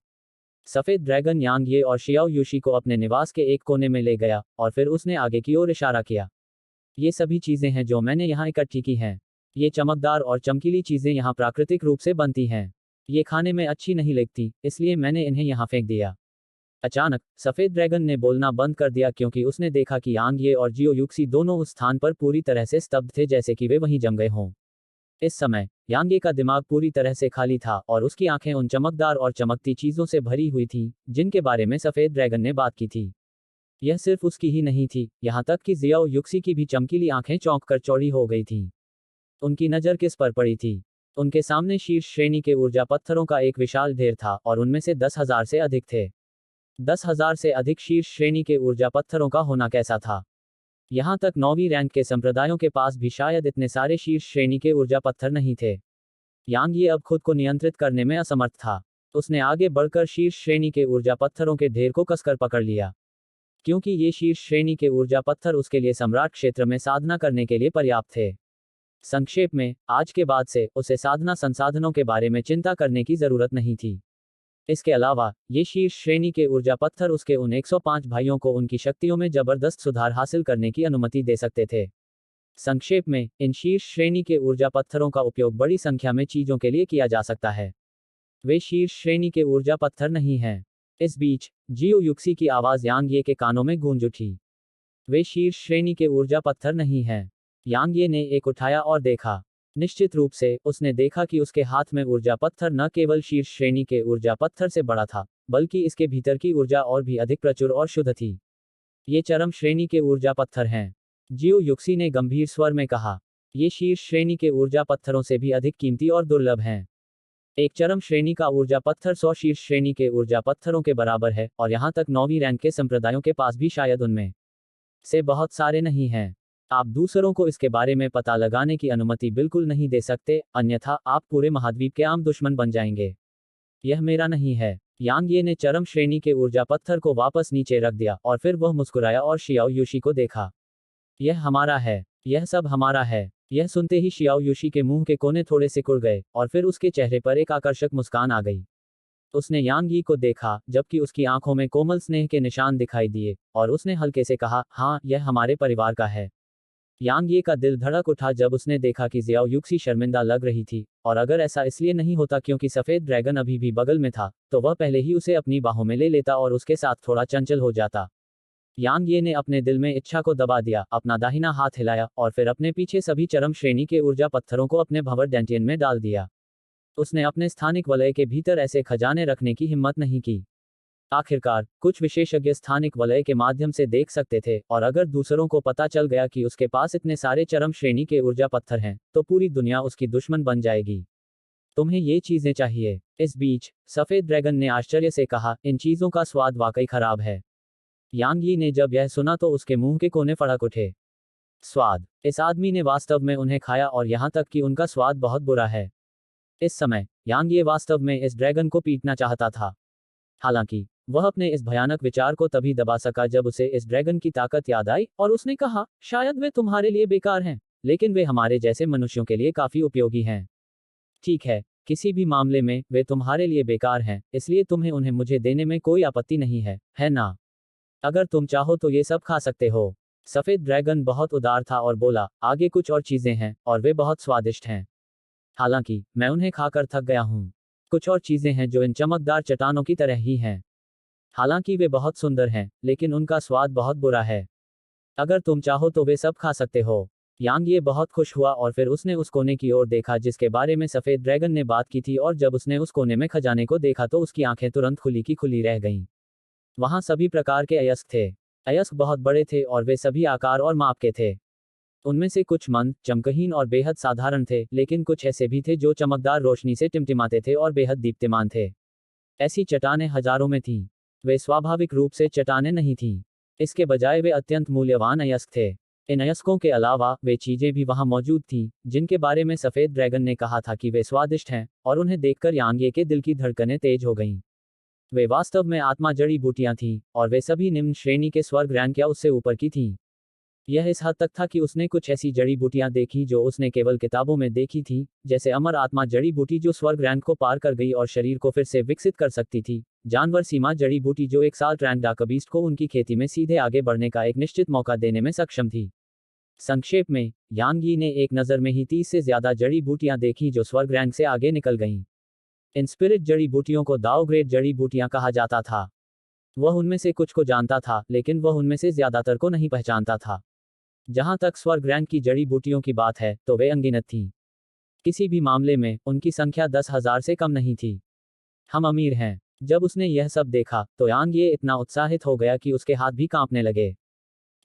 सफेद ड्रैगन यांग ये और शियाओ युशी को अपने निवास के एक कोने में ले गया, और फिर उसने आगे की ओर इशारा किया। ये सभी चीजें हैं जो मैंने यहाँ इकट्ठी की हैं। ये चमकदार और चमकीली चीजें यहाँ प्राकृतिक रूप से बनती हैं। ये खाने में अच्छी नहीं लगती, इसलिए मैंने इन्हें यहाँ फेंक दिया। अचानक सफेद ड्रैगन ने बोलना बंद कर दिया, क्योंकि उसने देखा कि यांग ये और जियो युक्सी दोनों उस स्थान पर पूरी तरह से स्तब्ध थे, जैसे कि वे वहीं जम गए हों। इस समय यांग ये का दिमाग पूरी तरह से खाली था, और उसकी आंखें उन चमकदार और चमकती चीजों से भरी हुई थीं, जिनके बारे में सफेद ड्रैगन ने बात की थी। यह सिर्फ उसकी ही नहीं थी, यहाँ तक कि जियाओ युक्सी की भी चमकीली आंखें चौंक कर चौड़ी हो गई थीं। उनकी नज़र किस पर पड़ी थी? उनके सामने शीर्ष श्रेणी के ऊर्जा पत्थरों का एक विशाल ढेर था, और उनमें से 10,000 से अधिक थे। 10,000 से अधिक शीर्ष श्रेणी के ऊर्जा पत्थरों का होना कैसा था? यहाँ तक 9वीं रैंक के संप्रदायों के पास भी शायद इतने सारे शीर्ष श्रेणी के ऊर्जा पत्थर नहीं थे। यांग ये अब खुद को नियंत्रित करने में असमर्थ था। उसने आगे बढ़कर शीर्ष श्रेणी के ऊर्जा पत्थरों के ढेर को कसकर पकड़ लिया, क्योंकि ये शीर्ष श्रेणी के ऊर्जा पत्थर उसके लिए सम्राट क्षेत्र में साधना करने के लिए पर्याप्त थे। संक्षेप में, आज के बाद से उसे साधना संसाधनों के बारे में चिंता करने की जरूरत नहीं थी। इसके अलावा ये शीर्ष श्रेणी के ऊर्जा पत्थर उसके उन 105 भाइयों को उनकी शक्तियों में जबरदस्त सुधार हासिल करने की अनुमति दे सकते थे। संक्षेप में, इन शीर्ष श्रेणी के ऊर्जा पत्थरों का उपयोग बड़ी संख्या में चीजों के लिए किया जा सकता है। वे शीर्ष श्रेणी के ऊर्जा पत्थर नहीं हैं। इस बीच जियो युक्सी की आवाज यांग ये के कानों में गूंज उठी। वे शीर्ष श्रेणी के ऊर्जा पत्थर नहीं हैं। यांग ये ने एक उठाया और देखा। निश्चित रूप से उसने देखा कि उसके हाथ में ऊर्जा पत्थर न केवल शीर्ष श्रेणी के ऊर्जा पत्थर से बड़ा था, बल्कि इसके भीतर की ऊर्जा और भी अधिक प्रचुर और शुद्ध थी। ये चरम श्रेणी के ऊर्जा पत्थर हैं, जियो युक्सी ने गंभीर स्वर में कहा। ये शीर्ष श्रेणी के ऊर्जा पत्थरों से भी अधिक कीमती और दुर्लभ हैं। एक चरम श्रेणी का ऊर्जा पत्थर 100 शीर्ष श्रेणी के ऊर्जा पत्थरों के बराबर है, और यहाँ तक 9वीं रैंक के संप्रदायों के पास भी शायद उनमें से बहुत सारे नहीं हैं। आप दूसरों को इसके बारे में पता लगाने की अनुमति बिल्कुल नहीं दे सकते, अन्यथा आप पूरे महाद्वीप के आम दुश्मन बन जाएंगे। यह मेरा नहीं है। यांग ये ने चरम श्रेणी के ऊर्जा पत्थर को वापस नीचे रख दिया, और फिर वह मुस्कुराया और शियाओ युशी को देखा। यह हमारा है। यह सब हमारा है। यह सुनते ही शियाओ युशी के मुंह के कोने थोड़े सिकुड़ गए, और फिर उसके चेहरे पर एक आकर्षक मुस्कान आ गई। उसने यांग यी को देखा, जबकि उसकी आंखों में कोमल स्नेह के निशान दिखाई दिए, और उसने हल्के से कहा, हाँ, यह हमारे परिवार का है। यांग ये का दिल धड़क उठा जब उसने देखा कि जियाओ युक्सी शर्मिंदा लग रही थी, और अगर ऐसा इसलिए नहीं होता क्योंकि सफेद ड्रैगन अभी भी बगल में था, तो वह पहले ही उसे अपनी बाहों में ले लेता और उसके साथ थोड़ा चंचल हो जाता। यांग ये ने अपने दिल में इच्छा को दबा दिया, अपना दाहिना हाथ हिलाया, और फिर अपने पीछे सभी चरम श्रेणी के ऊर्जा पत्थरों को अपने भंवर डेंटियन में डाल दिया। उसने अपने स्थानिक वलय के भीतर ऐसे खजाने रखने की हिम्मत नहीं की। आखिरकार कुछ विशेषज्ञ स्थानिक वलय के माध्यम से देख सकते थे, और अगर दूसरों को पता चल गया कि उसके पास इतने सारे चरम श्रेणी के ऊर्जा पत्थर हैं, तो पूरी दुनिया उसकी दुश्मन बन जाएगी। तुम्हें ये चीजें चाहिए। इस बीच सफेद ड्रैगन ने आश्चर्य से कहा, इन चीजों का स्वाद वाकई खराब है। यांग यी ने जब यह सुना तो उसके मुंह के कोने फड़क उठे। स्वाद? इस आदमी ने वास्तव में उन्हें खाया, और यहाँ तक कि उनका स्वाद बहुत बुरा है। इस समय यांग ये वास्तव में इस ड्रैगन को पीटना चाहता था। हालांकि वह अपने इस भयानक विचार को तभी दबा सका जब उसे इस ड्रैगन की ताकत याद आई, और उसने कहा, शायद वे तुम्हारे लिए बेकार हैं, लेकिन वे हमारे जैसे मनुष्यों के लिए काफी उपयोगी हैं। ठीक है, किसी भी मामले में वे तुम्हारे लिए बेकार हैं, इसलिए तुम्हें उन्हें मुझे देने में कोई आपत्ति नहीं है ना? अगर तुम चाहो तो ये सब खा सकते हो। सफेद ड्रैगन बहुत उदार था और बोला, आगे कुछ और चीजें हैं, और वे बहुत स्वादिष्ट हैं। हालांकि मैं उन्हें खाकर थक गया हूँ। कुछ और चीजें हैं जो इन चमकदार चट्टानों की तरह ही हैं। हालांकि वे बहुत सुंदर हैं, लेकिन उनका स्वाद बहुत बुरा है। अगर तुम चाहो तो वे सब खा सकते हो। यांग ये बहुत खुश हुआ, और फिर उसने उस कोने की ओर देखा जिसके बारे में सफेद ड्रैगन ने बात की थी, और जब उसने उस कोने में खजाने को देखा तो उसकी आंखें तुरंत खुली की खुली रह गईं। वहां सभी प्रकार के अयस्क थे। अयस्क बहुत बड़े थे, और वे सभी आकार और माप के थे। उनमें से कुछ मंद, चमकहीन और बेहद साधारण थे, लेकिन कुछ ऐसे भी थे जो चमकदार रोशनी से टिमटिमाते थे और बेहद दीप्तिमान थे। ऐसी चट्टानें हजारों में थीं। वे स्वाभाविक रूप से चट्टानें नहीं थीं। इसके बजाय वे अत्यंत मूल्यवान अयस्क थे। इन अयस्कों के अलावा वे चीजें भी वहां मौजूद थीं जिनके बारे में सफेद ड्रैगन ने कहा था कि वे स्वादिष्ट हैं, और उन्हें देखकर यांग ये के दिल की धड़कनें तेज हो गईं। वे वास्तव में आत्मा जड़ी बूटियां थीं, और वे सभी निम्न श्रेणी के स्वर्ग रैंक या उससे ऊपर की थीं। यह इस हद तक था कि उसने कुछ ऐसी जड़ी बूटियां देखी जो उसने केवल किताबों में देखी थी, जैसे अमर आत्मा जड़ी बूटी जो स्वर्ग रैंक को पार कर गई और शरीर को फिर से विकसित कर सकती थी, जानवर सीमा जड़ी बूटी जो एक साल रैंक डाकबीस्ट को उनकी खेती में सीधे आगे बढ़ने का एक निश्चित मौका देने में सक्षम थी। संक्षेप में, यांग यी ने एक नज़र में ही 30 से ज्यादा जड़ी बूटियां देखी जो स्वर्ग रैंक से आगे निकल गईं। इन स्पिरिट जड़ी बूटियों को दाओ ग्रेड जड़ी बूटियां कहा जाता था। वह उनमें से कुछ को जानता था, लेकिन वह उनमें से ज्यादातर को नहीं पहचानता था। जहां तक स्वर्ग रैंक की जड़ी बूटियों की बात है, तो वे अनगिनत थीं। किसी भी मामले में उनकी संख्या 10,000 से कम नहीं थी। हम अमीर हैं। जब उसने यह सब देखा, तो यांग ये इतना उत्साहित हो गया कि उसके हाथ भी कांपने लगे।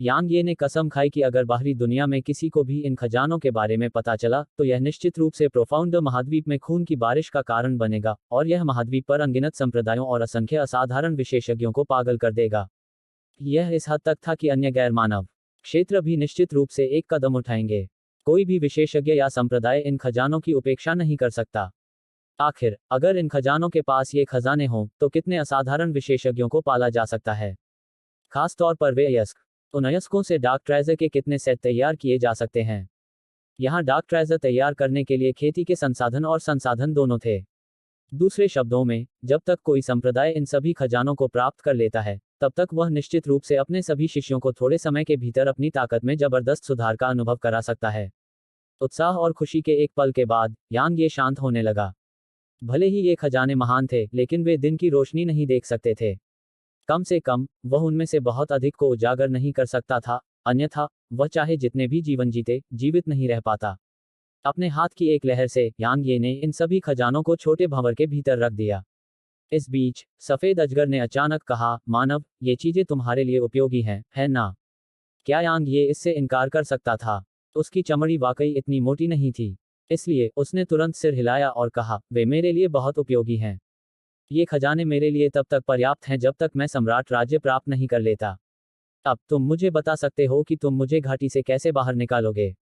यांग ये ने कसम खाई कि अगर बाहरी दुनिया में किसी को भी इन खजानों के बारे में पता चला, तो यह निश्चित रूप से प्रोफाउंड महाद्वीप में खून की बारिश का कारण बनेगा, और यह महाद्वीप पर अनगिनत संप्रदायों और असंख्य असाधारण विशेषज्ञों को पागल कर देगा। यह इस हद तक था कि अन्य गैर मानव क्षेत्र भी निश्चित रूप से एक कदम उठाएंगे। कोई भी विशेषज्ञ या संप्रदाय इन खजानों की उपेक्षा नहीं कर सकता। आखिर, अगर इन खजानों के पास ये खजाने हों, तो कितने असाधारण विशेषज्ञों को पाला जा सकता है। खास तौर पर वे अयस्क। उन अयस्कों से डार्क ट्रेजर के कितने सेट तैयार किए जा सकते हैं। यहाँ डार्क ट्रेजर तैयार करने के लिए खेती के संसाधन और संसाधन दोनों थे। दूसरे शब्दों में, जब तक कोई संप्रदाय इन सभी खजानों को प्राप्त कर लेता है, तब तक वह निश्चित रूप से अपने सभी शिष्यों को थोड़े समय के भीतर अपनी ताकत में जबरदस्त सुधार का अनुभव करा सकता है। उत्साह और खुशी के एक पल के बाद यांग ये शांत होने लगा। भले ही ये खजाने महान थे, लेकिन वे दिन की रोशनी नहीं देख सकते थे। कम से कम वह उनमें से बहुत अधिक को उजागर नहीं कर सकता था, अन्यथा वह चाहे जितने भी जीवन जीते, जीवित नहीं रह पाता। अपने हाथ की एक लहर से यांग ये ने इन सभी खजानों को छोटे भंवर के भीतर रख दिया। इस बीच सफेद अजगर ने अचानक कहा, मानव, ये चीजें तुम्हारे लिए उपयोगी हैं, है ना? क्या यांग ये इससे इनकार कर सकता था? उसकी चमड़ी वाकई इतनी मोटी नहीं थी, इसलिए उसने तुरंत सिर हिलाया और कहा, वे मेरे लिए बहुत उपयोगी हैं। ये खजाने मेरे लिए तब तक पर्याप्त हैं जब तक मैं सम्राट राज्य प्राप्त नहीं कर लेता। अब तुम मुझे बता सकते हो कि तुम मुझे घाटी से कैसे बाहर निकालोगे?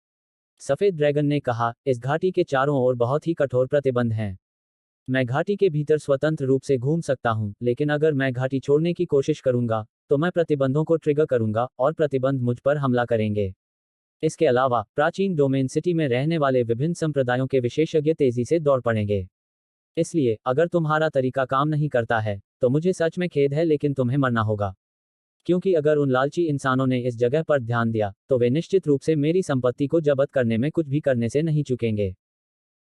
सफेद ड्रैगन ने कहा, इस घाटी के चारों ओर बहुत ही कठोर प्रतिबंध हैं। मैं घाटी के भीतर स्वतंत्र रूप से घूम सकता हूं, लेकिन अगर मैं घाटी छोड़ने की कोशिश करूंगा, तो मैं प्रतिबंधों को ट्रिगर करूंगा, और प्रतिबंध मुझ पर हमला करेंगे। इसके अलावा, प्राचीन डोमेन सिटी में रहने वाले विभिन्न संप्रदायों के विशेषज्ञ तेजी से दौड़ पड़ेंगे। इसलिए, अगर तुम्हारा तरीका काम नहीं करता है, तो मुझे सच में खेद है, लेकिन तुम्हें मरना होगा। क्योंकि अगर उन लालची इंसानों ने इस जगह पर ध्यान दिया, तो वे निश्चित रूप से मेरी संपत्ति को जब्त करने में कुछ भी करने से नहीं चूकेंगे।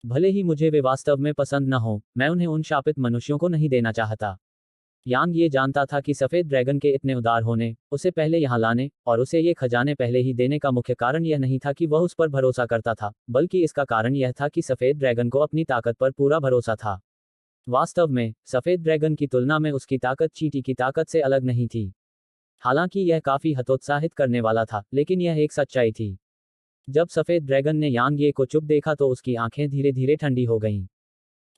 भले ही मुझे वे वास्तव में पसंद न हो, मैं उन्हें उन शापित मनुष्यों को नहीं देना चाहता। यांग ये जानता था कि सफेद ड्रैगन के इतने उदार होने, उसे पहले यहाँ लाने, और उसे ये खजाने पहले ही देने का मुख्य कारण यह नहीं था कि वह उस पर भरोसा करता था, बल्कि इसका कारण यह था कि सफेद ड्रैगन को अपनी ताकत पर पूरा भरोसा था। वास्तव में, सफेद ड्रैगन की तुलना में उसकी ताकत चींटी की ताकत से अलग नहीं थी। हालांकि यह काफी हतोत्साहित करने वाला था, लेकिन यह एक सच्चाई थी। जब सफेद ड्रैगन ने यांग ये को चुप देखा तो उसकी आंखें धीरे धीरे ठंडी हो गईं।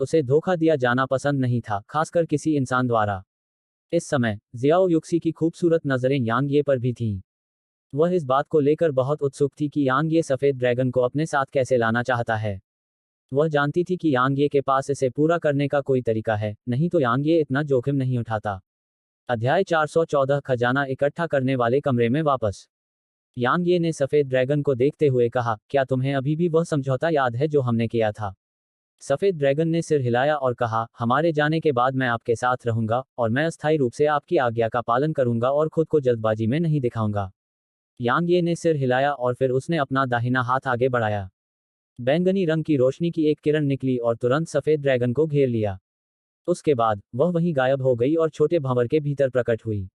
उसे धोखा दिया जाना पसंद नहीं था, खासकर किसी इंसान द्वारा। इस समय जियाओ युक्सी की खूबसूरत नजरें यांग ये पर भी थीं। वह इस बात को लेकर बहुत उत्सुक थी कि यांग ये सफेद ड्रैगन को अपने साथ कैसे लाना चाहता है। वह जानती थी कि यांग ये के पास इसे पूरा करने का कोई तरीका है, नहीं तो यांग ये इतना जोखिम नहीं उठाता। अध्याय 414 खजाना इकट्ठा करने वाले कमरे में वापस। यांग ये ने सफेद ड्रैगन को देखते हुए कहा, क्या तुम्हें अभी भी वह समझौता याद है जो हमने किया था? सफेद ड्रैगन ने सिर हिलाया और कहा, हमारे जाने के बाद मैं आपके साथ रहूंगा, और मैं अस्थायी रूप से आपकी आज्ञा का पालन करूंगा और खुद को जल्दबाजी में नहीं दिखाऊंगा। यांग ये ने सिर हिलाया और फिर उसने अपना दाहिना हाथ आगे बढ़ाया। बैंगनी रंग की रोशनी की एक किरण निकली और तुरंत सफेद ड्रैगन को घेर लिया। उसके बाद वह वहीं गायब हो गई और छोटे भंवर के भीतर प्रकट हुई।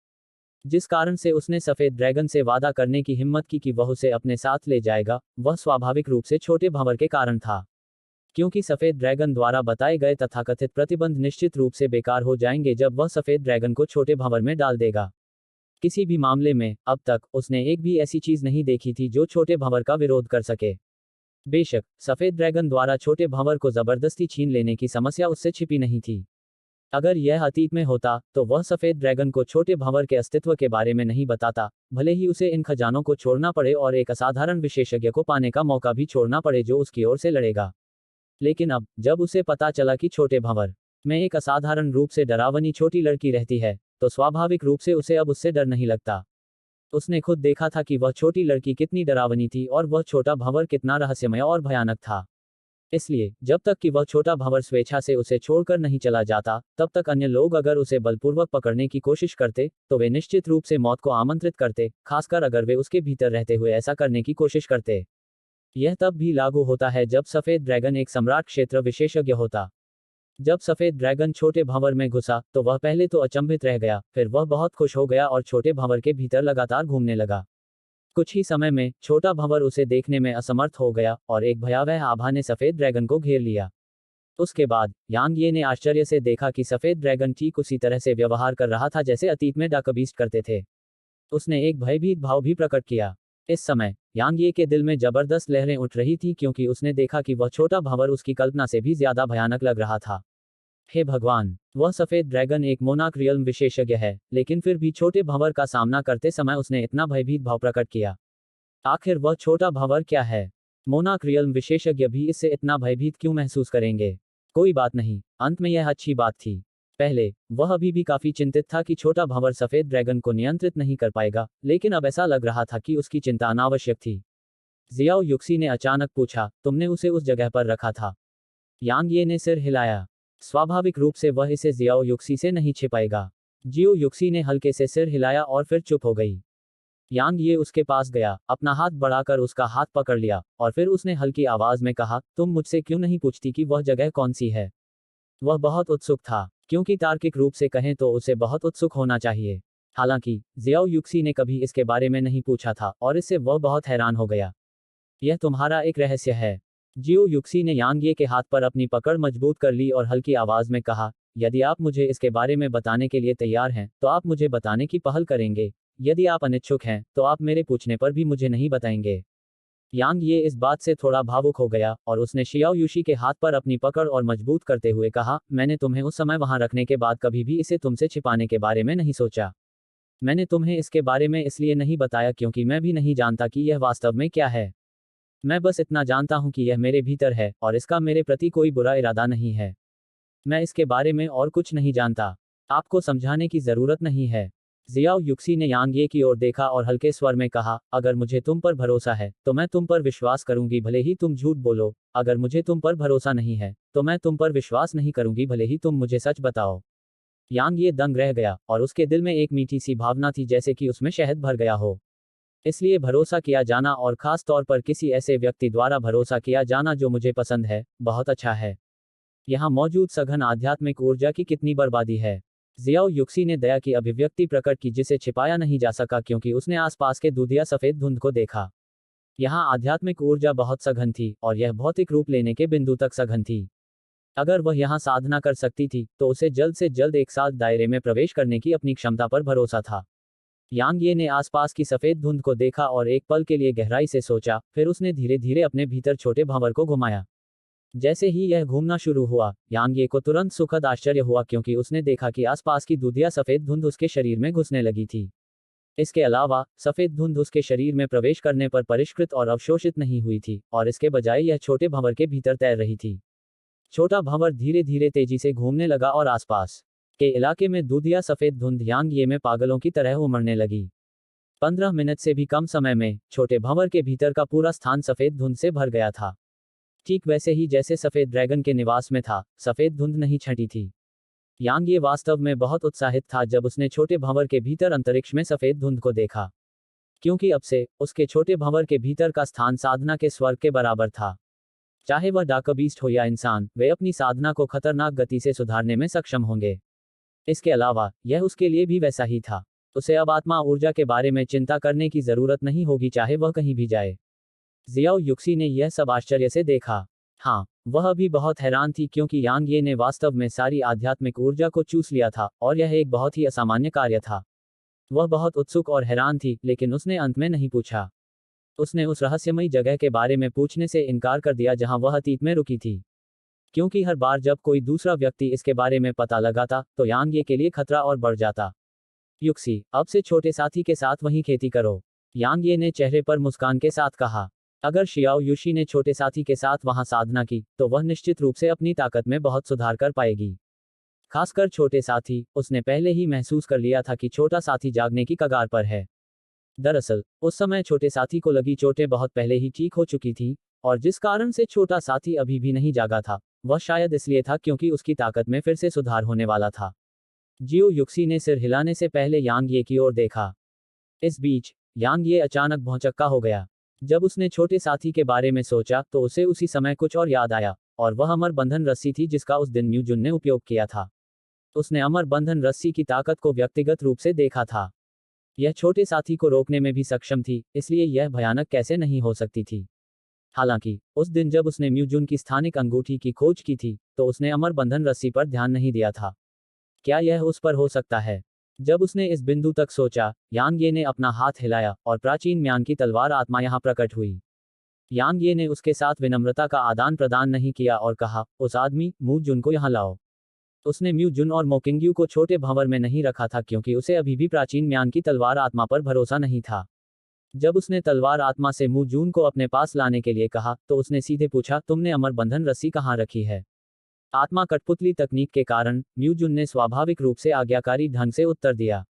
जिस कारण से उसने सफेद ड्रैगन से वादा करने की हिम्मत की कि वह उसे अपने साथ ले जाएगा, वह स्वाभाविक रूप से छोटे भंवर के कारण था। क्योंकि सफेद ड्रैगन द्वारा बताए गए तथाकथित प्रतिबंध निश्चित रूप से बेकार हो जाएंगे जब वह सफेद ड्रैगन को छोटे भंवर में डाल देगा। किसी भी मामले में अब तक उसने एक भी ऐसी चीज नहीं देखी थी जो छोटे भंवर का विरोध कर सके। बेशक सफेद ड्रैगन द्वारा छोटे भंवर को जबरदस्ती छीन लेने की समस्या उससे छिपी नहीं थी। अगर यह अतीत में होता तो वह सफेद ड्रैगन को छोटे भंवर के अस्तित्व के बारे में नहीं बताता, भले ही उसे इन खजानों को छोड़ना पड़े और एक असाधारण विशेषज्ञ को पाने का मौका भी छोड़ना पड़े जो उसकी ओर से लड़ेगा। लेकिन अब जब उसे पता चला कि छोटे भंवर में एक असाधारण रूप से डरावनी छोटी लड़की रहती है, तो स्वाभाविक रूप से उसे अब उससे डर नहीं लगता। उसने खुद देखा था कि वह छोटी लड़की कितनी डरावनी थी और वह छोटा भंवर कितना रहस्यमय और भयानक था। इसलिए जब तक कि वह छोटा भंवर स्वेच्छा से उसे छोड़कर नहीं चला जाता, तब तक अन्य लोग अगर उसे बलपूर्वक पकड़ने की कोशिश करते, तो वे निश्चित रूप से मौत को आमंत्रित करते, खासकर अगर वे उसके भीतर रहते हुए ऐसा करने की कोशिश करते। यह तब भी लागू होता है जब सफेद ड्रैगन एक सम्राट क्षेत्र विशेषज्ञ होता। जब सफेद ड्रैगन छोटे भंवर में घुसा तो वह पहले तो अचंभित रह गया, फिर वह बहुत खुश हो गया और छोटे भंवर के भीतर लगातार घूमने लगा। कुछ ही समय में छोटा भंवर उसे देखने में असमर्थ हो गया और एक भयावह आभा ने सफेद ड्रैगन को घेर लिया। उसके बाद यांग ये ने आश्चर्य से देखा कि सफेद ड्रैगन ठीक उसी तरह से व्यवहार कर रहा था जैसे अतीत में डाकबीस्ट करते थे। उसने एक भयभीत भाव भी प्रकट किया। इस समय यांग ये के दिल में जबरदस्त लहरें उठ रही थी क्योंकि उसने देखा कि वह छोटा भंवर उसकी कल्पना से भी ज्यादा भयानक लग रहा था। हे भगवान, वह सफेद ड्रैगन एक मोनाक रियल्म विशेषज्ञ है, लेकिन फिर भी छोटे भंवर का सामना करते समय उसने इतना भयभीत भाव प्रकट किया। आखिर वह छोटा भंवर क्या है? मोनाक रियल्म विशेषज्ञ भी इससे इतना भयभीत क्यों महसूस करेंगे? कोई बात नहीं, अंत में यह अच्छी बात थी। पहले वह अभी भी काफी चिंतित था कि छोटा भंवर सफेद ड्रैगन को नियंत्रित नहीं कर पाएगा, लेकिन अब ऐसा लग रहा था कि उसकी चिंता अनावश्यक थी। जियाओ युक्सी ने अचानक पूछा, तुमने उसे उस जगह पर रखा था? यांग ये ने सिर हिलाया। स्वाभाविक रूप से वह इसे जियाओ युक्सी से नहीं छिपाएगा। जियो युक्सी ने हल्के से सिर हिलाया और फिर चुप हो गई। यांग ये उसके पास गया, अपना हाथ बढ़ाकर उसका हाथ पकड़ लिया, और फिर उसने हल्की आवाज में कहा, तुम मुझसे क्यों नहीं पूछती कि वह जगह कौन सी है? वह बहुत उत्सुक था, क्योंकि तार्किक रूप से कहें तो उसे बहुत उत्सुक होना चाहिए। हालांकि जियाओ युक्सी ने कभी इसके बारे में नहीं पूछा था और इससे वह बहुत हैरान हो गया। यह तुम्हारा एक रहस्य है। जियो युक्सी ने यांग ये के हाथ पर अपनी पकड़ मजबूत कर ली और हल्की आवाज में कहा, यदि आप मुझे इसके बारे में बताने के लिए तैयार हैं, तो आप मुझे बताने की पहल करेंगे। यदि आप अनिच्छुक हैं, तो आप मेरे पूछने पर भी मुझे नहीं बताएंगे। यांग ये इस बात से थोड़ा भावुक हो गया और उसने शियाओ युशी के हाथ पर अपनी पकड़ और मजबूत करते हुए कहा, मैंने तुम्हें उस समय वहां रखने के बाद कभी भी इसे तुमसे छिपाने के बारे में नहीं सोचा। मैंने तुम्हें इसके बारे में इसलिए नहीं बताया क्योंकि मैं भी नहीं जानता कि यह वास्तव में क्या है। मैं बस इतना जानता हूं कि यह मेरे भीतर है और इसका मेरे प्रति कोई बुरा इरादा नहीं है। मैं इसके बारे में और कुछ नहीं जानता। आपको समझाने की जरूरत नहीं है। जियाओ युक्सी ने यांग ये की ओर देखा और हल्के स्वर में कहा, अगर मुझे तुम पर भरोसा है तो मैं तुम पर विश्वास करूंगी भले ही तुम झूठ बोलो। अगर मुझे तुम पर भरोसा नहीं है तो मैं तुम पर विश्वास नहीं करूंगी भले ही तुम मुझे सच बताओ। यांग ये दंग रह गया और उसके दिल में एक मीठी सी भावना थी जैसे कि उसमें शहद भर गया हो। इसलिए भरोसा किया जाना और खास तौर पर किसी ऐसे व्यक्ति द्वारा भरोसा किया जाना जो मुझे पसंद है, बहुत अच्छा है। यहाँ मौजूद सघन आध्यात्मिक ऊर्जा की कितनी बर्बादी है। जियाओ युक्सी ने दया की अभिव्यक्ति प्रकट की जिसे छिपाया नहीं जा सका क्योंकि उसने आसपास के दूधिया सफेद धुंध को देखा। यहाँ आध्यात्मिक ऊर्जा बहुत सघन थी और यह भौतिक रूप लेने के बिंदु तक सघन थी। अगर वह यहाँ साधना कर सकती थी तो उसे जल्द से जल्द एक साथ दायरे में प्रवेश करने की अपनी क्षमता पर भरोसा था। यांग ये ने आसपास की सफेद धुंध को देखा और एक पल के लिए गहराई से सोचा, फिर उसने धीरे धीरे अपने भीतर छोटे भंवर को घुमाया। जैसे ही यह घूमना शुरू हुआ, यांग ये को तुरंत सुखद आश्चर्य हुआ क्योंकि उसने देखा कि आसपास की दूधिया सफेद धुंध उसके शरीर में घुसने लगी थी। इसके अलावा सफेद धुंध उसके शरीर में प्रवेश करने पर परिष्कृत और अवशोषित नहीं हुई थी और इसके बजाय यह छोटे भंवर के भीतर तैर रही थी। छोटा भंवर धीरे धीरे तेजी से घूमने लगा और आसपास के इलाके में दूधिया सफेद धुंध यांग ये में पागलों की तरह उमड़ने लगी। 15 मिनट से भी कम समय में छोटे भंवर के भीतर का पूरा स्थान सफेद धुंध से भर गया था। ठीक वैसे ही जैसे सफेद ड्रैगन के निवास में था, सफेद धुंध नहीं छंटी थी। यांग ये वास्तव में बहुत उत्साहित था जब उसने छोटे भंवर के भीतर अंतरिक्ष में सफेद धुंध को देखा, क्योंकि अब से उसके छोटे भंवर के भीतर का स्थान साधना के स्वर्ग के बराबर था। चाहे वह डाकबीस्ट हो या इंसान, वे अपनी साधना को खतरनाक गति से सुधारने में सक्षम होंगे। इसके अलावा यह उसके लिए भी वैसा ही था। उसे अब आत्मा ऊर्जा के बारे में चिंता करने की जरूरत नहीं होगी चाहे वह कहीं भी जाए। जियाओ युक्सी ने यह सब आश्चर्य से देखा। हाँ, वह भी बहुत हैरान थी क्योंकि यांग ये ने वास्तव में सारी आध्यात्मिक ऊर्जा को चूस लिया था और यह एक बहुत ही असामान्य कार्य था। वह बहुत उत्सुक और हैरान थी, लेकिन उसने अंत में नहीं पूछा। उसने उस रहस्यमयी जगह के बारे में पूछने से इनकार कर दिया जहां वह अतीत में रुकी थी। क्योंकि हर बार जब कोई दूसरा व्यक्ति इसके बारे में पता लगाता तो यांग ये के लिए खतरा और बढ़ जाता। युक्सी, अब से छोटे साथी के साथ वहीं खेती करो, यांग ये ने चेहरे पर मुस्कान के साथ कहा। अगर शियाओ युशी ने छोटे साथी के साथ वहां साधना की तो वह निश्चित रूप से अपनी ताकत में बहुत सुधार कर पाएगी। खासकर छोटे साथी, उसने पहले ही महसूस कर लिया था कि छोटा साथी जागने की कगार पर है। दरअसल उस समय छोटे साथी को लगी चोटें बहुत पहले ही ठीक हो चुकी थी, और जिस कारण से छोटा साथी अभी भी नहीं जागा था वह शायद इसलिए था क्योंकि उसकी ताकत में फिर से सुधार होने वाला था। जियो युक्सी ने सिर हिलाने से पहले यांग ये की ओर देखा। इस बीच यांग ये अचानक भौंचक्का हो गया। जब उसने छोटे साथी के बारे में सोचा तो उसे उसी समय कुछ और याद आया, और वह अमर बंधन रस्सी थी जिसका उस दिन म्यूजुन ने उपयोग किया था। उसने अमर बंधन रस्सी की ताकत को व्यक्तिगत रूप से देखा था। यह छोटे साथी को रोकने में भी सक्षम थी, इसलिए यह भयानक कैसे नहीं हो सकती थी। हालांकि उस दिन जब उसने म्यूजुन की स्थानिक अंगूठी की खोज की थी तो उसने अमर बंधन रस्सी पर ध्यान नहीं दिया था। क्या यह उस पर हो सकता है? जब उसने इस बिंदु तक सोचा, यांग ये ने अपना हाथ हिलाया और प्राचीन म्यान की तलवार आत्मा यहां प्रकट हुई। यांग ये ने उसके साथ विनम्रता का आदान प्रदान नहीं किया और कहा, उस आदमी म्यूजुन को यहां लाओ। उसने म्यूजुन और मोकिंग्यू को छोटे भंवर में नहीं रखा था क्योंकि उसे अभी भी प्राचीन म्यान की तलवार आत्मा पर भरोसा नहीं था। जब उसने तलवार आत्मा से म्यूजुन को अपने पास लाने के लिए कहा तो उसने सीधे पूछा, तुमने अमर बंधन रस्सी कहाँ रखी है? आत्मा कठपुतली तकनीक के कारण म्यूजुन ने स्वाभाविक रूप से आज्ञाकारी ढंग से उत्तर दिया,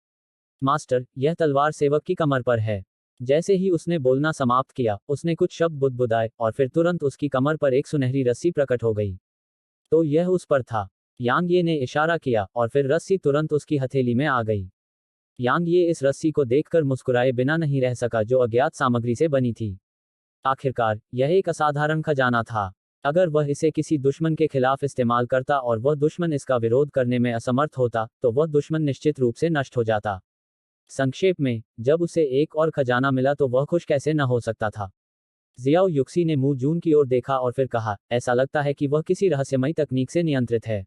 मास्टर, यह तलवार सेवक की कमर पर है। जैसे ही उसने बोलना समाप्त किया उसने कुछ शब्द बुदबुदाए और फिर तुरंत उसकी कमर पर एक सुनहरी रस्सी प्रकट हो गई। तो यह उस पर था। यांग ये ने इशारा किया और फिर रस्सी तुरंत उसकी हथेली में आ गई। यांग ये इस रस्सी को देखकर मुस्कुराए बिना नहीं रह सका जो अज्ञात सामग्री से बनी थी। आखिरकार यह एक असाधारण खजाना था। अगर वह इसे किसी दुश्मन के खिलाफ इस्तेमाल करता और वह दुश्मन इसका विरोध करने में असमर्थ होता तो वह दुश्मन निश्चित रूप से नष्ट हो जाता। संक्षेप में, जब उसे एक और खजाना मिला तो वह खुश कैसे न हो सकता था। जियाओ युक्सी ने म्यूजुन की ओर देखा और फिर कहा, ऐसा लगता है कि वह किसी रहस्यमयी तकनीक से नियंत्रित है।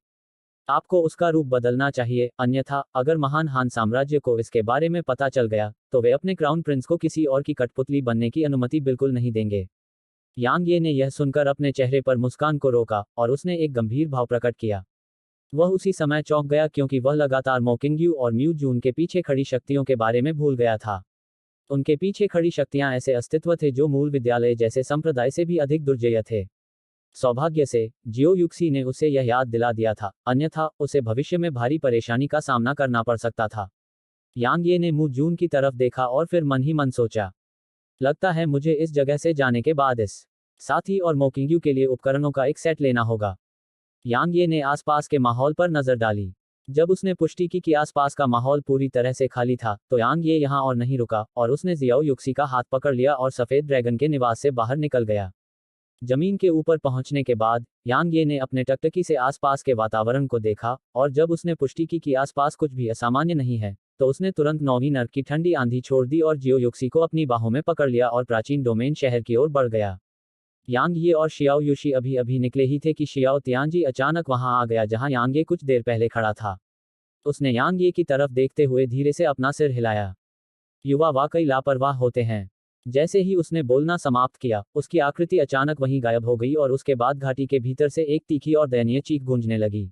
आपको उसका रूप बदलना चाहिए, अन्यथा अगर महान हान साम्राज्य को इसके बारे में पता चल गया तो वे अपने क्राउन प्रिंस को किसी और की कठपुतली बनने की अनुमति बिल्कुल नहीं देंगे। यांग ये ने यह सुनकर अपने चेहरे पर मुस्कान को रोका और उसने एक गंभीर भाव प्रकट किया। वह उसी समय चौंक गया क्योंकि वह लगातार मोकिंग्यू और म्यूजुन के पीछे खड़ी शक्तियों के बारे में भूल गया था। उनके पीछे खड़ी शक्तियां ऐसे अस्तित्व थे जो मूल विद्यालय जैसे संप्रदाय से भी अधिक दुर्जय थे। सौभाग्य से जियो युक्सी ने उसे यह याद दिला दिया था, अन्यथा उसे भविष्य में भारी परेशानी का सामना करना पड़ सकता था। यांग ये ने म्यूजुन की तरफ देखा और फिर मन ही मन सोचा, लगता है मुझे इस जगह से जाने के बाद इस साथी और मोकिंग्यू के लिए उपकरणों का एक सेट लेना होगा। यांग ये ने आसपास के माहौल पर नजर डाली। जब उसने पुष्टि की कि आसपास का माहौल पूरी तरह से खाली था तो यांग ये यहां और नहीं रुका और उसने जियाओ युक्सी का हाथ पकड़ लिया और सफेद ड्रैगन के निवास से बाहर निकल गया। जमीन के ऊपर पहुंचने के बाद यांग ये ने अपने टकटकी से आसपास के वातावरण को देखा और जब उसने पुष्टि की कि आसपास कुछ भी असामान्य नहीं है तो उसने तुरंत 9वीं नर्क की ठंडी आंधी छोड़ दी और जियो युक्सी को अपनी बाहों में पकड़ लिया और प्राचीन डोमेन शहर की ओर बढ़ गया। यांग ये और शियाओ युशी अभी अभी निकले ही थे कि शियाओ तियांजी अचानक वहां आ गया जहां यांग ये कुछ देर पहले खड़ा था। उसने यांग ये की तरफ देखते हुए धीरे से अपना सिर हिलाया। युवा वाकई लापरवाह होते हैं। जैसे ही उसने बोलना समाप्त किया उसकी आकृति अचानक वहीं गायब हो गई और उसके बाद घाटी के भीतर से एक तीखी और दयनीय चीख गूंजने लगी।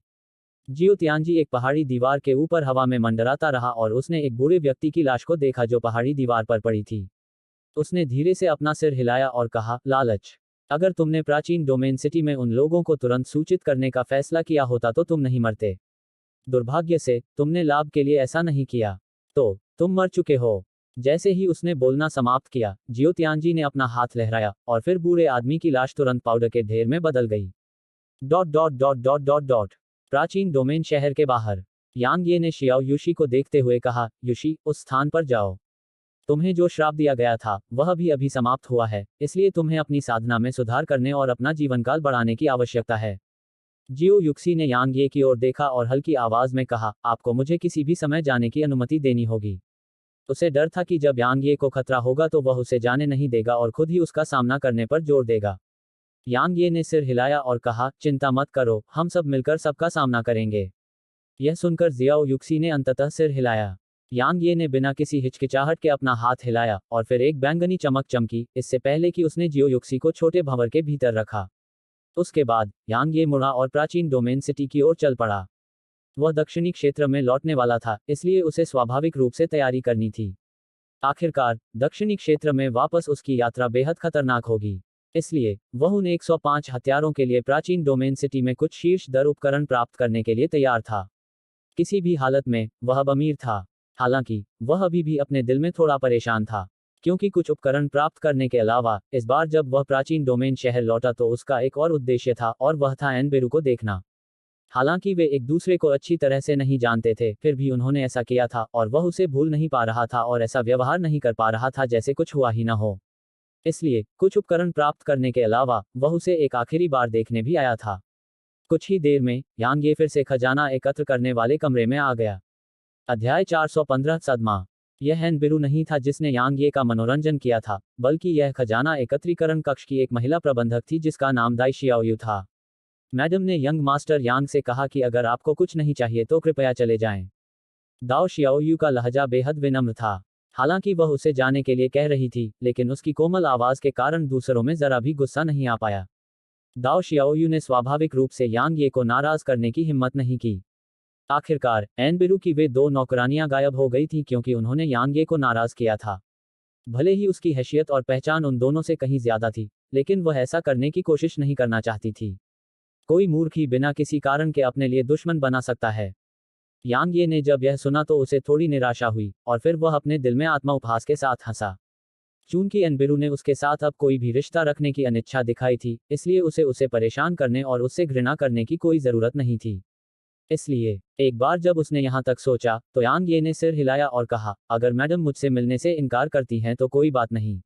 जियो तियांजी एक पहाड़ी दीवार के ऊपर हवा में मंडराता रहा और उसने एक बूढ़े व्यक्ति की लाश को देखा जो पहाड़ी दीवार पर पड़ी थी। उसने धीरे से अपना सिर हिलाया और कहा, लालच। अगर तुमने प्राचीन डोमेन सिटी में उन लोगों को तुरंत सूचित करने का फैसला किया होता तो तुम नहीं मरते। दुर्भाग्य से तुमने लाभ के लिए ऐसा नहीं किया, तो तुम मर चुके हो। जैसे ही उसने बोलना समाप्त किया जियो तियांजी ने अपना हाथ लहराया और फिर बूढ़े आदमी की लाश तुरंत पाउडर के ढेर में बदल गई। Dot dot dot dot dot dot प्राचीन डोमेन शहर के बाहर यांग ये ने शियाओ युशी को देखते हुए कहा, युशी, उस स्थान पर जाओ। तुम्हें जो श्राप दिया गया था वह भी अभी समाप्त हुआ है, इसलिए तुम्हें अपनी साधना में सुधार करने और अपना जीवनकाल बढ़ाने की आवश्यकता है। जियो युक्सी ने यांग ये की ओर देखा और हल्की आवाज में कहा, आपको मुझे किसी भी समय जाने की अनुमति देनी होगी। उसे डर था कि जब यांग ये को खतरा होगा तो वह उसे जाने नहीं देगा और खुद ही उसका सामना करने पर जोर देगा। यांग ये ने सिर हिलाया और कहा, चिंता मत करो, हम सब मिलकर सबका सामना करेंगे। यह सुनकर जियाओ युक्सी ने अंततः सिर हिलाया। यांग ये ने बिना किसी हिचकिचाहट के अपना हाथ हिलाया और फिर एक बैंगनी चमक चमकी, इससे पहले कि उसने जियो युक्सी को छोटे भंवर के भीतर रखा। उसके बाद यांग ये मुड़ा और प्राचीन डोमेन सिटी की ओर चल पड़ा। वह दक्षिणी क्षेत्र में लौटने वाला था, इसलिए उसे स्वाभाविक रूप से तैयारी करनी थी। आखिरकार दक्षिणी क्षेत्र में वापस उसकी यात्रा बेहद खतरनाक होगी। इसलिए वह उन 105 हथियारों के लिए प्राचीन डोमेन सिटी में कुछ शीर्ष दर उपकरण प्राप्त करने के लिए तैयार था। किसी भी हालत में वह अब अमीर था। हालांकि वह अभी भी अपने दिल में थोड़ा परेशान था, क्योंकि कुछ उपकरण प्राप्त करने के अलावा इस बार जब वह प्राचीन डोमेन शहर लौटा तो उसका एक और उद्देश्य था, और वह था एनबेरू को देखना। हालांकि वे एक दूसरे को अच्छी तरह से नहीं जानते थे, फिर भी उन्होंने ऐसा किया था, और वह उसे भूल नहीं पा रहा था और ऐसा व्यवहार नहीं कर पा रहा था जैसे कुछ हुआ ही ना हो। इसलिए कुछ उपकरण प्राप्त करने के अलावा वह उसे एक आखिरी बार देखने भी आया था। कुछ ही देर में यांग ये फिर से खजाना एकत्र करने वाले कमरे में आ गया। अध्याय 415 सदमा। यह एनबेरू नहीं था जिसने यांग ये का मनोरंजन किया था, बल्कि यह खजाना एकत्रीकरण कक्ष की एक महिला प्रबंधक थी जिसका नाम दाई शियाओयू था। मैडम ने यंग मास्टर यांग से कहा कि अगर आपको कुछ नहीं चाहिए तो कृपया चले जाएं। दाओ शियाओयू का लहजा बेहद विनम्र था। हालांकि वह उसे जाने के लिए कह रही थी, लेकिन उसकी कोमल आवाज के कारण दूसरों में जरा भी गुस्सा नहीं आ पाया। दाओ शियाओयू ने स्वाभाविक रूप से यांग ये को नाराज करने की हिम्मत नहीं की। आखिरकार एनबेरू की वे दो नौकरानियां गायब हो गई थीं क्योंकि उन्होंने यांग ये को नाराज किया था। भले ही उसकी हैसियत और पहचान उन दोनों से कहीं ज्यादा थी, लेकिन वह ऐसा करने की कोशिश नहीं करना चाहती थी। कोई मूर्ख ही बिना किसी कारण के अपने लिए दुश्मन बना सकता है। यांग ये ने जब यह सुना तो उसे थोड़ी निराशा हुई, और फिर वह अपने दिल में आत्मा उपहास के साथ हंसा। चूंकि एनबेरू ने उसके साथ अब कोई भी रिश्ता रखने की अनिच्छा दिखाई थी, इसलिए उसे परेशान करने और उससे घृणा करने की कोई जरूरत नहीं थी। इसलिए एक बार जब उसने यहाँ तक सोचा तो यांग ये ने सिर हिलाया और कहा, अगर मैडम मुझसे मिलने से इनकार करती हैं तो कोई बात नहीं।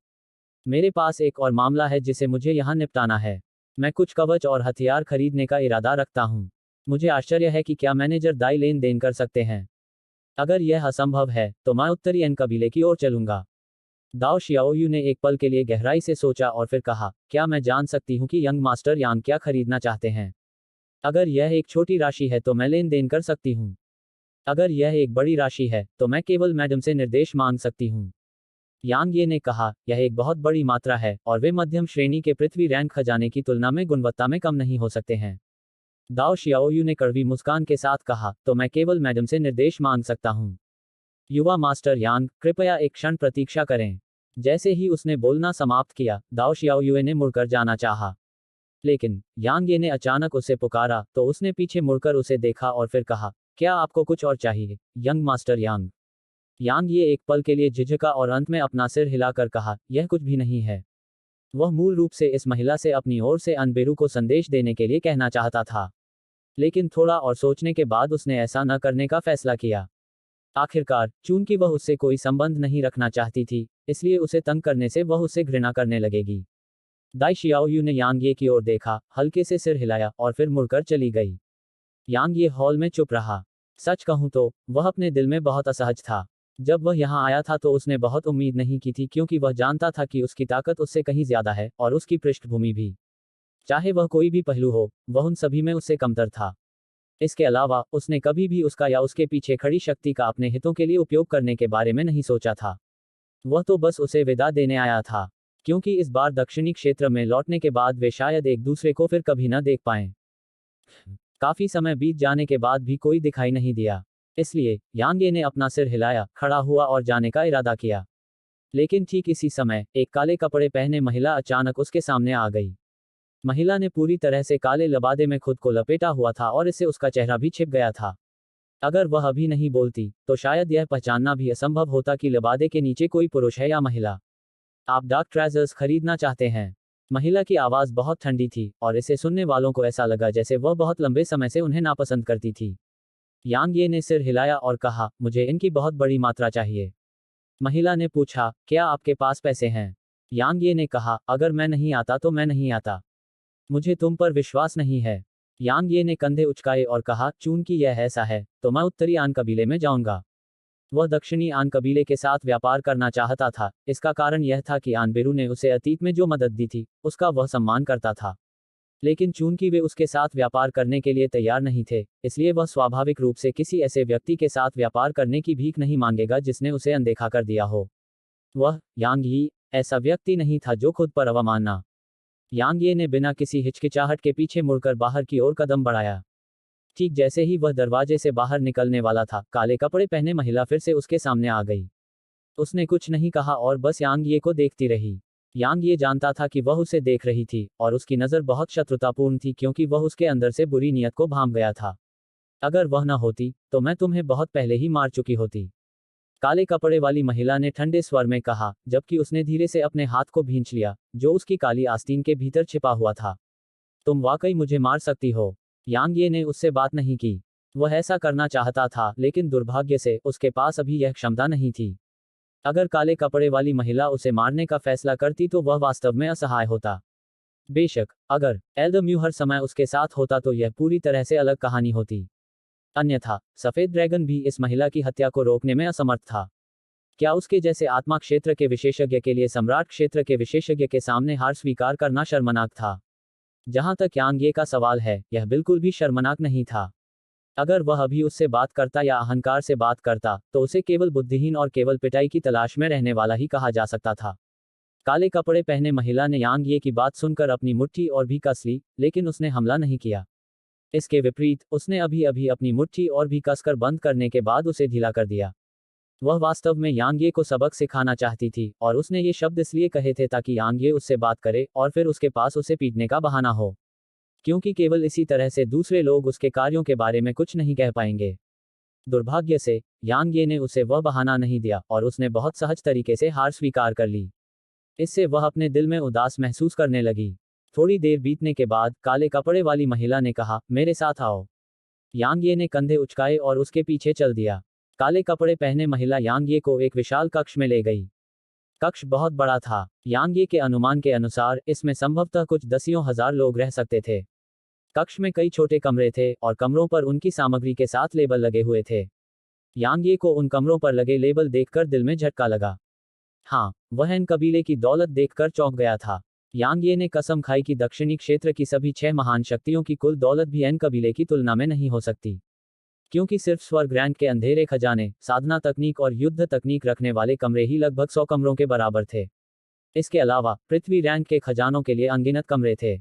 मेरे पास एक और मामला है जिसे मुझे यहाँ निपटाना है। मैं कुछ कवच और हथियार खरीदने का इरादा रखता हूँ। मुझे आश्चर्य है कि क्या मैनेजर दाई लेन देन कर सकते हैं। अगर यह असंभव है तो मैं उत्तरी एन कबीले की ओर चलूंगा। दाओ शियाओयू ने एक पल के लिए गहराई से सोचा और फिर कहा, क्या मैं जान सकती हूँ कि यंग मास्टर यांग क्या खरीदना चाहते हैं? अगर यह एक छोटी राशि है तो मैं लेन देन कर सकती हूँ। अगर यह एक बड़ी राशि है तो मैं केवल मैडम से निर्देश मांग सकती हूँ। यांग ये ने कहा, यह एक बहुत बड़ी मात्रा है और वे मध्यम श्रेणी के पृथ्वी रैंक खजाने की तुलना में गुणवत्ता में कम नहीं हो सकते हैं। दाओ शियाओयू ने कड़वी मुस्कान के साथ कहा, तो मैं केवल मैडम से निर्देश मांग सकता हूँ। युवा मास्टर यांग, कृपया एक क्षण प्रतीक्षा करें। जैसे ही उसने बोलना समाप्त किया, दाओ शियाओयू ने मुड़कर जाना चाहा। लेकिन यांग ये ने अचानक उसे पुकारा तो उसने पीछे मुड़कर उसे देखा और फिर कहा, क्या आपको कुछ और चाहिए, यंग मास्टर यांग? यांग ये एक पल के लिए झिझका और अंत में अपना सिर हिलाकर कहा, यह कुछ भी नहीं है। वह मूल रूप से इस महिला से अपनी ओर से एनबेरू को संदेश देने के लिए कहना चाहता था, लेकिन थोड़ा और सोचने के बाद उसने ऐसा न करने का फैसला किया। आखिरकार चूंकि वह उससे कोई संबंध नहीं रखना चाहती थी, इसलिए उसे तंग करने से वह उससे घृणा करने लगेगी। दाई शियाओयू ने यांग ये की ओर देखा, हल्के से सिर हिलाया और फिर मुड़कर चली गई। यांग ये हॉल में चुप रहा। सच कहूं तो वह अपने दिल में बहुत असहज था। जब वह यहाँ आया था तो उसने बहुत उम्मीद नहीं की थी, क्योंकि वह जानता था कि उसकी ताकत उससे कहीं ज्यादा है और उसकी पृष्ठभूमि भी। चाहे वह कोई भी पहलू हो, वह उन सभी में उससे कमतर था। इसके अलावा उसने कभी भी उसका या उसके पीछे खड़ी शक्ति का अपने हितों के लिए उपयोग करने के बारे में नहीं सोचा था। वह तो बस उसे विदा देने आया था, क्योंकि इस बार दक्षिणी क्षेत्र में लौटने के बाद वे शायद एक दूसरे को फिर कभी न देख पाएं। काफी समय बीत जाने के बाद भी कोई दिखाई नहीं दिया, इसलिए यांग ये ने अपना सिर हिलाया, खड़ा हुआ और जाने का इरादा किया। लेकिन ठीक इसी समय एक काले कपड़े पहने महिला अचानक उसके सामने आ गई। महिला ने पूरी तरह से काले लबादे में खुद को लपेटा हुआ था और इससे उसका चेहरा भी छिप गया था। अगर वह अभी नहीं बोलती तो शायद यह पहचानना भी असंभव होता कि लबादे के नीचे कोई पुरुष है या महिला। आप डार्क ट्रेजर्स खरीदना चाहते हैं? महिला की आवाज बहुत ठंडी थी और इसे सुनने वालों को ऐसा लगा जैसे वह बहुत लंबे समय से उन्हें नापसंद करती थी। यांग ये ने सिर हिलाया और कहा, मुझे इनकी बहुत बड़ी मात्रा चाहिए। महिला ने पूछा, क्या आपके पास पैसे हैं? यांग ये ने कहा, अगर मैं नहीं आता तो मैं नहीं आता। मुझे तुम पर विश्वास नहीं है। यांग ये ने कंधे उचकाए और कहा, चूंकि यह ऐसा है तो मैं उत्तरी आन कबीले में जाऊंगा। वह दक्षिणी आन कबीले के साथ व्यापार करना चाहता था। इसका कारण यह था कि आनबेरू ने उसे अतीत में जो मदद दी थी उसका वह सम्मान करता था। लेकिन चूंकि वे उसके साथ व्यापार करने के लिए तैयार नहीं थे, इसलिए वह स्वाभाविक रूप से किसी ऐसे व्यक्ति के साथ व्यापार करने की भीख नहीं मांगेगा जिसने उसे अनदेखा कर दिया हो। वह यांग यी ऐसा व्यक्ति नहीं था जो खुद पर अवमानना यांग ये ने बिना किसी हिचकिचाहट के पीछे मुड़कर बाहर की ओर कदम बढ़ाया। ठीक जैसे ही वह दरवाजे से बाहर निकलने वाला था, काले कपड़े पहने महिला फिर से उसके सामने आ गई। उसने कुछ नहीं कहा और बस यांग ये को देखती रही। यांग ये जानता था कि वह उसे देख रही थी और उसकी नज़र बहुत शत्रुतापूर्ण थी क्योंकि वह उसके अंदर से बुरी नीयत को भांप गया था। अगर वह न होती तो मैं तुम्हें बहुत पहले ही मार चुकी होती, काले कपड़े वाली महिला ने ठंडे स्वर में कहा, जबकि उसने धीरे से अपने हाथ को भींच लिया जो उसकी काली आस्तीन के भीतर छिपा हुआ था। तुम वाकई मुझे मार सकती हो। यांग ये ने उससे बात नहीं की। वह ऐसा करना चाहता था लेकिन दुर्भाग्य से उसके पास अभी यह क्षमता नहीं थी। अगर काले कपड़े वाली महिला उसे मारने का फैसला करती तो वह वास्तव में असहाय होता। बेशक अगर एल्दम्यू हर समय उसके साथ होता तो यह पूरी तरह से अलग कहानी होती। अन्यथा सफेद ड्रैगन भी इस महिला की हत्या को रोकने में असमर्थ था। क्या उसके जैसे आत्मा क्षेत्र के विशेषज्ञ के लिए सम्राट क्षेत्र के विशेषज्ञ के सामने हार स्वीकार करना शर्मनाक था? जहां तक यांग ये का सवाल है, यह बिल्कुल भी शर्मनाक नहीं था। अगर वह अभी उससे बात करता या अहंकार से बात करता तो उसे केवल बुद्धिहीन और केवल पिटाई की तलाश में रहने वाला ही कहा जा सकता था। काले कपड़े पहने महिला ने यांग ये की बात सुनकर अपनी मुट्ठी और भी कस ली, लेकिन उसने हमला नहीं किया। इसके विपरीत उसने अभी अभी अपनी मुट्ठी और भी कसकर बंद करने के बाद उसे ढीला कर दिया। वह वास्तव में यांग ये को सबक सिखाना चाहती थी और उसने ये शब्द इसलिए कहे थे ताकि यांग ये उससे बात करे और फिर उसके पास उसे पीटने का बहाना हो, क्योंकि केवल इसी तरह से दूसरे लोग उसके कार्यों के बारे में कुछ नहीं कह पाएंगे। दुर्भाग्य से यांग ये ने उसे वह बहाना नहीं दिया और उसने बहुत सहज तरीके से हार स्वीकार कर ली। इससे वह अपने दिल में उदास महसूस करने लगी। थोड़ी देर बीतने के बाद काले कपड़े वाली महिला ने कहा, मेरे साथ आओ। यांग ये ने कंधे उचकाए और उसके पीछे चल दिया। काले कपड़े पहने महिला यांग ये को एक विशाल कक्ष में ले गई। कक्ष बहुत बड़ा था। यांग ये के अनुमान के अनुसार इसमें संभवतः कुछ दसियों हजार लोग रह सकते थे। कक्ष में कई छोटे कमरे थे और कमरों पर उनकी सामग्री के साथ लेबल लगे हुए थे। यांग ये को उन कमरों पर लगे लेबल देखकर दिल में झटका लगा। हाँ, वह एन कबीले की दौलत देखकर चौंक गया था। यांग ये ने कसम खाई कि दक्षिणी क्षेत्र की सभी 6 महान शक्तियों की कुल दौलत भी एन कबीले की तुलना में नहीं हो सकती, क्योंकि सिर्फ स्वर्ग रैंक के अंधेरे खजाने, साधना तकनीक और युद्ध तकनीक रखने वाले कमरे ही लगभग 100 कमरों के बराबर थे। इसके अलावा पृथ्वी रैंक के खजानों के लिए अनगिनत कमरे थे।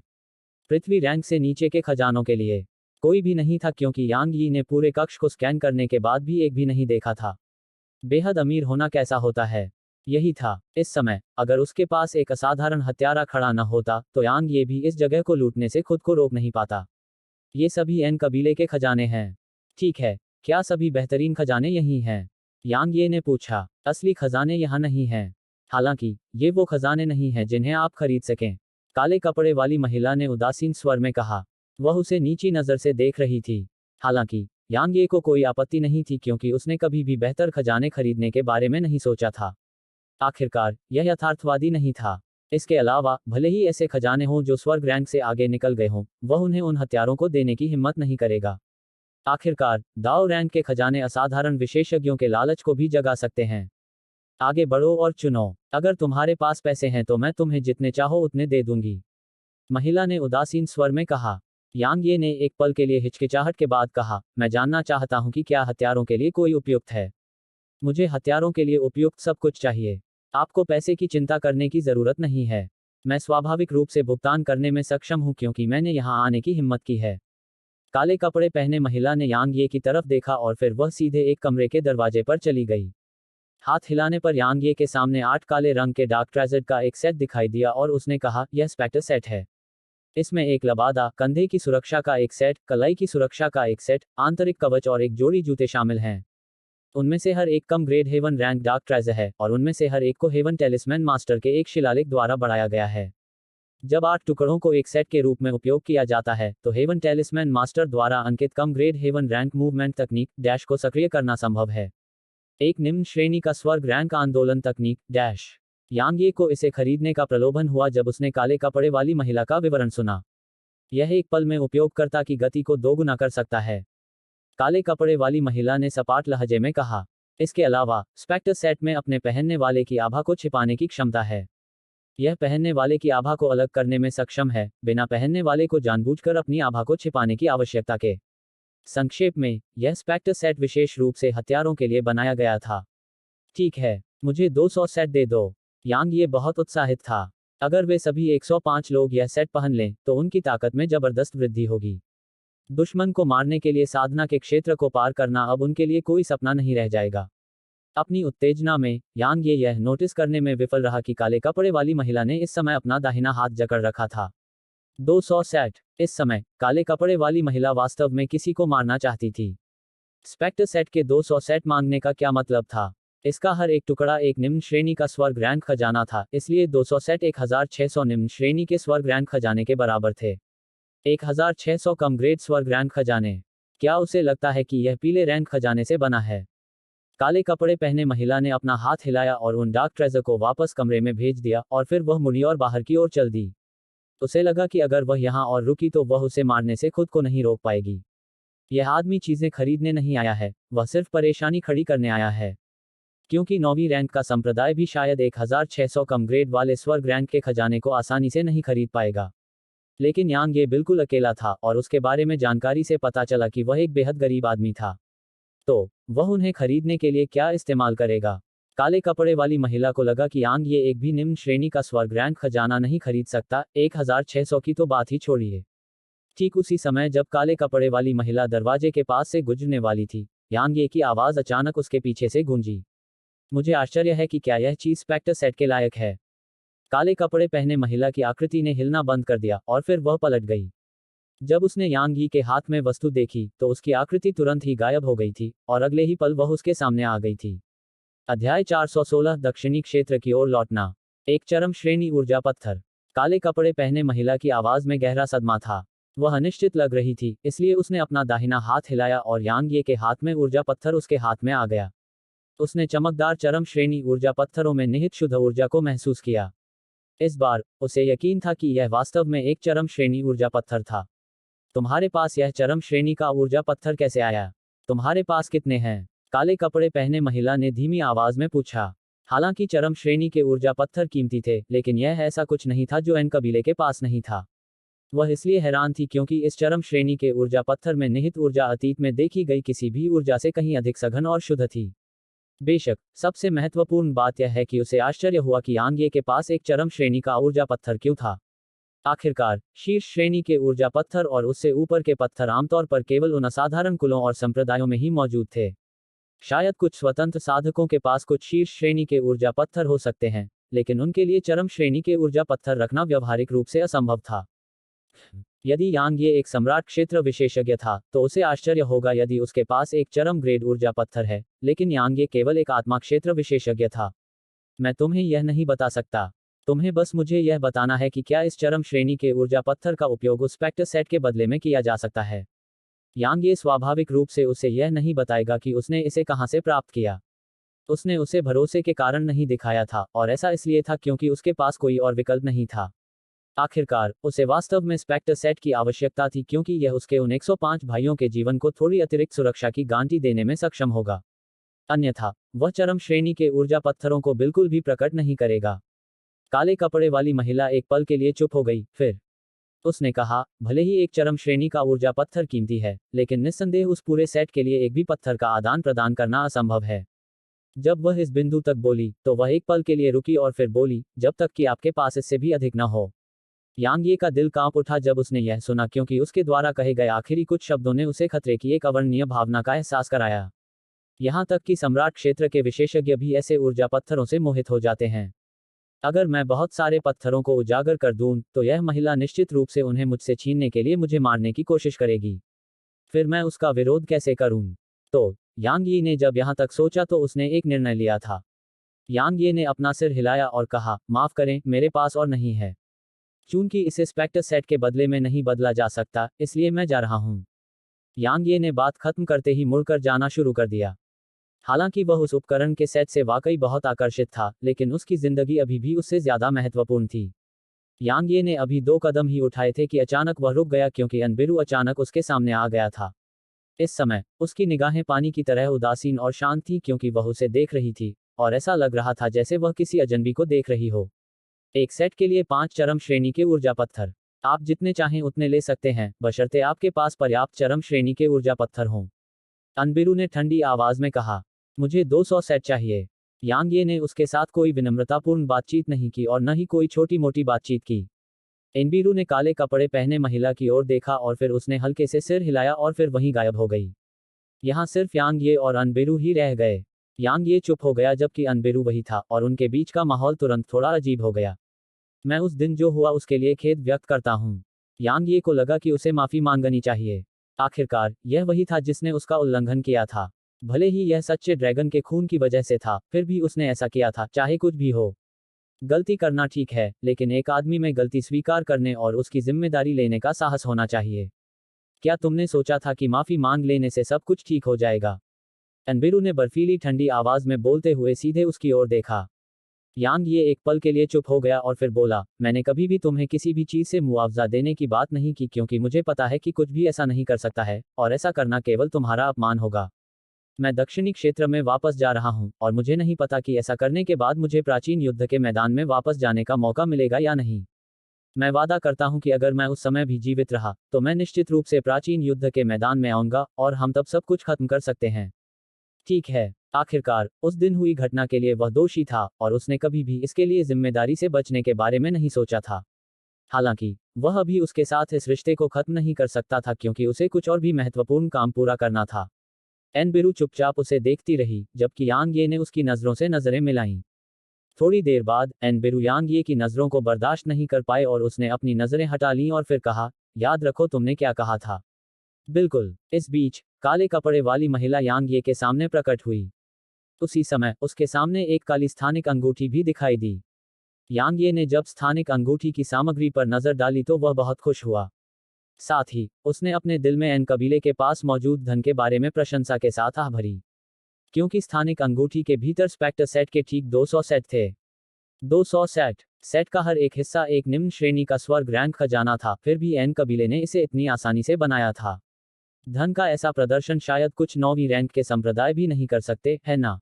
पृथ्वी रैंक से नीचे के खजानों के लिए कोई भी नहीं था, क्योंकि यांग यी ने पूरे कक्ष को स्कैन करने के बाद भी एक भी नहीं देखा था। बेहद अमीर होना कैसा होता है, यही था। इस समय अगर उसके पास एक असाधारण हत्यारा खड़ा न होता तो यांग ये भी इस जगह को लूटने से खुद को रोक नहीं पाता। ये सभी एन कबीले के खजाने हैं, ठीक है? क्या सभी बेहतरीन खजाने यही हैं? यांग ये ने पूछा। असली खजाने यहाँ नहीं हैं। हालांकि ये वो खजाने नहीं हैं जिन्हें आप खरीद सकें, काले कपड़े वाली महिला ने उदासीन स्वर में कहा। वह उसे नीची नजर से देख रही थी। हालांकि यांग ये को कोई आपत्ति नहीं थी, क्योंकि उसने कभी भी बेहतर खजाने खरीदने के बारे में नहीं सोचा था। आखिरकार यह यथार्थवादी नहीं था। इसके अलावा भले ही ऐसे खजाने हों जो स्वर्ग रैंक से आगे निकल गए हों, वह उन्हें उन हत्यारों को देने की हिम्मत नहीं करेगा। आखिरकार दाओ रैंक के खजाने असाधारण विशेषज्ञों के लालच को भी जगा सकते हैं। आगे बढ़ो और चुनो। अगर तुम्हारे पास पैसे हैं तो मैं तुम्हें जितने चाहो उतने दे दूंगी, महिला ने उदासीन स्वर में कहा। यांग ये ने एक पल के लिए हिचकिचाहट के बाद कहा, मैं जानना चाहता हूं कि क्या हथियारों के लिए कोई उपयुक्त है? मुझे हथियारों के लिए उपयुक्त सब कुछ चाहिए। आपको पैसे की चिंता करने की जरूरत नहीं है। मैं स्वाभाविक रूप से भुगतान करने में सक्षम हूं, क्योंकि मैंने यहां आने की हिम्मत की है। काले कपड़े पहने महिला ने यांग ये की तरफ देखा और फिर वह सीधे एक कमरे के दरवाजे पर चली गई। हाथ हिलाने पर यांग ये के सामने 8 काले रंग के डार्क ट्रेजर का एक सेट दिखाई दिया और उसने कहा, यह स्पेक्टर सेट है। इसमें एक लबादा, कंधे की सुरक्षा का एक सेट, कलाई की सुरक्षा का एक सेट, आंतरिक कवच और एक जोड़ी जूते शामिल हैं। उनमें से हर एक कम grade heaven rank dark treasure है और उनमें से हर एक को हेवन टेलिस्मैन मास्टर के एक शिलालेख द्वारा बढ़ाया गया है। जब 8 टुकड़ों को एक सेट के रूप में उपयोग किया जाता है तो हेवन टेलिस्मैन मास्टर द्वारा अंकित कम ग्रेड हेवन रैंक मूवमेंट तकनीक डैश को सक्रिय करना संभव है। एक निम्न श्रेणी का स्वर्ग रैंक आंदोलन तकनीक डैश। यांग ये को इसे खरीदने का प्रलोभन हुआ जब उसने काले कपड़े वाली महिला का विवरण सुना। यह एक पल में उपयोगकर्ता की गति को दोगुना कर सकता है, काले कपड़े वाली महिला ने सपाट लहजे में कहा। इसके अलावा स्पेक्टर सेट में अपने पहनने वाले की आभा को छिपाने की क्षमता है। यह पहनने वाले की आभा को अलग करने में सक्षम है, बिना पहनने वाले को जानबूझकर अपनी आभा को छिपाने की आवश्यकता के। संक्षेप में, यह स्पेक्टर सेट विशेष रूप से हथियारों के लिए बनाया गया था। ठीक है, मुझे 200 सेट दे दो। यांग ये बहुत उत्साहित था। अगर वे सभी 105 लोग यह सेट पहन लें तो उनकी ताकत में जबरदस्त वृद्धि होगी। दुश्मन को मारने के लिए साधना के क्षेत्र को पार करना अब उनके लिए कोई सपना नहीं रह जाएगा। अपनी उत्तेजना में यांग ये यह नोटिस करने में विफल रहा कि काले कपड़े वाली महिला ने इस समय अपना दाहिना हाथ जकड़ रखा था। 200 सेट। इस समय काले कपड़े वाली महिला वास्तव में किसी को मारना चाहती थी। स्पेक्टर सेट के 200 सेट मांगने का क्या मतलब था? इसका हर एक टुकड़ा एक निम्न श्रेणी का स्वर्ग रैंक खजाना था, इसलिए 200 सेट 1600 निम्न श्रेणी के स्वर्ग रैंक खजाने के बराबर थे। 1600 कम ग्रेड स्वर्ग रैंक खजाने। क्या उसे लगता है कि यह पीले रैंक खजाने से बना है? काले कपड़े पहने महिला ने अपना हाथ हिलाया और उन डार्क ट्रेजर को वापस कमरे में भेज दिया और फिर वह मुड़ी और बाहर की ओर चल दी। उसे लगा कि अगर वह यहाँ और रुकी तो वह उसे मारने से खुद को नहीं रोक पाएगी। यह आदमी चीजें खरीदने नहीं आया है, वह सिर्फ परेशानी खड़ी करने आया है। क्योंकि 9वीं रैंक का संप्रदाय भी शायद 1600 कम ग्रेड वाले स्वर्ग रैंक के खजाने को आसानी से नहीं खरीद पाएगा। लेकिन यांग ये बिल्कुल अकेला था और उसके बारे में जानकारी से पता चला कि वह एक बेहद गरीब आदमी था। तो वह उन्हें खरीदने के लिए क्या इस्तेमाल करेगा? काले कपड़े वाली महिला को लगा कि यांग ये एक भी निम्न श्रेणी का स्वर्ग रैंक खजाना नहीं खरीद सकता, 1600 की तो बात ही छोड़िए। ठीक उसी समय जब काले कपड़े वाली महिला दरवाजे के पास से गुजरने वाली थी, यांग ये की आवाज अचानक उसके पीछे से गूंजी। मुझे आश्चर्य है कि क्या यह चीज स्पेक्टर सेट के लायक है। काले कपड़े पहने महिला की आकृति ने हिलना बंद कर दिया और फिर वह पलट गई। जब उसने यांग यी के हाथ में वस्तु देखी तो उसकी आकृति तुरंत ही गायब हो गई थी और अगले ही पल वह उसके सामने आ गई थी। अध्याय 416 दक्षिणी क्षेत्र की ओर लौटना। एक चरम श्रेणी ऊर्जा पत्थर। काले कपड़े पहने महिला की आवाज में गहरा सदमा था। वह अनिश्चित लग रही थी, इसलिए उसने अपना दाहिना हाथ हिलाया और यांग ये के हाथ में ऊर्जा पत्थर उसके हाथ में आ गया। उसने चमकदार चरम श्रेणी ऊर्जा पत्थरों में निहित शुद्ध ऊर्जा को महसूस किया। इस बार उसे यकीन था कि यह वास्तव में एक चरम श्रेणी ऊर्जा पत्थर था। तुम्हारे पास यह चरम श्रेणी का ऊर्जा पत्थर कैसे आया? तुम्हारे पास कितने हैं? काले कपड़े पहने महिला ने धीमी आवाज में पूछा। हालांकि चरम श्रेणी के ऊर्जा पत्थर कीमती थे, लेकिन यह ऐसा कुछ नहीं था जो एन कबीले के पास नहीं था। वह इसलिए हैरान थी क्योंकि इस चरम श्रेणी के ऊर्जा पत्थर में निहित ऊर्जा अतीत में देखी गई किसी भी ऊर्जा से कहीं अधिक सघन और शुद्ध थी। बेशक सबसे महत्वपूर्ण बात यह है कि उसे आश्चर्य हुआ कि यांग ये के पास एक चरम श्रेणी का ऊर्जा पत्थर क्यों था। आखिरकार शीर्ष श्रेणी के ऊर्जा पत्थर और उससे ऊपर के पत्थर आमतौर पर केवल उन असाधारण कुलों और संप्रदायों में ही मौजूद थे। शायद कुछ स्वतंत्र साधकों के पास कुछ शीर्ष श्रेणी के ऊर्जा पत्थर हो सकते हैं, लेकिन उनके लिए चरम श्रेणी के ऊर्जा पत्थर रखना व्यावहारिक रूप से असंभव था। यदि यांग ये एक सम्राट क्षेत्र विशेषज्ञ था तो उसे आश्चर्य होगा यदि उसके पास एक चरम ग्रेड ऊर्जा पत्थर है, लेकिन यांग ये केवल एक आत्मा क्षेत्र विशेषज्ञ था। मैं तुम्हें यह नहीं बता सकता। तुम्हें बस मुझे यह बताना है कि क्या इस चरम श्रेणी के ऊर्जा पत्थर का उपयोग उस स्पेक्टर सेट के बदले में किया जा सकता है। यांग ये स्वाभाविक रूप से उसे यह नहीं बताएगा कि उसने इसे कहां से प्राप्त किया। उसने उसे भरोसे के कारण नहीं दिखाया था, और ऐसा इसलिए था क्योंकि उसके पास कोई और विकल्प नहीं था। आखिरकार उसे वास्तव में स्पेक्टर सेट की आवश्यकता थी क्योंकि यह उसके उन 105 भाइयों के जीवन को थोड़ी अतिरिक्त सुरक्षा की गारंटी देने में सक्षम होगा। अन्यथा वह चरम श्रेणी के ऊर्जा पत्थरों को बिल्कुल भी प्रकट नहीं करेगा। काले कपड़े वाली महिला एक पल के लिए चुप हो गई, फिर उसने कहा, भले ही एक चरम श्रेणी का ऊर्जा पत्थर कीमती है, लेकिन निस्संदेह उस पूरे सेट के लिए एक भी पत्थर का आदान प्रदान करना असंभव है। जब वह इस बिंदु तक बोली तो वह एक पल के लिए रुकी और फिर बोली, जब तक कि आपके पास इससे भी अधिक न हो। यांग ये का दिल कांप उठा जब उसने यह सुना, क्योंकि उसके द्वारा कहे गए आखिरी कुछ शब्दों ने उसे खतरे की एक अवर्णनीय भावना का एहसास कराया। यहाँ तक कि सम्राट क्षेत्र के विशेषज्ञ भी ऐसे ऊर्जा पत्थरों से मोहित हो जाते हैं। अगर मैं बहुत सारे पत्थरों को उजागर कर दूं, तो यह महिला निश्चित रूप से उन्हें मुझसे छीनने के लिए मुझे मारने की कोशिश करेगी। फिर मैं उसका विरोध कैसे करूं? तो यांग यी ने जब यहां तक सोचा तो उसने एक निर्णय लिया था। यांग ये ने अपना सिर हिलाया और कहा, माफ करें, मेरे पास और नहीं है। चूंकि इसे स्पेक्टर सेट के बदले में नहीं बदला जा सकता, इसलिए मैं जा रहा हूं। यांग ये ने बात खत्म करते ही मुड़कर जाना शुरू कर दिया। हालांकि वह उस उपकरण के सेट से वाकई बहुत आकर्षित था, लेकिन उसकी जिंदगी अभी भी उससे ज्यादा महत्वपूर्ण थी। यांग ये ने अभी 2 कदम ही उठाए थे कि अचानक वह रुक गया क्योंकि अनबिरू अचानक उसके सामने आ गया था। इस समय उसकी निगाहें पानी की तरह उदासीन और शांत थी क्योंकि वह उसे देख रही थी, और ऐसा लग रहा था जैसे वह किसी अजनबी को देख रही हो। एक सेट के लिए 5 चरम श्रेणी के ऊर्जा पत्थर। आप जितने चाहें उतने ले सकते हैं, बशर्ते आपके पास पर्याप्त चरम श्रेणी के ऊर्जा पत्थर हों। अनबिरू ने ठंडी आवाज में कहा, मुझे 200 सेट चाहिए। यांग ये ने उसके साथ कोई विनम्रतापूर्ण बातचीत नहीं की और न ही कोई छोटी मोटी बातचीत की। एनबीरू ने काले कपड़े पहने महिला की ओर देखा और फिर उसने हल्के से सिर हिलाया और फिर वहीं गायब हो गई। यहाँ सिर्फ यांग ये और अनबेरू ही रह गए। यांग ये चुप हो गया जबकि अनबेरू वही था और उनके बीच का माहौल तुरंत थोड़ा अजीब हो गया। मैं उस दिन जो हुआ उसके लिए खेद व्यक्त करता हूँ। यांग ये को लगा कि उसे माफी मांगनी चाहिए। आखिरकार यह वही था जिसने उसका उल्लंघन किया था। भले ही यह सच्चे ड्रैगन के खून की वजह से था, फिर भी उसने ऐसा किया था, चाहे कुछ भी हो। गलती करना ठीक है, लेकिन एक आदमी में गलती स्वीकार करने और उसकी जिम्मेदारी लेने का साहस होना चाहिए। क्या तुमने सोचा था कि माफी मांग लेने से सब कुछ ठीक हो जाएगा? अनबेरू ने बर्फीली ठंडी आवाज में बोलते हुए सीधे उसकी ओर देखा। यांग ये एक पल के लिए चुप हो गया और फिर बोला, मैंने कभी भी तुम्हें किसी भी चीज से मुआवजा देने की बात नहीं की क्योंकि मुझे पता है कि कुछ भी ऐसा नहीं कर सकता है, और ऐसा करना केवल तुम्हारा अपमान होगा। मैं दक्षिणी क्षेत्र में वापस जा रहा हूं, और मुझे नहीं पता कि ऐसा करने के बाद मुझे प्राचीन युद्ध के मैदान में वापस जाने का मौका मिलेगा या नहीं। मैं वादा करता हूं कि अगर मैं उस समय भी जीवित रहा, तो मैं निश्चित रूप से प्राचीन युद्ध के मैदान में आऊंगा, और हम तब सब कुछ खत्म कर सकते हैं। ठीक है। आखिरकार उस दिन हुई घटना के लिए वह दोषी था, और उसने कभी भी इसके लिए जिम्मेदारी से बचने के बारे में नहीं सोचा था। हालांकि वह अभी उसके साथ इस रिश्ते को खत्म नहीं कर सकता था क्योंकि उसे कुछ और भी महत्वपूर्ण काम पूरा करना था। एनबेरू चुपचाप उसे देखती रही, जबकि यांग ये ने उसकी नजरों से नजरें मिलाईं। थोड़ी देर बाद एनबेरू यांग ये की नजरों को बर्दाश्त नहीं कर पाए और उसने अपनी नजरें हटा लीं और फिर कहा, याद रखो तुमने क्या कहा था। बिल्कुल। इस बीच काले कपड़े वाली महिला यांग ये के सामने प्रकट हुई। उसी समय उसके सामने एक काली स्थानिक अंगूठी भी दिखाई दी। यांग ये ने जब स्थानिक अंगूठी की सामग्री पर नजर डाली तो वह बहुत खुश हुआ। साथ ही उसने अपने दिल में एन कबीले के पास मौजूद धन के बारे में प्रशंसा के साथ आह भरी, क्योंकि स्थानिक अंगूठी के भीतर स्पेक्टर सेट के ठीक 200 सेट थे। 200 सेट का हर एक हिस्सा एक निम्न श्रेणी का स्वर्ग रैंक खजाना था, फिर भी एन कबीले ने इसे इतनी आसानी से बनाया था। धन का ऐसा प्रदर्शन शायद कुछ 9वीं रैंक के संप्रदाय भी नहीं कर सकते, है ना?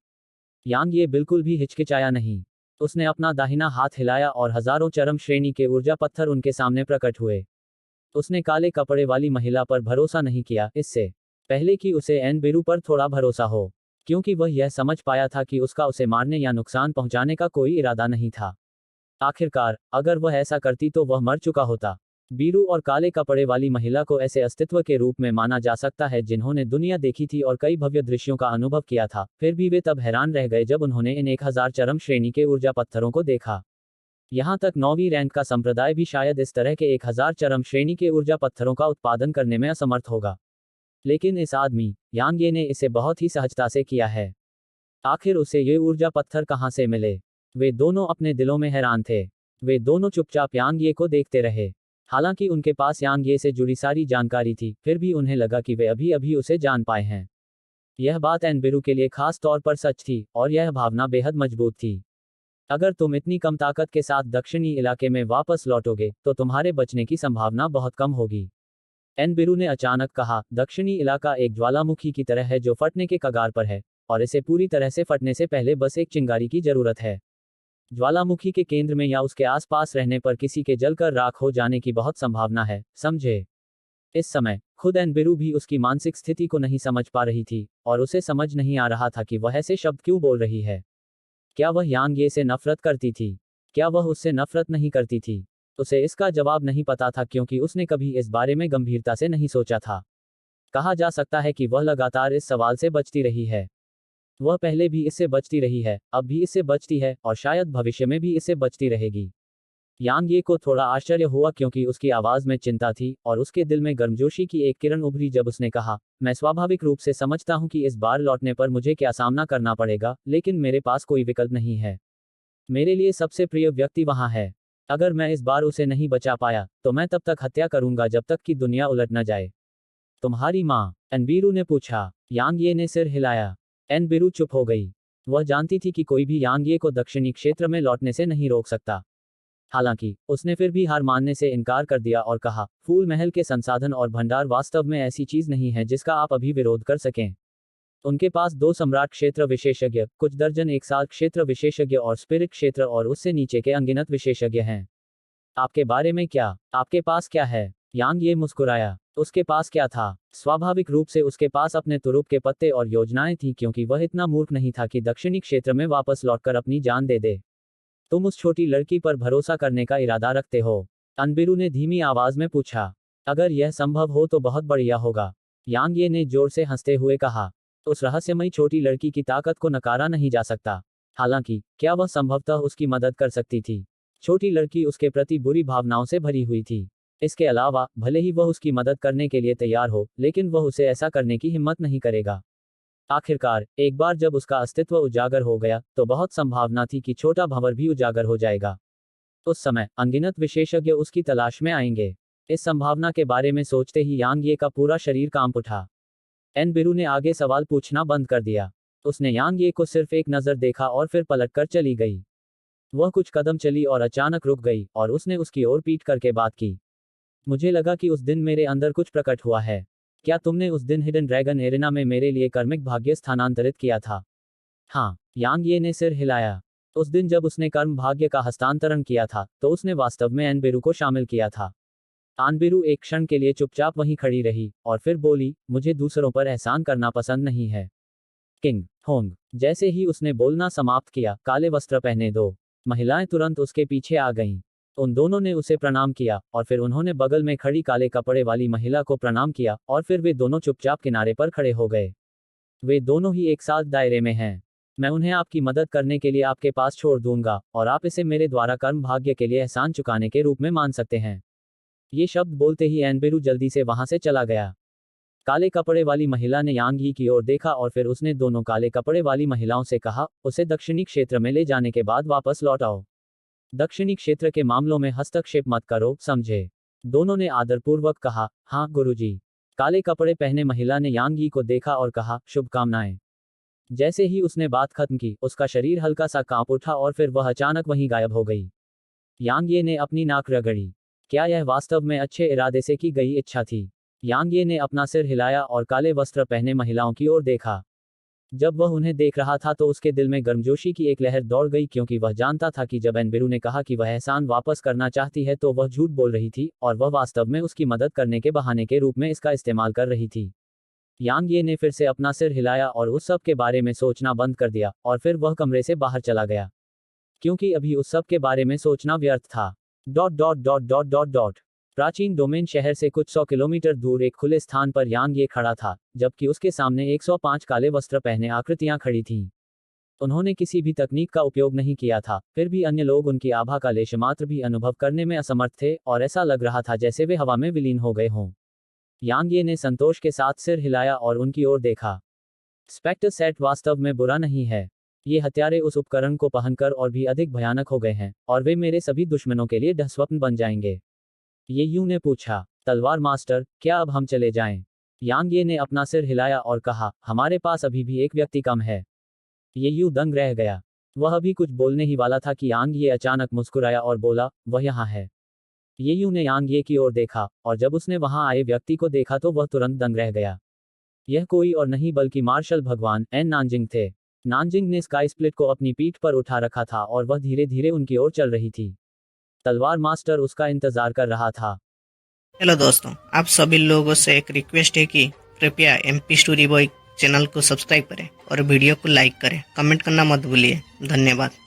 यांग ये बिल्कुल भी हिचकिचाया नहीं। उसने अपना दाहिना हाथ हिलाया और हजारों चरम श्रेणी के ऊर्जा पत्थर उनके सामने प्रकट हुए। उसने काले कपड़े वाली महिला पर भरोसा नहीं किया, इससे पहले कि उसे एनबेरू पर थोड़ा भरोसा हो, क्योंकि वह यह समझ पाया था कि उसका उसे मारने या नुकसान पहुंचाने का कोई इरादा नहीं था। आखिरकार अगर वह ऐसा करती तो वह मर चुका होता। बीरू और काले कपड़े वाली महिला को ऐसे अस्तित्व के रूप में माना जा सकता है जिन्होंने दुनिया देखी थी और कई भव्य दृश्यों का अनुभव किया था, फिर भी वे तब हैरान रह गए जब उन्होंने इन 1000 चरम श्रेणी के ऊर्जा पत्थरों को देखा। यहाँ तक 9वीं रैंक का संप्रदाय भी शायद इस तरह के 1000 चरम श्रेणी के ऊर्जा पत्थरों का उत्पादन करने में असमर्थ होगा। लेकिन इस आदमी यांग ये ने इसे बहुत ही सहजता से किया है। आखिर उसे ये ऊर्जा पत्थर कहाँ से मिले? वे दोनों अपने दिलों में हैरान थे। वे दोनों चुपचाप यांग ये को देखते रहे। हालांकि उनके पास यांग ये से जुड़ी सारी जानकारी थी, फिर भी उन्हें लगा कि वे अभी अभी उसे जान पाए हैं। यह बात एनबेरू के लिए खास तौर पर सच थी, और यह भावना बेहद मजबूत थी। अगर तुम इतनी कम ताकत के साथ दक्षिणी इलाके में वापस लौटोगे, तो तुम्हारे बचने की संभावना बहुत कम होगी। एनबेरू ने अचानक कहा, दक्षिणी इलाका एक ज्वालामुखी की तरह है जो फटने के कगार पर है, और इसे पूरी तरह से फटने से पहले बस एक चिंगारी की जरूरत है। ज्वालामुखी के केंद्र में या उसके आसपास रहने पर किसी के जलकर राख हो जाने की बहुत संभावना है, समझे? इस समय खुद एनबेरू भी उसकी मानसिक स्थिति को नहीं समझ पा रही थी, और उसे समझ नहीं आ रहा था कि वह ऐसे शब्द क्यों बोल रही है। क्या वह यांग ये से नफरत करती थी? क्या वह उससे नफरत नहीं करती थी? उसे इसका जवाब नहीं पता था क्योंकि उसने कभी इस बारे में गंभीरता से नहीं सोचा था। कहा जा सकता है कि वह लगातार इस सवाल से बचती रही है। वह पहले भी इससे बचती रही है, अब भी इससे बचती है, और शायद भविष्य में भी इससे बचती रहेगी। यांग ये को थोड़ा आश्चर्य हुआ क्योंकि उसकी आवाज में चिंता थी, और उसके दिल में गर्मजोशी की एक किरण उभरी जब उसने कहा, मैं स्वाभाविक रूप से समझता हूं कि इस बार लौटने पर मुझे क्या सामना करना पड़ेगा, लेकिन मेरे पास कोई विकल्प नहीं है। मेरे लिए सबसे प्रिय व्यक्ति वहां है। अगर मैं इस बार उसे नहीं बचा पाया, तो मैं तब तक हत्या करूंगा जब तक कि दुनिया उलट न जाए। तुम्हारी माँ? एनबीरू ने पूछा। यांग ये ने सिर हिलाया। एनबीरू चुप हो गई। वह जानती थी कि कोई भी यांग ये को दक्षिणी क्षेत्र में लौटने से नहीं रोक सकता। हालांकि उसने फिर भी हार मानने से इनकार कर दिया और कहा, फूल महल के संसाधन और भंडार वास्तव में ऐसी चीज नहीं है जिसका आप अभी विरोध कर सकें। उनके पास 2 सम्राट क्षेत्र विशेषज्ञ, कुछ दर्जन एक साल क्षेत्र विशेषज्ञ और स्पिरिट क्षेत्र और उससे नीचे के अनगिनत विशेषज्ञ हैं। आपके बारे में क्या? आपके पास क्या है? यांग ये मुस्कुराया। उसके पास क्या था? स्वाभाविक रूप से उसके पास अपने तुरुप के पत्ते और योजनाएं थीं, क्योंकि वह इतना मूर्ख नहीं था कि दक्षिणी क्षेत्र में वापस लौटकर अपनी जान दे दे। तुम उस छोटी लड़की पर भरोसा करने का इरादा रखते हो? अनबिरू ने धीमी आवाज में पूछा। अगर यह संभव हो तो बहुत बढ़िया होगा, यांग ये ने जोर से हंसते हुए कहा। उस रहस्यमयी छोटी लड़की की ताकत को नकारा नहीं जा सकता। हालांकि क्या वह संभवतः उसकी मदद कर सकती थी? छोटी लड़की उसके प्रति बुरी भावनाओं से भरी हुई थी। इसके अलावा भले ही वह उसकी मदद करने के लिए तैयार हो, लेकिन वह उसे ऐसा करने की हिम्मत नहीं करेगा। आखिरकार एक बार जब उसका अस्तित्व उजागर हो गया तो बहुत संभावना थी कि छोटा भंवर भी उजागर हो जाएगा। उस समय अनगिनत विशेषज्ञ उसकी तलाश में आएंगे। इस संभावना के बारे में सोचते ही यांग ये का पूरा शरीर कांप उठा। एनबिरू ने आगे सवाल पूछना बंद कर दिया। उसने यांग ये को सिर्फ एक नजर देखा और फिर पलटकर चली गई। वह कुछ कदम चली और अचानक रुक गई और उसने उसकी ओर पीट करके बात की। मुझे लगा कि उस दिन मेरे अंदर कुछ प्रकट हुआ है। क्या तुमने उस दिन हिडन ड्रैगन एरेना में मेरे लिए कर्मिक भाग्य स्थानांतरित किया था? हाँ, यांग ये ने सिर हिलाया। उस दिन जब उसने कर्म भाग्य का हस्तांतरण किया था तो उसने वास्तव में एनबिरू को शामिल किया था। आनबिरू एक क्षण के लिए चुपचाप वहीं खड़ी रही और फिर बोली, मुझे दूसरों पर एहसान करना पसंद नहीं है। King Hong. जैसे ही उसने बोलना समाप्त किया, काले वस्त्र पहने दो महिलाएं तुरंत उसके पीछे आ गईं। उन दोनों ने उसे प्रणाम किया और फिर उन्होंने बगल में खड़ी काले कपड़े वाली महिला को प्रणाम किया और फिर वे दोनों चुपचाप किनारे पर खड़े हो गए। वे दोनों ही एक साथ दायरे में हैं। मैं उन्हें आपकी मदद करने के लिए आपके पास छोड़ दूंगा और आप इसे मेरे द्वारा कर्म भाग्य के लिए एहसान चुकाने के रूप में मान सकते हैं। ये शब्द बोलते ही एनबिरू जल्दी से वहां से चला गया। काले कपड़े वाली महिला ने यांग यी की ओर देखा और फिर उसने दोनों काले कपड़े वाली महिलाओं से कहा, उसे दक्षिणी क्षेत्र में ले जाने के बाद वापस लौट आओ। दक्षिणी क्षेत्र के मामलों में हस्तक्षेप मत करो, समझे? दोनों ने आदरपूर्वक कहा, हाँ गुरुजी। काले कपड़े पहने महिला ने यांग यी को देखा और कहा, शुभकामनाएं। जैसे ही उसने बात खत्म की, उसका शरीर हल्का सा कांप उठा और फिर वह अचानक वहीं गायब हो गई। यांग ये ने अपनी नाक रगड़ी। क्या यह वास्तव में अच्छे इरादे से की गई इच्छा थी? यांग ये ने अपना सिर हिलाया और काले वस्त्र पहने महिलाओं की ओर देखा। जब वह उन्हें देख रहा था तो उसके दिल में गर्मजोशी की एक लहर दौड़ गई, क्योंकि वह जानता था कि जब एनबिरू ने कहा कि वह एहसान वापस करना चाहती है तो वह झूठ बोल रही थी और वह वास्तव में उसकी मदद करने के बहाने के रूप में इसका इस्तेमाल कर रही थी। यांग ये ने फिर से अपना सिर हिलाया और उस सब के बारे में सोचना बंद कर दिया और फिर वह कमरे से बाहर चला गया, क्योंकि अभी उस सब के बारे में सोचना व्यर्थ था। प्राचीन डोमेन शहर से कुछ 100 किलोमीटर दूर एक खुले स्थान पर यांग ये खड़ा था, जबकि उसके सामने 105 काले वस्त्र पहने आकृतियां खड़ी थीं। उन्होंने किसी भी तकनीक का उपयोग नहीं किया था, फिर भी अन्य लोग उनकी आभा का लेशमात्र भी अनुभव करने में असमर्थ थे और ऐसा लग रहा था जैसे वे हवा में विलीन हो गए हों। यांग ये ने संतोष के साथ सिर हिलाया और उनकी ओर देखा। स्पेक्टर सेट वास्तव में बुरा नहीं है। ये हत्यारे उस उपकरण को पहनकर और भी अधिक भयानक हो गए हैं और वे मेरे सभी दुश्मनों के लिए दुःस्वप्न बन जाएंगे। ये यू ने पूछा। तलवार मास्टर, क्या अब हम चले जाएं? यांग ये ने अपना सिर हिलाया और कहा, हमारे पास अभी भी एक व्यक्ति कम है। ये यू दंग रह गया। वह अभी कुछ बोलने ही वाला था कि यांग ये अचानक मुस्कुराया और बोला, वह यहाँ है। ये यू ने यांग ये की ओर देखा और जब उसने वहां आए व्यक्ति को देखा तो वह तुरंत दंग रह गया। यह कोई और नहीं बल्कि मार्शल भगवान एन नानजिंग थे। नानजिंग ने स्काई स्प्लिट को अपनी पीठ पर उठा रखा था और वह धीरे धीरे उनकी ओर चल रही थी। तलवार मास्टर उसका इंतजार कर रहा था। हेलो दोस्तों, आप सभी लोगों से एक रिक्वेस्ट है कि कृपया एमपी स्टोरी बॉय चैनल को सब्सक्राइब करें और वीडियो को लाइक करें। कमेंट करना मत भूलिए। धन्यवाद।